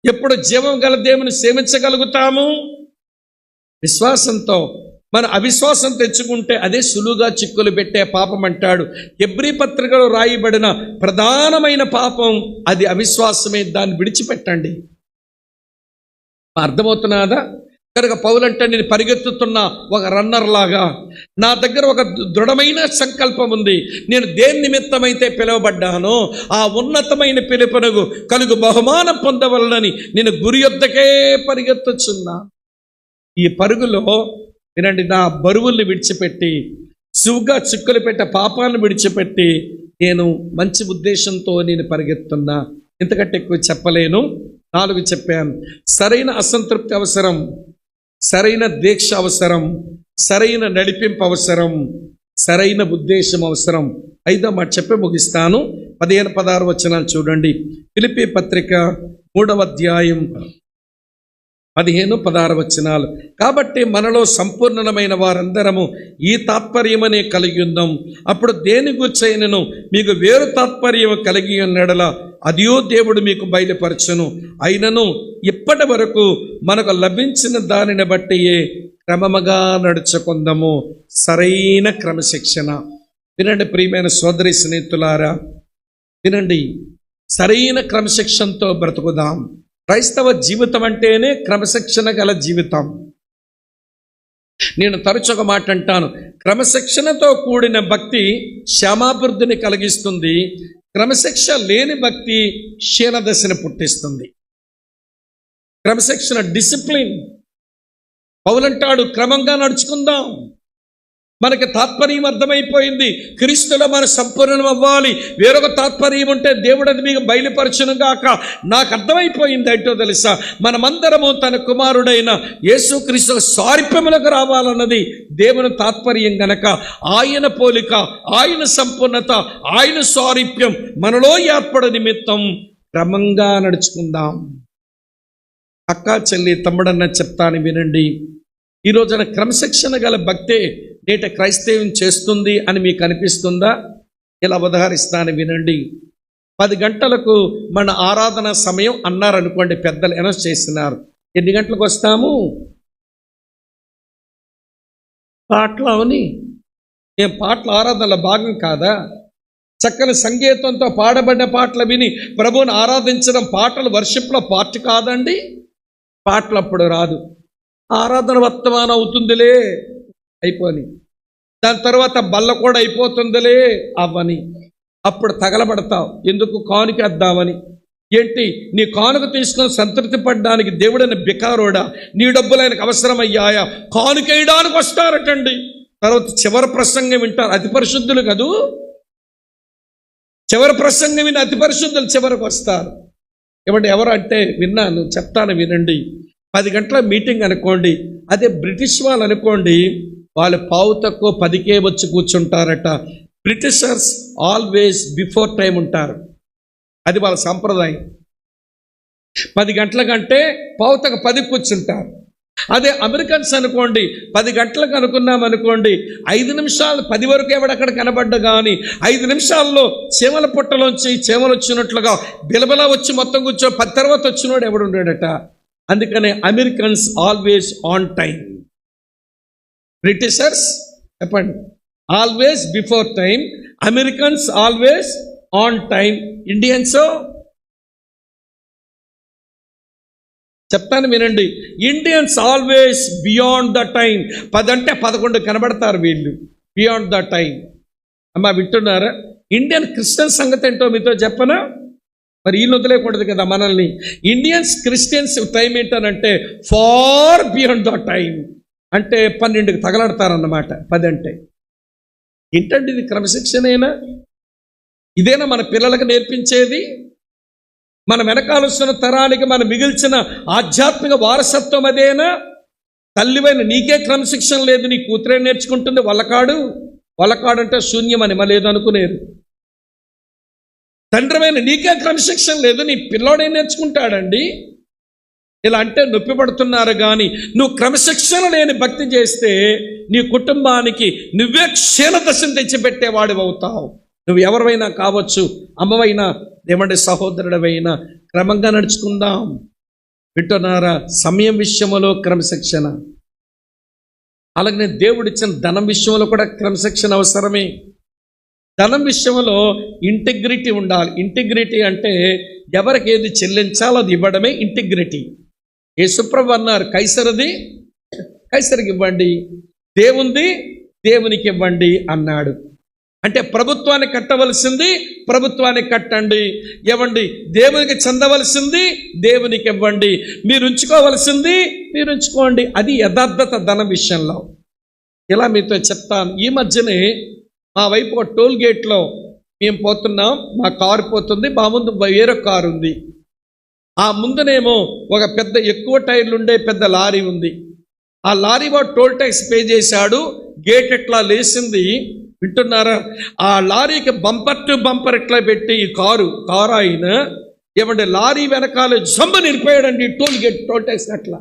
ఎప్పుడు జీవం గల దేవుని సేవించగలుగుతాము? విశ్వాసంతో. మన అవిశ్వాసం తెచ్చుకుంటే అదే సులువుగా చిక్కులు పెట్టే పాపం అంటాడు. హెబ్రీ పత్రికలో రాయబడిన ప్రధానమైన పాపం అది అవిశ్వాసమే. దాన్ని విడిచిపెట్టండి. అర్థమవుతున్నదా? కనుక పౌలంటే నేను పరిగెత్తుతున్న ఒక రన్నర్ లాగా నా దగ్గర ఒక దృఢమైన సంకల్పం ఉంది. నేను దేని నిమిత్తమైతే పిలువబడ్డానో ఆ ఉన్నతమైన పిలుపునకు కలుగు బహుమానం పొందవలనని నేను గురి యొద్దకే పరిగెత్తుచున్నా. ఈ పరుగులో వినండి, నా బరువుల్ని విడిచిపెట్టి సువుగా చిక్కులు పెట్టే పాపాలను విడిచిపెట్టి నేను మంచి ఉద్దేశంతో నేను పరిగెత్తున్నా. ఇంతకంటే ఎక్కువ చెప్పలేను. 4 చెప్పాను. సరైన అసంతృప్తి అవసరం, సరైన దీక్ష అవసరం, సరైన నడిపింపు అవసరం, సరైన ఉద్దేశం అవసరం. 5వ మాట చెప్పి ముగిస్తాను. 15-16 చూడండి. ఫిలిప్పీ పత్రిక 3వ అధ్యాయం 15-16. కాబట్టి మనలో సంపూర్ణమైన వారందరము ఈ తాత్పర్యమనే కలిగి ఉందాం. అప్పుడు దేని గుర్చైనను మీకు వేరు తాత్పర్యం కలిగి ఉన్నడలా అదియో దేవుడు మీకు బయలుపరచును. అయినను ఇప్పటి వరకు మనకు లభించిన దానిని బట్టియే క్రమముగా నడుచుకుందాము. సరైన క్రమశిక్షణ. వినండి ప్రియమైన సోదరి స్నేహితులారా, వినండి, సరైన క్రమశిక్షణతో బ్రతుకుదాం. క్రైస్తవ జీవితం అంటేనే క్రమశిక్షణ గల జీవితం. నేను తరచుగా మాట అంటాను, క్రమశిక్షణతో కూడిన భక్తి క్షేమాభివృద్ధిని కలిగిస్తుంది. క్రమశిక్షణ లేని భక్తి క్షీణదశను పుట్టిస్తుంది. క్రమశిక్షణ, డిసిప్లిన్. పౌలంటాడు క్రమంగా నడుచుకుందాం. మనకి తాత్పర్యం అర్థమైపోయింది. క్రీస్తులో మనం సంపూర్ణం అవ్వాలి. వేరొక తాత్పర్యం ఉంటే దేవుడు అది మీకు బయలుపరచును గాక. నాకు అర్థమైపోయింది ఏంటో తెలుసా? మనమందరము తన కుమారుడైన యేసుక్రీస్తు సారూప్యములకు రావాలన్నది దేవుని తాత్పర్యం గనక ఆయన పోలిక, ఆయన సంపూర్ణత, ఆయన సారూప్యం మనలో ఏర్పడ నిమిత్తం క్రమంగా నడుచుకుందాం. అక్క, చెల్లి, తమ్ముడన్న చెప్తాను వినండి. ఈ రోజున క్రమశిక్షణ గల భక్తే నేట క్రైస్తవం చేస్తుంది అని మీకు అనిపిస్తుందా? ఇలా ఉదాహరిస్తాను వినండి. 10 గంటలకు మన ఆరాధన సమయం అన్నారనుకోండి, పెద్దలు అనౌన్స్ చేస్తున్నారు. ఎన్ని గంటలకు వస్తాము? పాటలు అవని ఏం పాటలు ఆరాధనలో భాగం కాదా? చక్కని సంగీతంతో పాడబడిన పాటలు విని ప్రభువుని ఆరాధించడం పాటలు వర్షిప్లో పార్ట్ కాదండి. పాటలు అప్పుడు రాదు. ఆరాధన వర్తమానం అవుతుందిలే, అయిపోని. దాని తర్వాత బల్ల కూడా అయిపోతుందిలే, అవ్వని. అప్పుడు తగలబడతావు. ఎందుకు? కానుకేద్దామని. ఏంటి? నీ కానుక తీసుకొని సంతృప్తి పడడానికి దేవుడైన బికారోడా, నీ డబ్బులు ఆయనకు అవసరమయ్యాయా, కానుకేయడానికి వస్తారటండి. తర్వాత చివరి ప్రసంగం వింటారు. అతి పరిశుద్ధులు కదూ, చివరి ప్రసంగం విని అతి పరిశుద్ధులు చివరికి వస్తారు. ఇవ్వండి, ఎవరు అంటే విన్నాను, చెప్తాను వినండి. 10 గంటల మీటింగ్ అనుకోండి, అదే బ్రిటిష్ వాళ్ళు అనుకోండి, వాళ్ళు 9:10 వచ్చి కూర్చుంటారట. బ్రిటిషర్స్ ఆల్వేస్ బిఫోర్ టైం ఉంటారు. అది వాళ్ళ సంప్రదాయం. 10 గంటల కంటే 9:10 కూర్చుంటారు. అదే అమెరికన్స్ అనుకోండి, 10 గంటలకు అనుకున్నాం అనుకోండి, 5 నిమిషాలు 10 వరకు ఎవడక్కడ కనబడ్డా కానీ 5 నిమిషాల్లో చీమల పుట్టలోంచి చీమలు వచ్చినట్లుగా బిలబిలా వచ్చి మొత్తం కూర్చో 10 తర్వాత వచ్చినోడు ఎవడు ఉండేడట. అందుకనే Americans always on time. Britishers చెప్పండి, always before time, Americans always on time, Indians చెప్తాను వినండి, Indians always beyond the time. 10 అంటే 11 కనబడతారు వీళ్ళు, బియాండ్ ద టైం. అమ్మా వింటున్నారా? ఇండియన్ క్రిస్టియన్ సంగతి ఏంటో మీతో చెప్పనా? మరి వీళ్ళు వదిలేకూడదు కదా మనల్ని. ఇండియన్స్ క్రిస్టియన్స్ టైం ఏంటనంటే ఫార్ బియాండ్ ద టైం, అంటే 12కి తగలడతారన్నమాట. 10 అంటే ఏంటండి ఇది? క్రమశిక్షణేనా? ఇదేనా మన పిల్లలకు నేర్పించేది? మన వెనకాలొస్తున్న తరానికి మనం మిగిల్చిన ఆధ్యాత్మిక వారసత్వం అదేనా? తల్లివైన నీకే క్రమశిక్షణ లేదు, నీ కూతురే నేర్చుకుంటుంది. వల్లకాడు అంటే శూన్యం అని లేదు అనుకునేది. తండ్రివైన నీకే క్రమశిక్షణ లేదు, నీ పిల్లోడే నేర్చుకుంటాడండి. ఇలా అంటే నొప్పి పడుతున్నారు. కానీ నువ్వు క్రమశిక్షణ లేని భక్తి చేస్తే నీ కుటుంబానికి నువ్వే క్షీణదశను తెచ్చిపెట్టేవాడు అవుతావు. నువ్వు ఎవరివైనా కావచ్చు, అమ్మవైనా ఏమంటే సహోదరుడవైనా. క్రమంగా నడుచుకుందాం. వింటున్నారా? సమయం విషయంలో క్రమశిక్షణ, అలాగే దేవుడిచ్చిన ధనం విషయంలో కూడా క్రమశిక్షణ అవసరమే. ధనం విషయంలో ఇంటిగ్రిటీ ఉండాలి. ఇంటిగ్రిటీ అంటే ఎవరికి ఏది చెల్లించాలో అది ఇవ్వడమే ఇంటిగ్రిటీ. యేసుప్రభు అన్నారు, కైసరది కైసరికి ఇవ్వండి, దేవుంది దేవునికి ఇవ్వండి అన్నాడు. అంటే ప్రభుత్వానికి కట్టవలసింది ప్రభుత్వానికి కట్టండి, ఇవ్వండి. దేవునికి చెందవలసింది దేవునికి ఇవ్వండి, మీరు ఉంచుకోవలసింది మీరు ఉంచుకోండి. అది యథార్థత ధనం విషయంలో. ఇలా మీతో చెప్తాను. ఈ మధ్యనే మా వైపు ఒక టోల్ గేట్లో మేము పోతున్నాం, మా కారు పోతుంది, మా ముందు వేరే కారు ఉంది. ఆ ముందునేమో ఒక పెద్ద ఎక్కువ టైర్లు ఉండే పెద్ద లారీ ఉంది. ఆ లారీ వాడు టోల్ ట్యాక్స్ పే చేశాడు, గేట్ ఎట్లా లేసింది. వింటున్నారా? ఆ లారీకి బంపర్ టు బంపర్ ఎట్లా పెట్టి ఈ కారు ఆయన ఏమంటే లారీ వెనకాల జంబ నిలిపోయాడండి టోల్ ట్యాక్స్ అట్లా.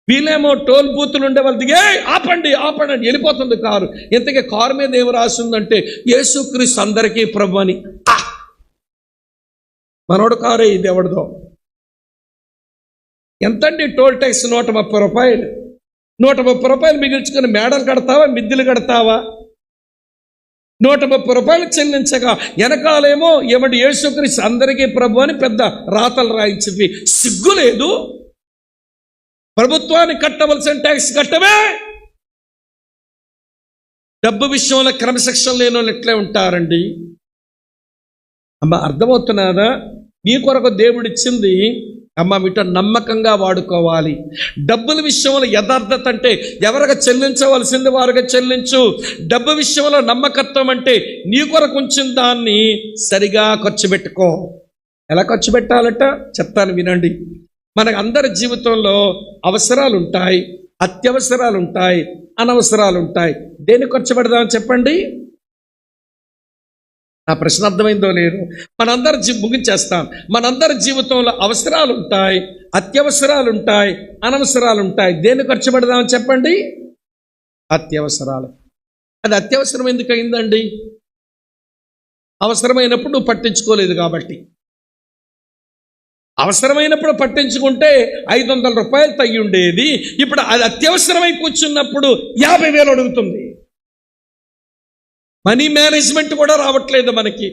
వీళ్ళేమో టోల్ బూతులు ఉండే వాళ్ళు దిగే ఆపండి ఆపండి అని వెళ్ళిపోతుంది కారు. ఇంతకీ కారు మీద ఏమి రాసిందంటే యేసుక్రీస్తు అందరికీ ప్రభు అని. మనోడు కారే ఇది ఎవరిదో. ఎంతండి టోల్ ట్యాక్స్? 130 రూపాయలు. 130 రూపాయలు మిగిల్చుకొని మేడలు కడతావా, మిద్దెలు కడతావా? 130 రూపాయలు చెల్లించగా వెనకాలేమో ఏమంటే యేసుక్రీస్తు అందరికీ ప్రభు అని పెద్ద రాతలు రాయించింది. సిగ్గు లేదు? ప్రభుత్వానికి కట్టవలసిన ట్యాక్స్ కట్టవే. డబ్బు విషయంలో క్రమశిక్షణ లేని వాళ్ళు ఎట్లే ఉంటారండి. అమ్మ అర్థమవుతున్నదా? నీ కొరకు దేవుడిచ్చింది అమ్మ మీట నమ్మకంగా వాడుకోవాలి. డబ్బుల విషయంలో యథార్థత అంటే ఎవరికి చెల్లించవలసింది వారికి చెల్లించు. డబ్బు విషయంలో నమ్మకత్వం అంటే నీ కొరకు ఉంచిన దాన్ని సరిగా ఖర్చు పెట్టుకో. ఎలా ఖర్చు పెట్టాలట చెప్తాను వినండి. మనకు అందరి జీవితంలో అవసరాలు ఉంటాయి, అత్యవసరాలు ఉంటాయి, అనవసరాలు ఉంటాయి. దేన్ని ఖర్చు పెడదామని చెప్పండి? నా ప్రశ్న అర్థమైందో లేదు? మనందరి ముగించేస్తాం. మనందరి జీవితంలో అవసరాలు ఉంటాయి, అత్యవసరాలు ఉంటాయి, అనవసరాలు ఉంటాయి. దేన్ని ఖర్చు పెడదామని చెప్పండి? అత్యవసరాలు. అది అత్యవసరం ఎందుకు అయిందండి? అవసరమైనప్పుడు నువ్వు పట్టించుకోలేదు కాబట్టి. అవసరమైనప్పుడు పట్టించుకుంటే 500 రూపాయలు తగ్గి ఉండేది. ఇప్పుడు అది అత్యవసరమై కూర్చున్నప్పుడు 50,000 అడుగుతుంది. మనీ మేనేజ్మెంట్ కూడా రావట్లేదు మనకి.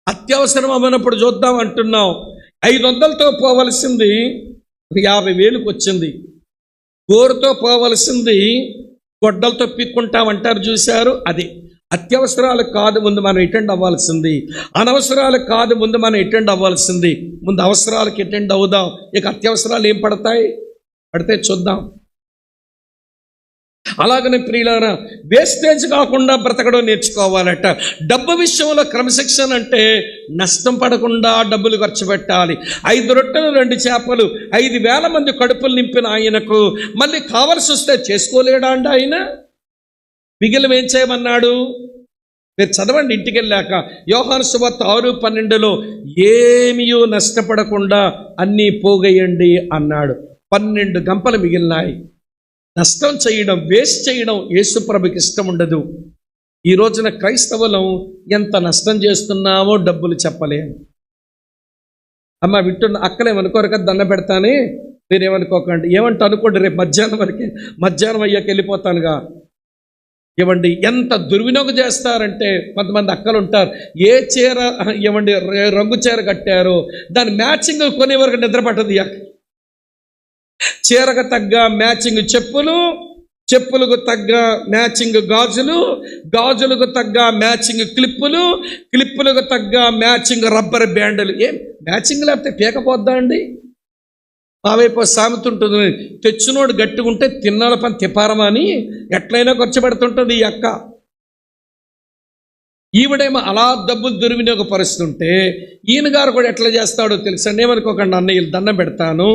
అత్యవసరం అవ్వనప్పుడు చూద్దాం అంటున్నాం. 500తో పోవలసింది 50,000కి వచ్చింది. గోరుతో పోవలసింది గొడ్డలతో పిక్కుంటామంటారు చూశారు. అది అత్యవసరాలు కాదు ముందు మనం అటెండ్ అవ్వాల్సింది, అనవసరాలు కాదు ముందు మనం అటెండ్ అవ్వాల్సింది. ముందు అవసరాలకి అటెండ్ అవుదాం. ఇక అత్యవసరాలు ఏం పడతాయి పడితే చూద్దాం. అలాగనే ప్రియులారా, వేస్టేజ్ కాకుండా బ్రతకడం నేర్చుకోవాలట. డబ్బు విషయంలో క్రమశిక్షణ అంటే నష్టం పడకుండా డబ్బులు ఖర్చు పెట్టాలి. 5 రొట్టెలు 2 చేపలు 5,000 మంది కడుపులు నింపిన ఆయనకు మళ్ళీ కావలసి వస్తే చేసుకోలేడా అండి ఆయన? మిగిలిన ఏం చేయమన్నాడు? మీరు చదవండి ఇంటికి వెళ్ళాక. యోహాను సువార్త 6:12లో ఏమీ నష్టపడకుండా అన్నీ పోగేయండి అన్నాడు. 12 గంపలు మిగిలినాయి. నష్టం చేయడం, వేస్ట్ చేయడం యేసుప్రభుకి ఇష్టం ఉండదు. ఈ రోజున క్రైస్తవులం ఎంత నష్టం చేస్తున్నామో డబ్బులు చెప్పలేము. అమ్మ వింటున్న అక్కలేమనుకోరు కదా, దండ పెడతానే, మీరేమనుకోకండి. ఏమంటే అనుకోండి, రేపు మధ్యాహ్నం అయ్యాక వెళ్ళిపోతానుగా. ఏమండి ఎంత దుర్వినియోగం చేస్తారంటే, కొంతమంది అక్కలు ఉంటారు, ఏ చీర ఏమండి రంగు చీర కట్టారో దాని మ్యాచింగ్ కొనే వరకు నిద్ర పట్టదు. చీరకు తగ్గ మ్యాచింగ్ చెప్పులు, చెప్పులకు తగ్గ మ్యాచింగ్ గాజులు, గాజులకు తగ్గ మ్యాచింగ్ క్లిప్పులు, క్లిప్పులకు తగ్గ మ్యాచింగ్ రబ్బర్ బ్యాండ్లు. ఏం మ్యాచింగ్ లేకపోతే పీకపోద్దా అండి? మా వైపు సామెత ఉంటుంది, తెచ్చినోడు గట్టిగా ఉంటే తిన్నాళ్ళ పని తిపారమా అని ఎట్లయినా ఖర్చు పెడుతుంటుంది ఈ అక్క. ఈవిడేమో అలా డబ్బులు దుర్వినియోగపరుస్తుంటే ఈయన గారు కూడా ఎట్లా చేస్తాడో తెలుసండి. ఏమనుకోకండి అన్నయ్యలు, దండం పెడతాను.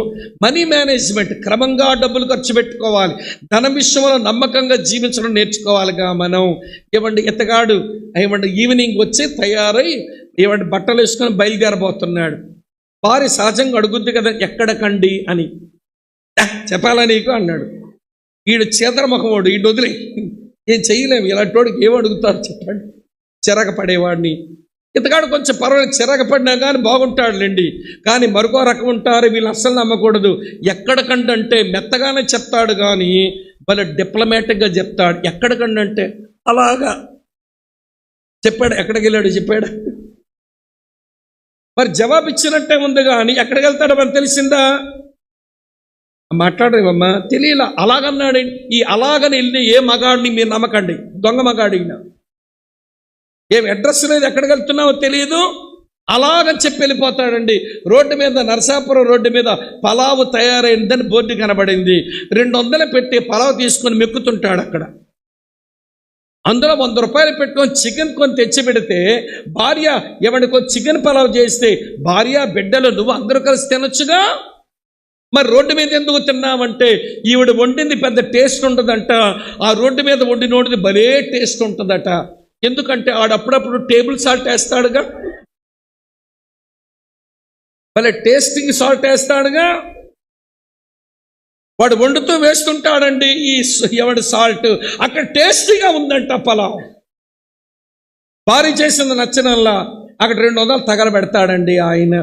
మనీ మేనేజ్మెంట్, క్రమంగా డబ్బులు ఖర్చు పెట్టుకోవాలి. ధనం విషయంలో నమ్మకంగా జీవించడం నేర్చుకోవాలిగా మనం. ఏమండి ఇతగాడు ఏమండి ఈవినింగ్ వచ్చి తయారై ఏమండి బట్టలు వేసుకొని బయలుదేరబోతున్నాడు. భార్య సహజంగా అడుగుద్ది కదా, ఎక్కడకండి అని. చెప్పాలా నీకు అన్నాడు. ఈడు చేతరముఖముడు, ఈడు వదిలే, ఏం చేయలేము. ఇలాంటి వాడికి ఏం అడుగుతారు చెప్పండి, చిరక పడేవాడిని. ఇతగాడు కొంచెం పర్వాలేదు, చిరక పడినా కానీ బాగుంటాడులేండి. కానీ మరొక రకం ఉంటారు, వీళ్ళు అస్సలు నమ్మకూడదు. ఎక్కడకండి అంటే మెత్తగానే చెప్తాడు కానీ భలే డిప్లొమాటిక్గా చెప్తాడు. ఎక్కడకండి అంటే అలాగా చెప్పాడు. ఎక్కడికి వెళ్ళాడు చెప్పాడు. మరి జవాబు ఇచ్చినట్టే ఉంది కానీ ఎక్కడికి వెళ్తాడో మనకు తెలిసిందా? మాట్లాడేవమ్మా తెలియలా. అలాగన్నాడు. ఈ అలాగని వెళ్ళి ఏ మగాడిని మీరు నమ్మకండి, దొంగ మగాడినా. ఏం అడ్రస్ లేదు, ఎక్కడికి వెళ్తున్నావో తెలియదు, అలాగని చెప్పి వెళ్ళిపోతాడండి. రోడ్డు మీద, నరసాపురం రోడ్డు మీద పలావు తయారైందని బోర్డు కనబడింది. 200 పెట్టి పలావు తీసుకొని మెక్కుతుంటాడు అక్కడ. అందులో 100 రూపాయలు పెట్టుకొని చికెన్ కొని తెచ్చి పెడితే భార్య ఎవరికో చికెన్ పలావ్ చేస్తే భార్య బిడ్డలు నువ్వు అందరూ కలిసి తినొచ్చుగా, మరి రోడ్డు మీద ఎందుకు తిన్నామంటే ఈవిడ వండింది పెద్ద టేస్ట్ ఉంటుందంట, ఆ రోడ్డు మీద వండినోడిది భలే టేస్ట్ ఉంటుందట. ఎందుకంటే ఆడప్పుడప్పుడు టేబుల్ సాల్ట్ వేస్తాడుగా, భలే టేస్టింగ్ సాల్ట్ వేస్తాడుగా. వాడు వండుతూ వేస్తుంటాడండి ఈ ఎవడి సాల్ట్, అక్కడ టేస్టీగా ఉందంట పలావ్. భారీ చేసింది నచ్చినల్లా అక్కడ 200 తగలబెడతాడండి ఆయన.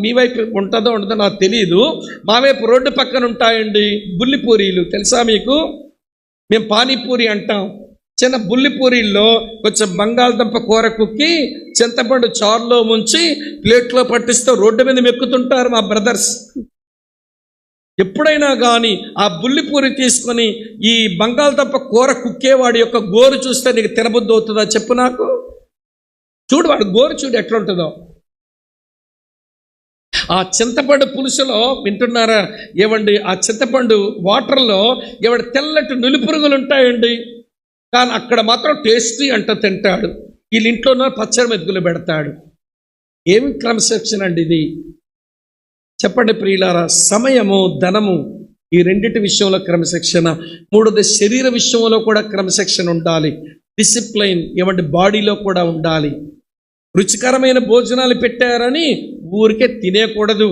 మీ వైపు ఉంటుందో ఉండదో నాకు తెలియదు, మా వైపు రోడ్డు పక్కన ఉంటాయండి బుల్లిపూరీలు. తెలుసా మీకు? మేము పానీపూరి అంటాం. చిన్న బుల్లిపూరీల్లో కొంచెం బంగాళదుంప కూర కుక్కి చింతపండు చారులో ముంచి ప్లేట్లో పట్టిస్తూ రోడ్డు మీద మెక్కుతుంటారు మా బ్రదర్స్. ఎప్పుడైనా కానీ ఆ బుల్లిపూరి తీసుకొని ఈ బంగాళదుంప కూర కుక్కేవాడి యొక్క గోరు చూస్తే నీకు తినబుద్ధి అవుతుందా చెప్పు నాకు? చూడు వాడు గోరు చూడు ఎట్లుంటుందో. ఆ చింతపండు పులుసులో వింటున్నారా ఏవండి, ఆ చింతపండు వాటర్లో ఎవడి తెల్లటి నులిపురుగులు ఉంటాయండి, కానీ అక్కడ మాత్రం టేస్టీ అంట తింటాడు. వీళ్ళ ఇంట్లో పచ్చడి మెతుకులు పెడతాడు. ఏమి క్రమశిక్షణ అండి ఇది చెప్పండి ప్రియులారా? సమయము, ధనము, ఈ రెండింటి విషయంలో క్రమశిక్షణ. మూడోది శరీర విషయంలో కూడా క్రమశిక్షణ ఉండాలి. డిసిప్లైన్ ఏమంటే బాడీలో కూడా ఉండాలి. రుచికరమైన భోజనాలు పెట్టారని ఊరికే తినేకూడదు.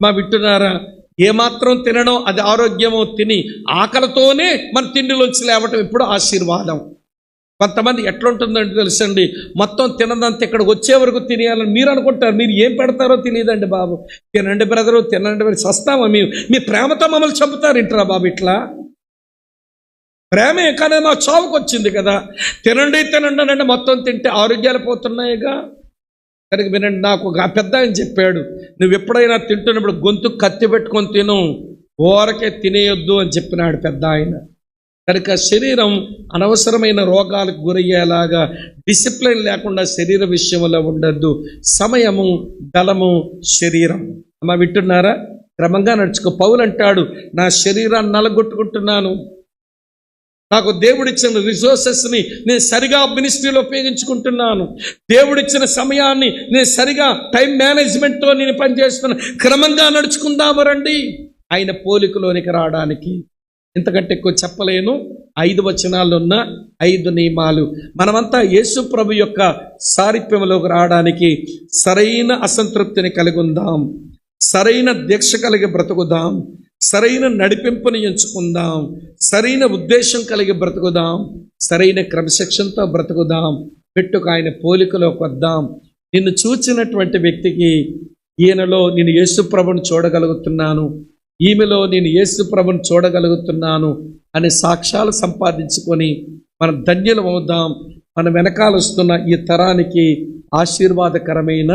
మా వింటున్నారా? ఏమాత్రం తినడం అది ఆరోగ్యమో, తిని ఆకలితోనే మన తిండిలోంచి లేవటం ఎప్పుడు ఆశీర్వాదం. కొంతమంది ఎట్లుంటుందంటే తెలుసండి, మొత్తం తినదంతా ఇక్కడికి వచ్చే వరకు తినేయాలని మీరు అనుకుంటారు. మీరు ఏం పెడతారో తెలియదండి బాబు. తినండి బ్రదరు, తినండి బ్రదర్, సస్తామా మీ ప్రేమతో మమ్మల్ని చంపుతారు ఇంట్రా బాబు. ఇట్లా ప్రేమే కానీ మా చావుకు వచ్చింది కదా. తినండి తినండి అంటే మొత్తం తింటే ఆరోగ్యాలు పోతున్నాయిగా. కనుక వినండి, నాకు ఒక పెద్ద ఆయన చెప్పాడు, నువ్వు ఎప్పుడైనా తింటున్నప్పుడు గొంతు కత్తి పెట్టుకొని తిను, ఓరకే తినేయొద్దు అని చెప్పినాడు పెద్ద ఆయన. కనుక శరీరం అనవసరమైన రోగాలకు గురయ్యేలాగా డిసిప్లిన్ లేకుండా శరీర విషయంలో ఉండద్దు. సమయము, బలము, శరీరం. అమ్మ వింటున్నారా? క్రమంగా నడుచుకో. పౌలు అంటాడు, నా శరీరాన్ని నలగొట్టుకుంటున్నాను, నాకు దేవుడిచ్చిన రిసోర్సెస్ని నేను సరిగా మినిస్ట్రీలో ఉపయోగించుకుంటున్నాను, దేవుడిచ్చిన సమయాన్ని నేను సరిగా టైం మేనేజ్మెంట్తో నేను పనిచేస్తున్నాను. క్రమంగా నడుచుకుందాము రండి ఆయన పోలికలోనికి రావడానికి. ఇంతకంటే ఎక్కువ చెప్పలేను. 5 వచనాల్లో ఉన్న 5 నియమాలు. మనమంతా యేసు ప్రభు యొక్క సారూప్యంలోకి రావడానికి సరైన అసంతృప్తిని కలిగి ఉందాం, సరైన దీక్ష కలిగి బ్రతుకుదాం, సరైన నడిపింపుని ఎంచుకుందాం, సరైన ఉద్దేశం కలిగి బ్రతుకుదాం, సరైన క్రమశిక్షణతో బ్రతుకుదాం. పెట్టుకు ఆయన పోలికలోకి వద్దాం. నిన్ను చూచినటువంటి వ్యక్తికి ఈయనలో నేను యేసు ప్రభుని చూడగలుగుతున్నాను, ఈమెలో నేను యేసు ప్రభుని చూడగలుగుతున్నాను అనే సాక్ష్యాలు సంపాదించుకొని మనం ధన్యులం అవుదాం. మన వెనకాల వస్తున్న ఈ తరానికి ఆశీర్వాదకరమైన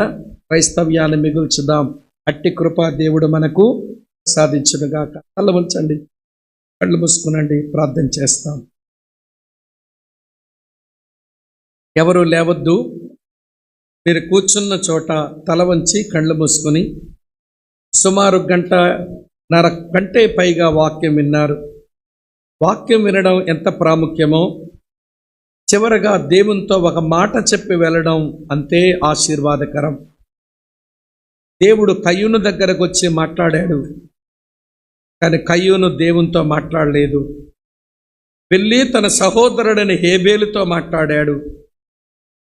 క్రైస్తవ్యాన్ని మిగుల్చుదాం. అట్టి కృప దేవుడు మనకు సాధించునుగాక. కళ్ళు ఉంచండి, కళ్ళు మూసుకునండి, ప్రార్థన చేస్తాం. ఎవరు లేవద్దు. మీరు కూర్చున్న చోట తల వంచి కళ్ళు మూసుకొని సుమారు గంటన్నర కంటే పైగా వాక్యం విన్నారు. వాక్యం వినడం ఎంత ప్రాముఖ్యమో చివరగా దేవునితో ఒక మాట చెప్పి వెళ్ళడం అంతే ఆశీర్వాదకరం. దేవుడు కయ్యూను దగ్గరకు వచ్చి మాట్లాడాడు, కానీ కయ్యూను దేవునితో మాట్లాడలేదు. వెళ్ళి తన సహోదరుడని హేబేలుతో మాట్లాడాడు.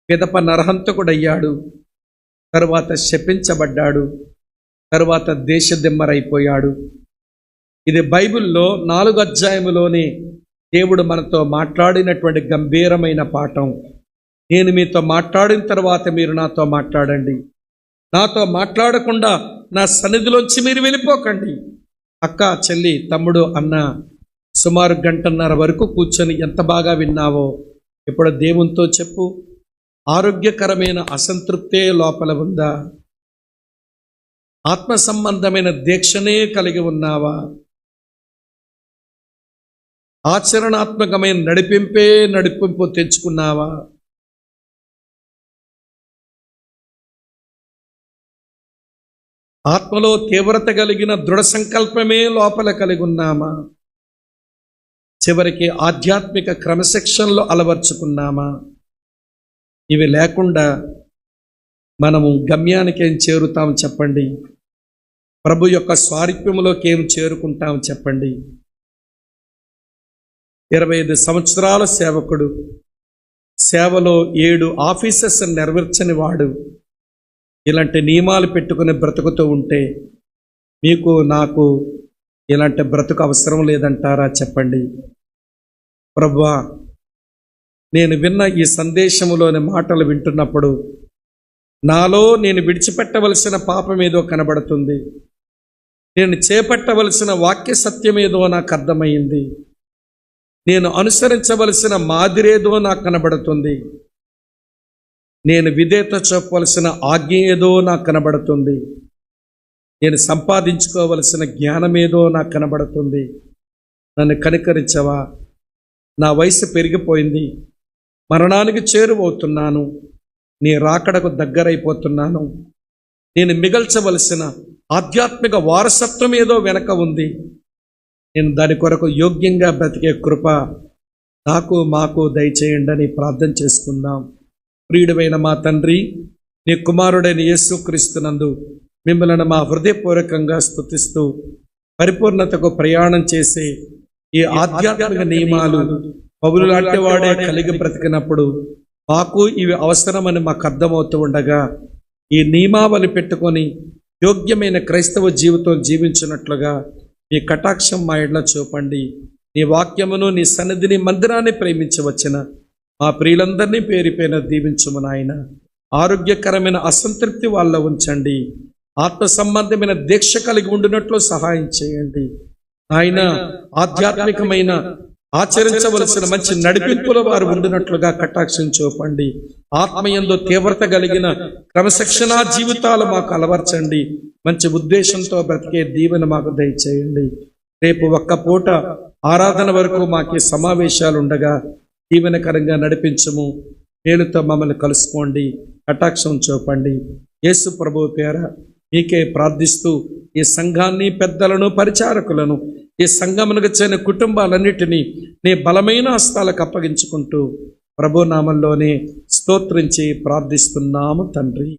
పిదప నరహంతకుడయ్యాడు, తరువాత శపించబడ్డాడు, తరువాత దేశదిమ్మరైపోయాడు. ఇది బైబిల్లో 4 అధ్యాయములోని దేవుడు మనతో మాట్లాడినటువంటి గంభీరమైన పాఠం. నేను మీతో మాట్లాడిన తర్వాత మీరు నాతో మాట్లాడండి. నాతో మాట్లాడకుండా నా సన్నిధిలోంచి మీరు వెళ్ళిపోకండి. అక్క, చెల్లి, తమ్ముడు, అన్న, సుమారు గంటన్నర వరకు కూర్చొని ఎంత బాగా విన్నావో ఇప్పుడు దేవునితో చెప్పు. ఆరోగ్యకరమైన అసంతృప్తే లోపల ఉందా? ఆత్మ సంబంధమైన దీక్షనే కలిగి ఉన్నావా? ఆచరణాత్మకమైన నడిపింపు తెచ్చుకున్నావా? ఆత్మలో తీవ్రత కలిగిన దృఢ సంకల్పమే లోపల కలిగి ఉన్నామా? చివరికి ఆధ్యాత్మిక క్రమశిక్షణలో అలవర్చుకున్నామా? ఇవి లేకుండా మనము గమ్యానికి ఏం చేరుతాం చెప్పండి? ప్రభు యొక్క స్వారూప్యములోకి ఏం చేరుకుంటాం చెప్పండి? 25 సంవత్సరాల సేవకుడు, సేవలో 7 ఆఫీసెస్ నెరవేర్చని వాడు ఇలాంటి నియమాలు పెట్టుకుని బ్రతుకుతూ ఉంటే మీకు నాకు ఇలాంటి బ్రతుకు అవసరం లేదంటారా చెప్పండి? ప్రభువా, నేను విన్న ఈ సందేశములోని మాటలు వింటున్నప్పుడు నాలో నేను విడిచిపెట్టవలసిన పాపమేదో కనబడుతుంది. నేను చేపట్టవలసిన వాక్య సత్యమేదో నాకు అర్థమైంది. నేను అనుసరించవలసిన మాదిరేదో నాకు కనబడుతుంది. నేను విధేయత చూపవలసిన ఆజ్ఞ ఏదో నాకు కనబడుతుంది. నేను సంపాదించుకోవలసిన జ్ఞానమేదో నాకు కనబడుతుంది. నన్ను కనికరించవా? నా వయసు పెరిగిపోయింది, మరణానికి చేరువవుతున్నాను, నీ రాకడకు దగ్గరైపోతున్నాను. నేను మిగల్చవలసిన ఆధ్యాత్మిక వారసత్వం ఏదో వెనక ఉంది. నేను దాని కొరకు యోగ్యంగా బ్రతికే కృప నాకు మాకు దయచేయండి అని ప్రార్థన చేసుకుందాం. ప్రియుడమైన మా తండ్రి, నీ కుమారుడైన యేసుక్రీస్తునందు మిమ్మల్ని మా హృదయపూర్వకంగా స్తుతిస్తూ పరిపూర్ణతకు ప్రయాణం చేసే ఈ ఆధ్యాత్మిక నియమాలు పౌలు లాంటి వాడే కలిగి బ్రతికినప్పుడు మాకు ఇవి అవసరమని మాకు అర్థమవుతూ ఉండగా ఈ నియమావళి పెట్టుకొని యోగ్యమైన క్రైస్తవ జీవితం జీవించినట్లుగా నీ కటాక్షం మా ఎడల చూపండి. నీ వాక్యమును, నీ సన్నిధిని, మందిరాన్ని ప్రేమించవచ్చిన మా ప్రియులందరినీ పేరు పేరున దీవించుము నాయన. ఆరోగ్యకరమైన అసంతృప్తి వాళ్ళ ఉంచండి. ఆత్మ సంబంధమైన దీక్ష కలిగి ఉండినట్లు సహాయం చేయండి ఆయన. ఆధ్యాత్మికమైన ఆచరించవలసిన మంచి నడిపింపులో వారు ఉండినట్లుగా కటాక్షం చూపండి. ఆత్మయందు తీవ్రత కలిగిన క్రమశిక్షణా జీవితాలు మాకు అలవర్చండి. మంచి ఉద్దేశంతో బ్రతికే దీవెన మాకు దయచేయండి. రేపు ఒక్క పూట ఆరాధన వరకు మాకు సమావేశాలు ఉండగా దీవెనకరంగా నడిపించము. మేలుతో మమ్మల్ని కలుసుకోండి, కటాక్షం చూపండి. యేసు ప్రభువు పేర మీకే ప్రార్థిస్తూ ఈ సంఘాన్ని, పెద్దలను, పరిచారకులను, ఈ సంఘమునకు చెందిన కుటుంబాలన్నిటినీ నీ బలమైన హస్తాలకు అప్పగించుకుంటూ ప్రభు నామంలోనే స్తోత్రించి ప్రార్థిస్తున్నాము తండ్రి.